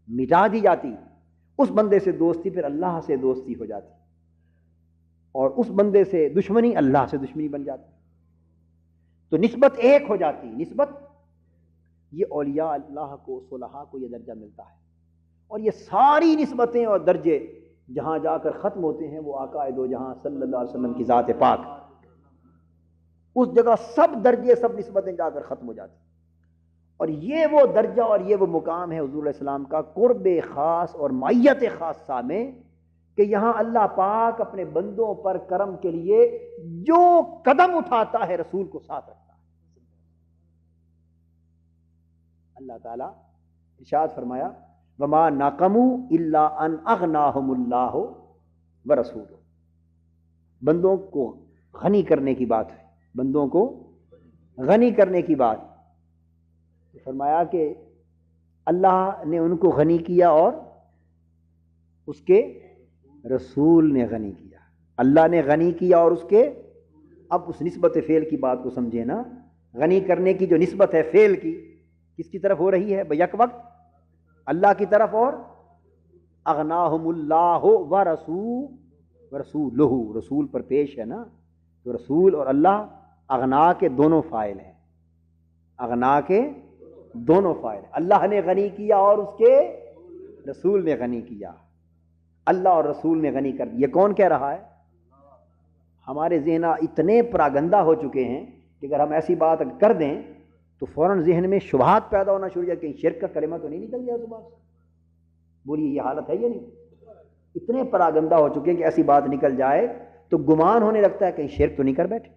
مٹا دی جاتی، اس بندے سے دوستی پھر اللہ سے دوستی ہو جاتی، اور اس بندے سے دشمنی اللہ سے دشمنی بن جاتی، تو نسبت ایک ہو جاتی. نسبت یہ اولیاء اللہ کو، صلحاء کو یہ درجہ ملتا ہے. اور یہ ساری نسبتیں اور درجے جہاں جا کر ختم ہوتے ہیں وہ آقا دو جہاں صلی اللہ علیہ وسلم کی ذات پاک، اس جگہ سب درجے سب نسبتیں جا کر ختم ہو جاتی. اور یہ وہ درجہ اور یہ وہ مقام ہے حضور علیہ السلام کا قرب خاص اور معیت خاصہ میں، کہ یہاں اللہ پاک اپنے بندوں پر کرم کے لیے جو قدم اٹھاتا ہے رسول کو ساتھ رکھتا ہے. اللہ تعالیٰ ارشاد فرمایا وما نقموا الا ان اغناہم اللہ ورسولہ. بندوں کو غنی کرنے کی بات ہے، بندوں کو غنی کرنے کی بات. فرمایا کہ اللہ نے ان کو غنی کیا اور اس کے رسول نے غنی کیا. اللہ نے غنی کیا اور اس کے، اب اس نسبت فعل کی بات کو سمجھے نا. غنی کرنے کی جو نسبت ہے فعل کی، کس کی طرف ہو رہی ہے؟ بیک وقت اللہ کی طرف، اور اغناہم اللہ ورسولہ، رسول پر پیش ہے نا، تو رسول اور اللہ اغنا کے دونوں فاعل ہیں، اغنا کے دونوں فاعل. اللہ نے غنی کیا اور اس کے رسول نے غنی کیا. اللہ اور رسول نے غنی کر دیا. یہ کون کہہ رہا ہے؟ ہمارے ذہن اتنے پراگندہ ہو چکے ہیں کہ اگر ہم ایسی بات کر دیں تو فوراً ذہن میں شبہات پیدا ہونا شروع ہو جائے. کہیں شرک کا کلمہ تو نہیں نکل گیا صبح سے؟ بولیے یہ حالت ہے یا نہیں؟ اتنے پراگندہ ہو چکے ہیں کہ ایسی بات نکل جائے تو گمان ہونے لگتا ہے کہیں شرک تو نہیں کر بیٹھے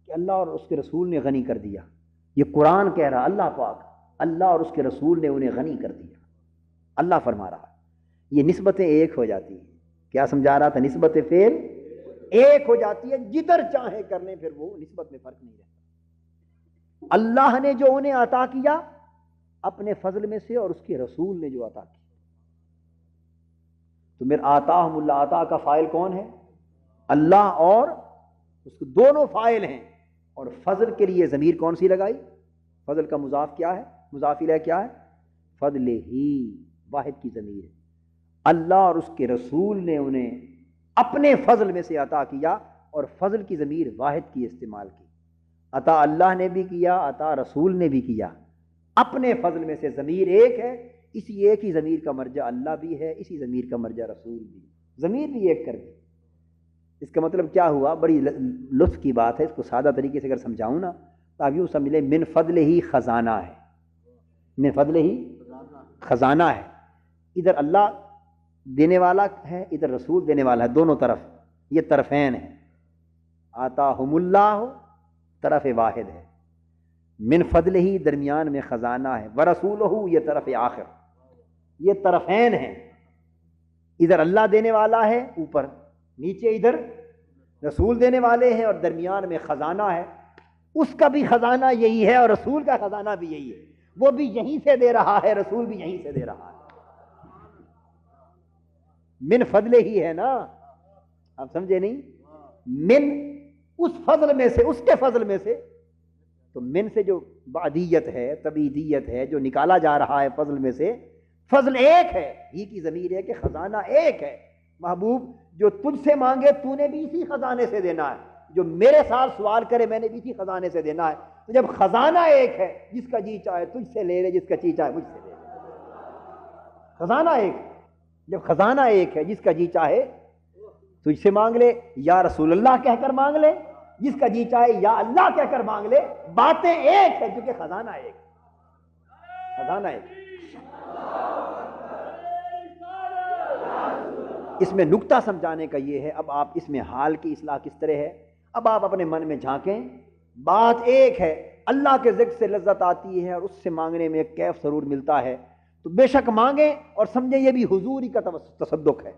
کہ اللہ اور اس کے رسول نے غنی کر دیا. یہ قرآن کہہ رہا، اللہ پاک، اللہ اور اس کے رسول نے انہیں غنی کر دیا. اللہ فرما رہا یہ نسبتیں ایک ہو جاتی ہیں. کیا سمجھا رہا تھا؟ نسبت فعل ایک ہو جاتی ہے، جدھر چاہے کر لیں پھر وہ نسبت میں فرق نہیں رہتا. اللہ نے جو انہیں عطا کیا اپنے فضل میں سے، اور اس کے رسول نے جو عطا کیا. تو میرے آتاہم اللہ، عطا کا فاعل کون ہے؟ اللہ، اور اس کے دونوں فاعل ہیں. اور فضل کے لیے ضمیر کون سی لگائی؟ فضل کا مضاف کیا ہے؟ مضاف الیہ کیا ہے؟ فضل ہی، واحد کی ضمیر ہے. اللہ اور اس کے رسول نے انہیں اپنے فضل میں سے عطا کیا، اور فضل کی ضمیر واحد کی استعمال کی. عطا اللہ نے بھی کیا، عطا رسول نے بھی کیا. اپنے فضل میں سے ضمیر ایک ہے، اسی ایک ہی ضمیر کا مرجع اللہ بھی ہے، اسی ضمیر کا مرجع رسول بھی. ضمیر بھی ایک کر دی. اس کا مطلب کیا ہوا؟ بڑی لطف کی بات ہے. اس کو سادہ طریقے سے اگر سمجھاؤں نا تو آپ یوں سمجھ لیں من فضل ہی خزانہ ہے، من فضل ہی خزانہ ہے. ادھر اللہ دینے والا ہے، ادھر رسول دینے والا ہے، دونوں طرف یہ طرفین ہیں. آتاہم اللہ طرف واحد ہے، من فضل ہی درمیان میں خزانہ ہے، ورسولہ یہ طرف آخر. یہ طرفین ہیں، ادھر اللہ دینے والا ہے اوپر، نیچے ادھر رسول دینے والے ہیں، اور درمیان میں خزانہ ہے. اس کا بھی خزانہ یہی ہے اور رسول کا خزانہ بھی یہی ہے. وہ بھی یہیں سے دے رہا ہے، رسول بھی یہیں سے دے رہا ہے. من فضل ہی ہے نا، آپ سمجھے نہیں؟ من اس فضل میں سے، اس کے فضل میں سے. تو من سے جو بعدیت ہے، تبعیدیت ہے، جو نکالا جا رہا ہے فضل میں سے، فضل ایک ہے. ہی کی ضمیر ہے کہ خزانہ ایک ہے. محبوب جو تجھ سے مانگے تو نے بھی اسی خزانے سے دینا ہے، جو میرے ساتھ سوال کرے میں نے بھی اسی خزانے سے دینا ہے. تو جب خزانہ ایک ہے، جس کا جی چاہے تجھ سے لے لے، جس کا جی چاہے مجھ سے لے لے. خزانہ ایک. جب خزانہ ایک ہے، جس کا جی چاہے تجھ سے مانگ لے، یا رسول اللہ کہہ کر مانگ لے، جس کا جی چاہے یا اللہ کہہ کر مانگ لے. باتیں ایک ہے کیونکہ خزانہ ایک. خزانہ ایک. اس میں نکتہ سمجھانے کا یہ ہے. اب آپ اس میں حال کی اصلاح کس طرح ہے؟ اب آپ اپنے من میں جھانکیں. بات ایک ہے، اللہ کے ذکر سے لذت آتی ہے اور اس سے مانگنے میں ایک کیف ضرور ملتا ہے. تو بے شک مانگیں اور سمجھیں یہ بھی حضور ہی کا تصدق ہے،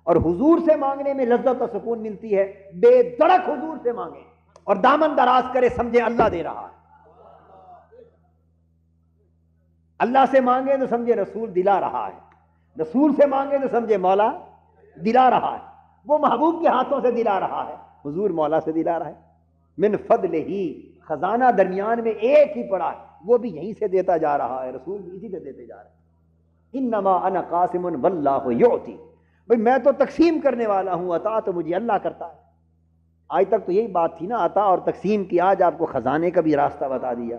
اور حضور سے مانگنے میں لذت و سکون ملتی ہے. بے دڑک حضور سے مانگیں اور دامن دراز کرے، سمجھیں اللہ دے رہا ہے. اللہ سے مانگیں تو سمجھے رسول دلا رہا ہے، رسول سے مانگیں تو سمجھے مولا دلا رہا ہے. وہ محبوب کے ہاتھوں سے دلا رہا ہے، حضور مولا سے دلا رہا ہے. من فضل ہی، خزانہ درمیان میں ایک ہی پڑا ہے، وہ بھی یہیں سے دیتا جا رہا ہے، رسول بھی اسی سے دیتے جا رہے ہیں. انما انا قاسم واللہ یعطی، بھئی میں تو تقسیم کرنے والا ہوں، عطا تو مجھے اللہ کرتا ہے۔ آج تک تو یہی بات تھی نا، عطا اور تقسیم کی، آج آپ کو خزانے کا بھی راستہ بتا دیا،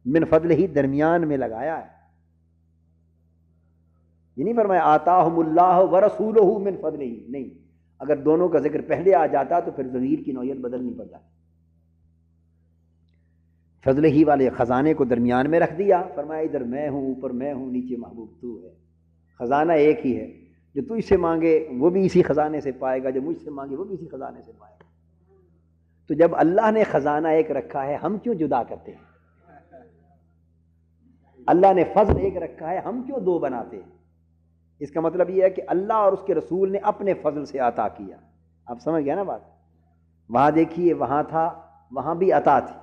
من فضل ہی درمیان میں لگایا ہے۔ یہ نہیں فرمایا آتاہم اللہ ورسولہ من فضلہ، نہیں، اگر دونوں کا ذکر پہلے آ جاتا تو پھر ضمیر کی نوعیت بدلنی پڑ جاتی۔ فضل ہی والے خزانے کو درمیان میں رکھ دیا، فرمایا ادھر میں ہوں، اوپر میں ہوں، نیچے محبوب تو ہے، خزانہ ایک ہی ہے، جو تو اس سے مانگے وہ بھی اسی خزانے سے پائے گا، جو مجھ سے مانگے وہ بھی اسی خزانے سے پائے گا۔ تو جب اللہ نے خزانہ ایک رکھا ہے، ہم کیوں جدا کرتے ہیں؟ اللہ نے فضل ایک رکھا ہے، ہم کیوں دو بناتے ہیں؟ اس کا مطلب یہ ہے کہ اللہ اور اس کے رسول نے اپنے فضل سے عطا کیا۔ آپ سمجھ گئے نا بات؟ وہاں دیکھیے، وہاں تھا، وہاں بھی عطا تھی،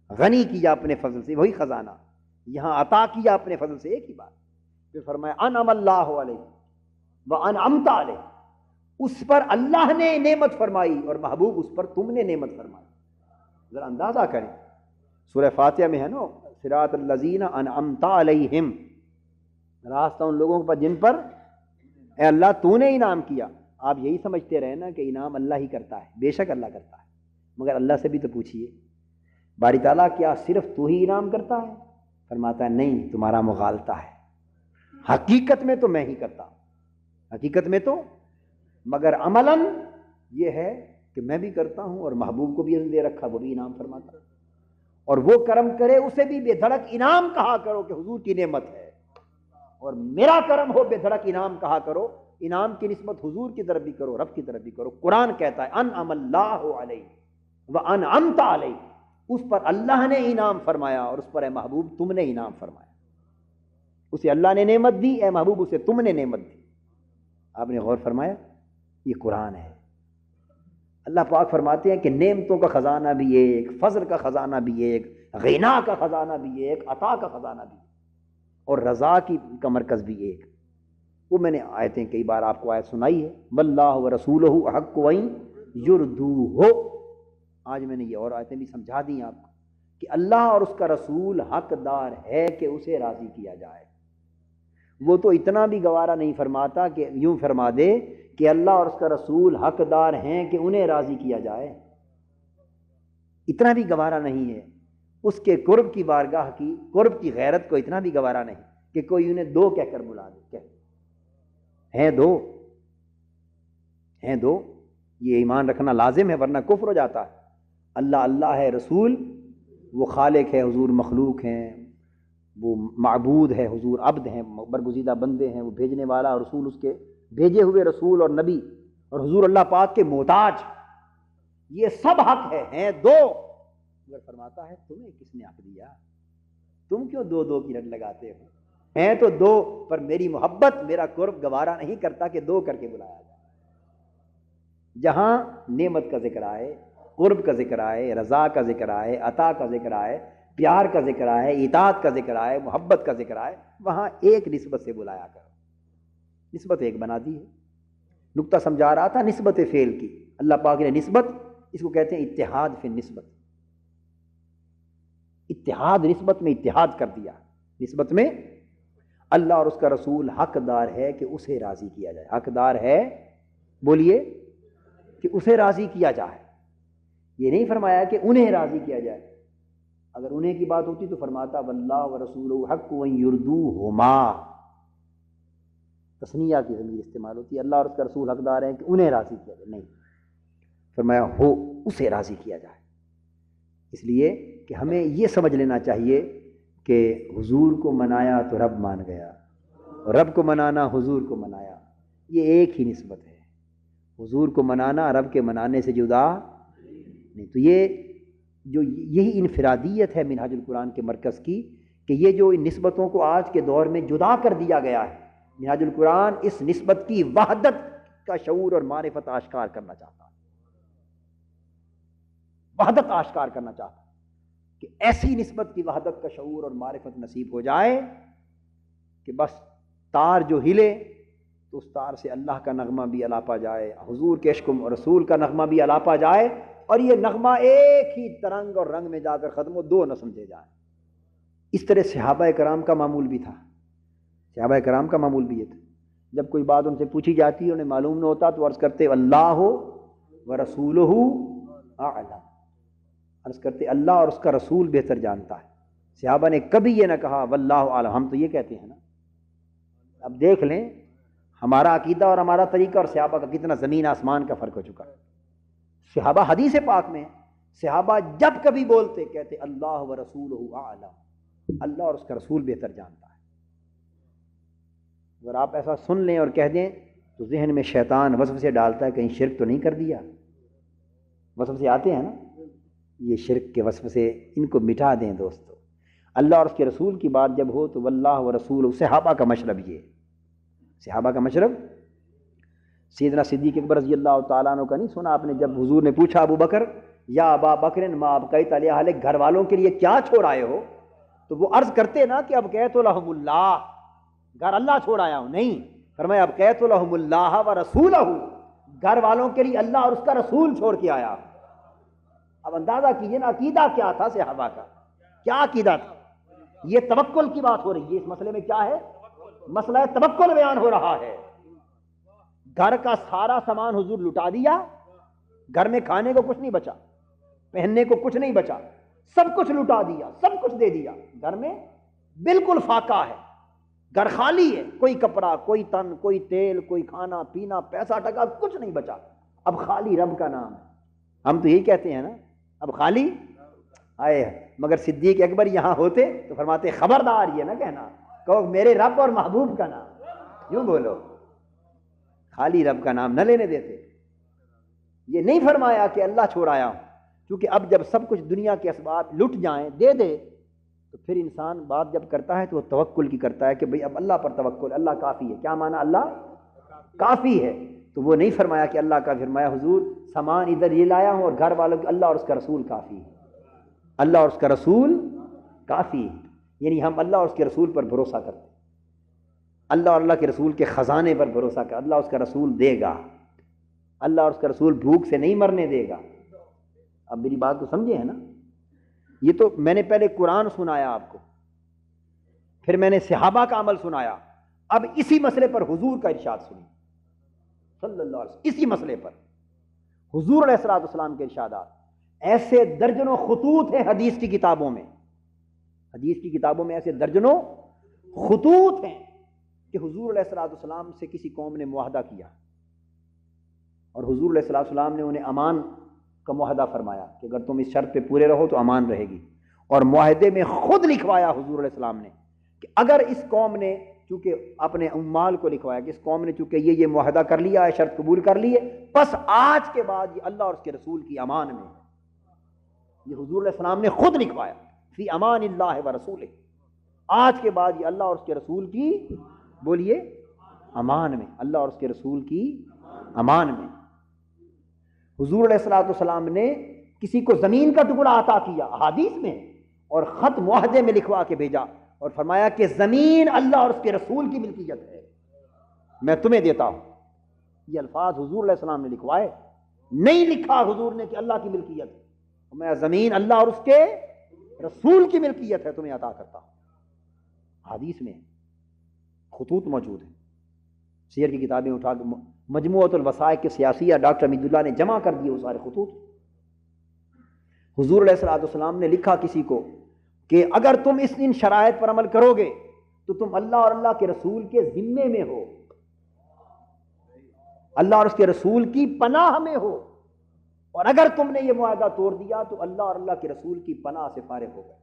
غنی کیا اپنے فضل سے، وہی خزانہ، یہاں عطا کیا اپنے فضل سے، ایک ہی بات۔ پھر فرمایا انعم اللہ علیہ وانعمت علیہ، اس پر اللہ نے نعمت فرمائی اور محبوب اس پر تم نے نعمت فرمائی۔ ذرا اندازہ کریں، سورہ فاتحہ میں ہے نا، صراط الذین انعمت علیہم، راستہ ان لوگوں پر جن پر اے اللہ تو نے انعام کیا۔ آپ یہی سمجھتے رہے نا کہ انعام اللہ ہی کرتا ہے، بے شک اللہ کرتا ہے، مگر اللہ سے بھی تو پوچھیے باری تعالیٰ کیا صرف تو ہی انعام کرتا ہے؟ فرماتا ہے نہیں، تمہارا مغالطہ ہے، حقیقت میں تو میں ہی کرتا ہوں، حقیقت میں تو، مگر عملاً یہ ہے کہ میں بھی کرتا ہوں اور محبوب کو بھی دے رکھا، وہ بھی انعام فرماتا ہے، اور وہ کرم کرے اسے بھی بے دھڑک انعام کہا کرو کہ حضور کی نعمت ہے، اور میرا کرم ہو بے دھڑک انعام کہا کرو، انعام کی نسبت حضور کی طرف بھی کرو، رب کی طرف بھی کرو۔ قرآن کہتا ہے انعم اللہ علیہ وانعمت علیہ، اس پر اللہ نے انعام فرمایا اور اس پر اے محبوب تم نے انعام فرمایا، اسے اللہ نے نعمت دی، اے محبوب اسے تم نے نعمت دی۔ آپ نے غور فرمایا؟ یہ قرآن ہے۔ اللہ پاک فرماتے ہیں کہ نعمتوں کا خزانہ بھی ایک، فضل کا خزانہ بھی ایک، غنا کا خزانہ بھی ایک، عطا کا خزانہ بھی ایک، اور رضا کا مرکز بھی ایک۔ وہ میں نے آیتیں کئی بار آپ کو آیت سنائی ہے، واللہ ورسولہ احق ان یردوہ، آج میں نے یہ اور آیتیں بھی سمجھا دی آپ کو کہ اللہ اور اس کا رسول حقدار ہے کہ اسے راضی کیا جائے۔ وہ تو اتنا بھی گوارا نہیں فرماتا کہ یوں فرما دے کہ اللہ اور اس کا رسول حقدار ہیں کہ انہیں راضی کیا جائے، اتنا بھی گوارا نہیں ہے۔ اس کے قرب کی بارگاہ کی، قرب کی غیرت کو اتنا بھی گوارا نہیں کہ کوئی انہیں دو کہہ کر بلا دے، کہ ہیں دو، ہیں دو، یہ ایمان رکھنا لازم ہے ورنہ کفر ہو جاتا ہے۔ اللہ اللہ ہے، رسول وہ خالق ہے، حضور مخلوق ہیں، وہ معبود ہے، حضور عبد ہیں، برگزیدہ بندے ہیں، وہ بھیجنے والا اور رسول اس کے بھیجے ہوئے رسول اور نبی، اور حضور اللہ پاک کے محتاج، یہ سب حق ہے، ہیں دو، مگر فرماتا ہے تمہیں کس نے حق دیا؟ تم کیوں دو دو کی رٹ لگاتے ہو؟ ہیں تو دو، پر میری محبت، میرا قرب گوارا نہیں کرتا کہ دو کر کے بلایا جائے۔ جہاں نعمت کا ذکر آئے، قرب کا ذکر آئے، رضا کا ذکر آئے، عطا کا ذکر آئے، پیار کا ذکر آئے، اطاعت کا ذکر آئے، محبت کا ذکر آئے، وہاں ایک نسبت سے بلایا کرو، نسبت ایک بنا دی ہے۔ نقطہ سمجھا رہا تھا نسبت فعل کی، اللہ پاک نے نسبت، اس کو کہتے ہیں اتحاد فی النسبت، اتحاد، نسبت میں اتحاد کر دیا، نسبت میں اللہ اور اس کا رسول حقدار ہے کہ اسے راضی کیا جائے، حقدار ہے، بولیے، کہ اسے راضی کیا جائے۔ یہ نہیں فرمایا کہ انہیں راضی کیا جائے، اگر انہیں کی بات ہوتی تو فرماتا واللہ ورسولہ حق ان یردوہما، تثنیہ کی ضمیر استعمال ہوتی ہے، اللہ اور اس کا رسول حقدار ہیں کہ انہیں راضی کیا جائے، نہیں، فرمایا ہو اسے راضی کیا جائے۔ اس لیے کہ ہمیں یہ سمجھ لینا چاہیے کہ حضور کو منایا تو رب مان گیا، اور رب کو منانا حضور کو منایا، یہ ایک ہی نسبت ہے۔ حضور کو منانا رب کے منانے سے جدا نہیں۔ تو یہ جو یہی انفرادیت ہے منہاج القرآن کے مرکز کی، کہ یہ جو ان نسبتوں کو آج کے دور میں جدا کر دیا گیا ہے، منہاج القرآن اس نسبت کی وحدت کا شعور اور معرفت آشکار کرنا چاہتا ہے، وحدت آشکار کرنا چاہتا ہے کہ ایسی نسبت کی وحدت کا شعور اور معرفت نصیب ہو جائے کہ بس تار جو ہلے تو اس تار سے اللہ کا نغمہ بھی الاپا جائے، حضور کے عشق و رسول کا نغمہ بھی الاپا جائے، اور یہ نغمہ ایک ہی ترنگ اور رنگ میں جا کر ختم ہو، دو نہ سمجھے جائیں۔ اس طرح صحابہ کرام کا معمول بھی تھا۔ صحابہ کرام کا معمول بھی یہ تھا، جب کوئی بات ان سے پوچھی جاتی ہے انہیں معلوم نہ ہوتا تو عرض کرتے اللہ ورسولہ اعلم، عرض کرتے اللہ اور اس کا رسول بہتر جانتا ہے۔ صحابہ نے کبھی یہ نہ کہا واللہ اعلم، ہم تو یہ کہتے ہیں نا۔ اب دیکھ لیں ہمارا عقیدہ اور ہمارا طریقہ اور صحابہ کا کتنا زمین آسمان کا فرق ہو چکا ہے۔ صحابہ حدیث پاک میں صحابہ جب کبھی بولتے کہتے اللہ ورسولہ اعلم، اللہ اور اس کا رسول بہتر جانتا ہے۔ اگر آپ ایسا سن لیں اور کہہ دیں تو ذہن میں شیطان وسوسے ڈالتا ہے کہیں شرک تو نہیں کر دیا۔ وسوسے آتے ہیں نا، یہ شرک کے وسوسے ان کو مٹا دیں دوستو۔ اللہ اور اس کے رسول کی بات جب ہو تو واللہ ورسولہ، صحابہ کا مشرب یہ، صحابہ کا مشرب سیدنا صدیق اکبر رضی اللہ تعالیٰ عنہ کا نہیں سنا آپ نے؟ جب حضور نے پوچھا ابو بکر یا ابا بکر ما ابقیت علی اہلک، گھر والوں کے لیے کیا چھوڑ آئے ہو؟ تو وہ عرض کرتے نا کہ ابقیت لہم اللہ، گھر اللہ چھوڑ آیا ہوں، نہیں، فرمایا ابقیت لہم اللہ ورسولہ، گھر والوں کے لیے اللہ اور اس کا رسول چھوڑ کے آیا۔ اب اندازہ کیجئے نا عقیدہ کیا تھا صحابہ کا، کیا عقیدہ تھا۔ یہ توکل کی بات ہو رہی ہے، اس مسئلے میں کیا ہے؟ مسئلہ توکل بیان ہو رہا ہے۔ گھر کا سارا سامان حضور لٹا دیا، گھر میں کھانے کو کچھ نہیں بچا، پہننے کو کچھ نہیں بچا، سب کچھ لٹا دیا، سب کچھ دے دیا، گھر میں بالکل فاقہ ہے، گھر خالی ہے، کوئی کپڑا، کوئی تن، کوئی تیل، کوئی کھانا پینا، پیسہ ٹکا کچھ نہیں بچا، اب خالی رب کا نام ہے۔ ہم تو یہی کہتے ہیں نا، اب خالی آئے، مگر صدیق اکبر یہاں ہوتے تو فرماتے خبردار یہ نہ کہنا، کہو میرے رب اور محبوب کا نام، یوں بولو، خالی رب کا نام نہ لینے دیتے۔ یہ نہیں فرمایا کہ اللہ چھوڑایا ہوں، کیونکہ اب جب سب کچھ دنیا کے اسباب لٹ جائیں دے دے تو پھر انسان بات جب کرتا ہے تو وہ توکل کی کرتا ہے کہ بھئی اب اللہ پر توکل، اللہ کافی ہے۔ کیا معنی اللہ کافی ہے؟ تو وہ نہیں فرمایا کہ اللہ کا، فرمایا حضور سامان ادھر یہ لایا ہوں اور گھر والوں کے اللہ اور اس کا رسول کافی ہے، اللہ اور اس کا رسول کافی ہے۔ یعنی ہم اللہ اور اس کے رسول پر بھروسہ کرتے ہیں، اللہ اور اللہ کے رسول کے خزانے پر بھروسہ کر، اللہ اس کا رسول دے گا، اللہ اور اس کا رسول بھوک سے نہیں مرنے دے گا۔ اب میری بات کو سمجھے ہیں نا؟ یہ تو میں نے پہلے قرآن سنایا آپ کو، پھر میں نے صحابہ کا عمل سنایا، اب اسی مسئلے پر حضور کا ارشاد سنی صلی اللہ علیہ وسلم۔ اسی مسئلے پر حضور علیہ الصلوۃ والسلام کے ارشادات، ایسے درجنوں خطوط ہیں حدیث کی کتابوں میں، حدیث کی کتابوں میں ایسے درجنوں خطوط ہیں کہ حضور علیہ الصلوۃ والسلام سے کسی قوم نے معاہدہ کیا اور حضور علیہ الصلوۃ والسلام نے انہیں امان کا معاہدہ فرمایا کہ اگر تم اس شرط پہ پورے رہو تو امان رہے گی، اور معاہدے میں خود لکھوایا حضور علیہ السلام نے کہ اگر اس قوم نے، چونکہ اپنے امال کو لکھوایا کہ اس قوم نے چونکہ یہ معاہدہ کر لیا ہے، شرط قبول کر لی ہے، بس آج کے بعد یہ اللہ اور اس کے رسول کی امان میں ہے۔ یہ حضور علیہ السلام نے خود لکھوایا فی امان اللہ و رسولہ، آج کے بعد یہ اللہ اور اس کے رسول کی، بولیے، امان میں، اللہ اور اس کے رسول کی امان میں۔ حضور علیہ الصلوۃ والسلام نے کسی کو زمین کا ٹکڑا عطا کیا احادیث میں، اور خط معاہدے میں لکھوا کے بھیجا اور فرمایا کہ زمین اللہ اور اس کے رسول کی ملکیت ہے، میں تمہیں دیتا ہوں۔ یہ الفاظ حضور علیہ السلام نے لکھوائے، نہیں لکھا حضور نے کہ اللہ کی ملکیت ہے، میں زمین اللہ اور اس کے رسول کی ملکیت ہے، تمہیں عطا کرتا ہوں۔ حدیث میں خطوط موجود ہیں، سیر کی کتابیں اٹھا کے مجموعۃ الوثائق کے سیاسیہ ڈاکٹر حمید اللہ نے جمع کر دیے وہ سارے خطوط۔ حضور علیہ الصلوۃ والسلام نے لکھا کسی کو کہ اگر تم ان شرائط پر عمل کرو گے تو تم اللہ اور اللہ کے رسول کے ذمے میں ہو، اللہ اور اس کے رسول کی پناہ میں ہو، اور اگر تم نے یہ معاہدہ توڑ دیا تو اللہ اور اللہ کے رسول کی پناہ سے فارغ ہو گئے،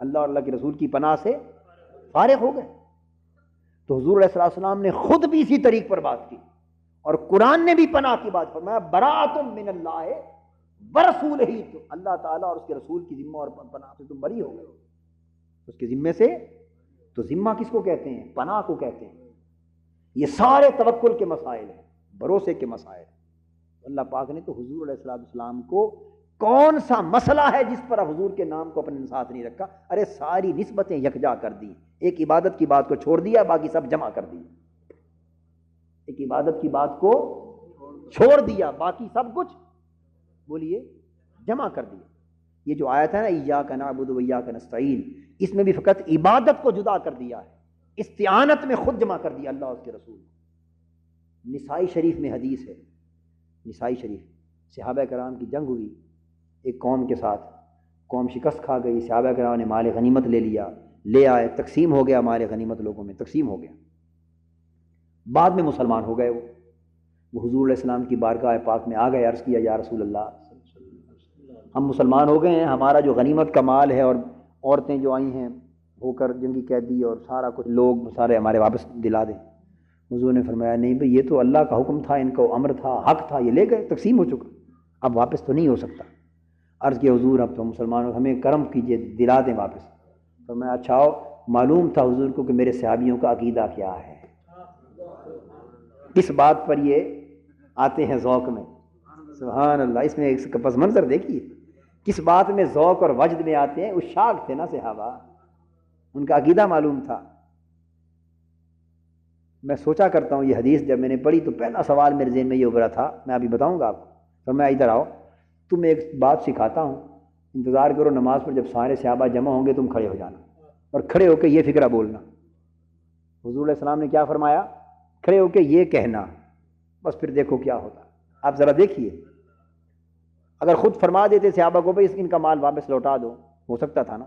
اللہ اور اللہ کے رسول کی پناہ سے فارغ ہو گئے۔ تو حضور علیہ السلام نے خود بھی اسی طریق پر بات کی، اور قرآن نے بھی پناہ کی بات فرمایا براۃ من اللہ ورسولہ، تو اللہ تعالیٰ اور اس کے رسول کی ذمہ اور پناہ سے تم بری ہو گئے، اس کے ذمے سے۔ تو ذمہ کس کو کہتے ہیں؟ پناہ کو کہتے ہیں۔ یہ سارے توکل کے مسائل ہیں، بھروسے کے مسائل۔ اللہ پاک نے تو حضور علیہ السلام کو کون سا مسئلہ ہے جس پر حضور کے نام کو اپنے ساتھ نہیں رکھا؟ ارے ساری نسبتیں یکجا کر دی، ایک عبادت کی بات کو چھوڑ دیا، باقی سب جمع کر دی۔ ایک عبادت کی بات کو چھوڑ دیا، باقی سب کچھ، بولیے، جمع کر دیا۔ یہ جو آیت ہے نا ایاک نعبد و ایاک نستعین، اس میں بھی فقط عبادت کو جدا کر دیا ہے، استعانت میں خود جمع کر دیا اللہ اور اس کے رسول کو۔ نسائی شریف میں حدیث ہے، نسائی شریف، صحابہ کرام کی جنگ ہوئی ایک قوم کے ساتھ، قوم شکست کھا گئی، صحابہ کرام نے مال غنیمت لے لیا، لے آئے، تقسیم ہو گیا مال غنیمت، لوگوں میں تقسیم ہو گیا، بعد میں مسلمان ہو گئے وہ حضور علیہ السلام کی بارگاہ پاک میں آ گئے، عرض کیا یا رسول اللہ ہم مسلمان ہو گئے ہیں، ہمارا جو غنیمت کا مال ہے اور عورتیں جو آئی ہیں ہو کر جنگی قیدی اور سارا کچھ لوگ سارے ہمارے واپس دلا دیں۔ حضور نے فرمایا نہیں بھئی، یہ تو اللہ کا حکم تھا، ان کو امر تھا، حق تھا، یہ لے گئے، تقسیم ہو چکا، اب واپس تو نہیں ہو سکتا۔ عرض کیا حضور اب تو مسلمان ہو، ہمیں کرم کیجئے، دلا دیں واپس۔ فرمایا اچھا ہو، معلوم تھا حضور کو کہ میرے صحابیوں کا عقیدہ کیا ہے، کس بات پر یہ آتے ہیں ذوق میں، سبحان اللہ، اس میں ایک پس منظر دیکھیے، کس بات میں ذوق اور وجد میں آتے ہیں، عشاق تھے نا صحابہ، ان کا عقیدہ معلوم تھا۔ میں سوچا کرتا ہوں یہ حدیث جب میں نے پڑھی تو پہلا سوال میرے ذہن میں یہ ابھرا تھا، میں ابھی بتاؤں گا آپ کو۔ تو میں ادھر آؤ، تم ایک بات سکھاتا ہوں، انتظار کرو نماز پر، جب سارے صحابہ جمع ہوں گے تم کھڑے ہو جانا، اور کھڑے ہو کے یہ فکرہ بولنا۔ حضور علیہ السلام نے کیا فرمایا؟ کھڑے ہو کے یہ کہنا، بس پھر دیکھو کیا ہوتا۔ آپ ذرا دیکھیے، اگر خود فرما دیتے صحابہ کو بھائی ان کا مال واپس لوٹا دو، ہو سکتا تھا نا،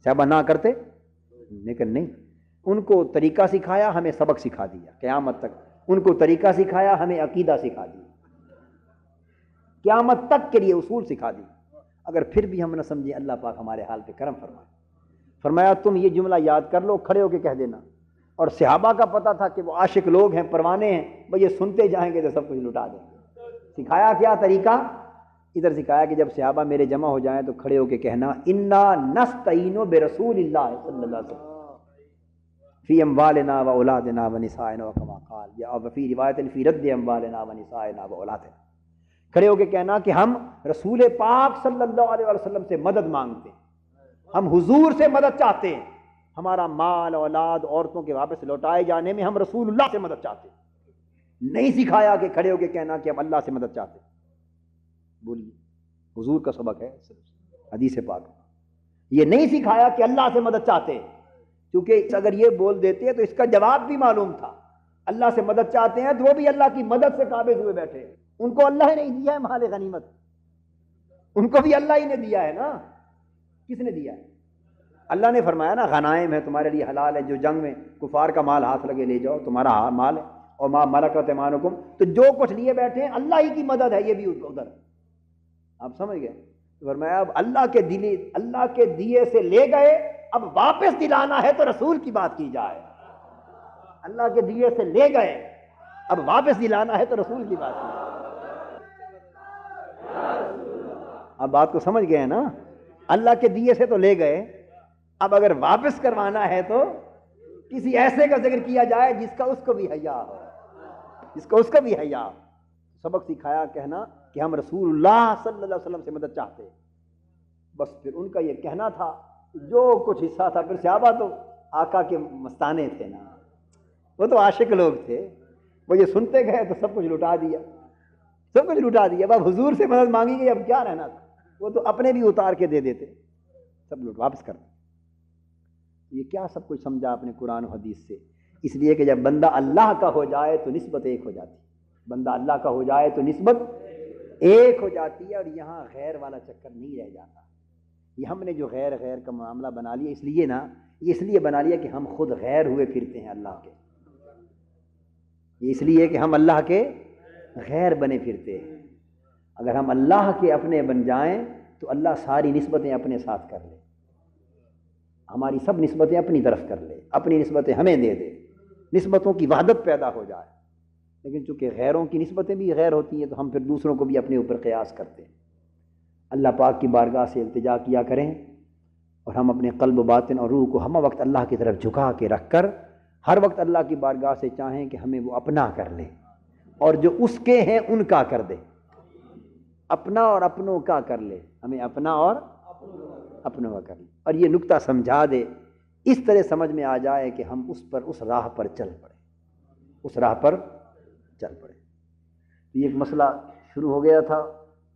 صحابہ نہ کرتے، لیکن نہیں، ان کو طریقہ سکھایا، ہمیں سبق سکھا دیا قیامت تک، ان کو طریقہ سکھایا، ہمیں عقیدہ سکھا دیا، قیامت تک کے لیے اصول سکھا دی۔ اگر پھر بھی ہم نہ سمجھیں، اللہ پاک ہمارے حال پہ کرم فرمائے۔ فرمایا تم یہ جملہ یاد کر لو، کھڑے ہو کے کہہ دینا۔ اور صحابہ کا پتہ تھا کہ وہ عاشق لوگ ہیں، پروانے ہیں، بھئی یہ سنتے جائیں گے تو سب کچھ لٹا دیں گے۔ سکھایا کیا طریقہ؟ ادھر سکھایا کہ جب صحابہ میرے جمع ہو جائیں تو کھڑے ہو کے کہنا انا نستعین برسول اللہ صلی اللہ علیہ وسلم فی اموالنا و اولادنا و نسائنا و کما قال، یا فی روایت فی رد اموالنا و نسائنا و اولادنا۔ کھڑے ہو کے کہنا کہ ہم رسول پاک صلی اللہ علیہ وسلم سے مدد مانگتے ہیں، ہم حضور سے مدد چاہتے ہیں، ہمارا مال اولاد عورتوں کے واپس لوٹائے جانے میں ہم رسول اللہ سے مدد چاہتے ہیں۔ نہیں سکھایا کہ کھڑے ہو کے کہنا کہ ہم اللہ سے مدد چاہتے ہیں۔ بولیے، حضور کا سبق ہے حدیث پاک، یہ نہیں سکھایا کہ اللہ سے مدد چاہتے ہیں، کیونکہ اگر یہ بول دیتے تو اس کا جواب بھی معلوم تھا، اللہ سے مدد چاہتے ہیں تو وہ بھی اللہ کی مدد سے قابض ہوئے بیٹھے، ان کو اللہ ہی نہیں دیا ہے مال غنیمت، ان کو بھی اللہ ہی نے دیا ہے نا۔ کس نے دیا ہے؟ اللہ نے فرمایا نا غنائم ہے تمہارے لیے حلال ہے، جو جنگ میں کفار کا مال ہاتھ لگے لے جاؤ، تمہارا مال ہے، اور ما ملکت ایمانکم، تو جو کچھ لیے بیٹھے ہیں اللہ ہی کی مدد ہے، یہ بھی ادھر، آپ سمجھ گئے؟ فرمایا اب اللہ کے دیے سے لے گئے، اب واپس دلانا ہے تو رسول کی بات کی جائے۔ اللہ کے دیے سے لے گئے، اب واپس دلانا ہے تو رسول کی بات کی جائے۔ اب بات کو سمجھ گئے ہیں نا؟ اللہ کے دیے سے تو لے گئے، اب اگر واپس کروانا ہے تو کسی ایسے کا ذکر کیا جائے جس کا اس کو بھی حیا ہو، جس کو اس کا بھی حیا ہو۔ سبق سکھایا کہنا کہ ہم رسول اللہ صلی اللہ علیہ وسلم سے مدد چاہتے ہیں، بس پھر ان کا یہ کہنا تھا، جو کچھ حصہ تھا، پھر صحابہ تو آقا کے مستانے تھے نا، وہ تو عاشق لوگ تھے، وہ یہ سنتے گئے تو سب کچھ لٹا دیا، سب کچھ لٹا دیا۔ اب حضور سے مدد مانگی گئی، اب کیا رہنا تھا، وہ تو اپنے بھی اتار کے دے دیتے، سب لوٹ واپس کر۔ یہ کیا سب کچھ سمجھا اپنے قرآن و حدیث سے؟ اس لیے کہ جب بندہ اللہ کا ہو جائے تو نسبت ایک ہو جاتی ہے، بندہ اللہ کا ہو جائے تو نسبت ایک ہو جاتی ہے، اور یہاں غیر والا چکر نہیں رہ جاتا۔ یہ ہم نے جو غیر کا معاملہ بنا لیا، اس لیے نا، یہ اس لیے بنا لیا کہ ہم خود غیر ہوئے پھرتے ہیں اللہ کے، یہ اس لیے کہ ہم اللہ کے غیر بنے پھرتے ہیں۔ اگر ہم اللہ کے اپنے بن جائیں تو اللہ ساری نسبتیں اپنے ساتھ کر لے، ہماری سب نسبتیں اپنی طرف کر لے، اپنی نسبتیں ہمیں دے دے، نسبتوں کی وحدت پیدا ہو جائے۔ لیکن چونکہ غیروں کی نسبتیں بھی غیر ہوتی ہیں تو ہم پھر دوسروں کو بھی اپنے اوپر قیاس کرتے ہیں۔ اللہ پاک کی بارگاہ سے التجا کیا کریں، اور ہم اپنے قلب و باطن اور روح کو ہم وقت اللہ کی طرف جھکا کے رکھ کر ہر وقت اللہ کی بارگاہ سے چاہیں کہ ہمیں وہ اپنا کر لے، اور جو اس کے ہیں ان کا کر دے، اپنا اور اپنوں کا کر لے، ہمیں اپنا اور اپنوں کا کر لے، اور یہ نکتہ سمجھا دے، اس طرح سمجھ میں آ جائے کہ ہم اس راہ پر چل پڑے، اس راہ پر چل پڑے۔ یہ ایک مسئلہ شروع ہو گیا تھا،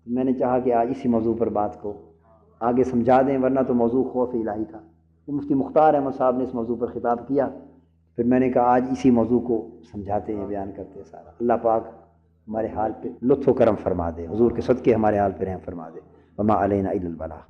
میں نے چاہا کہ آج اسی موضوع پر بات کو آگے سمجھا دیں، ورنہ تو موضوع خوف الہی تھا۔ مفتی مختار احمد صاحب نے اس موضوع پر خطاب کیا، پھر میں نے کہا آج اسی موضوع کو سمجھاتے ہیں، بیان کرتے ہیں سارا۔ اللہ پاک ہمارے حال پہ لطف و کرم فرما دے، حضور کے صدقے ہمارے حال پہ رحم فرما دے۔ وما علینا الا البلاغ۔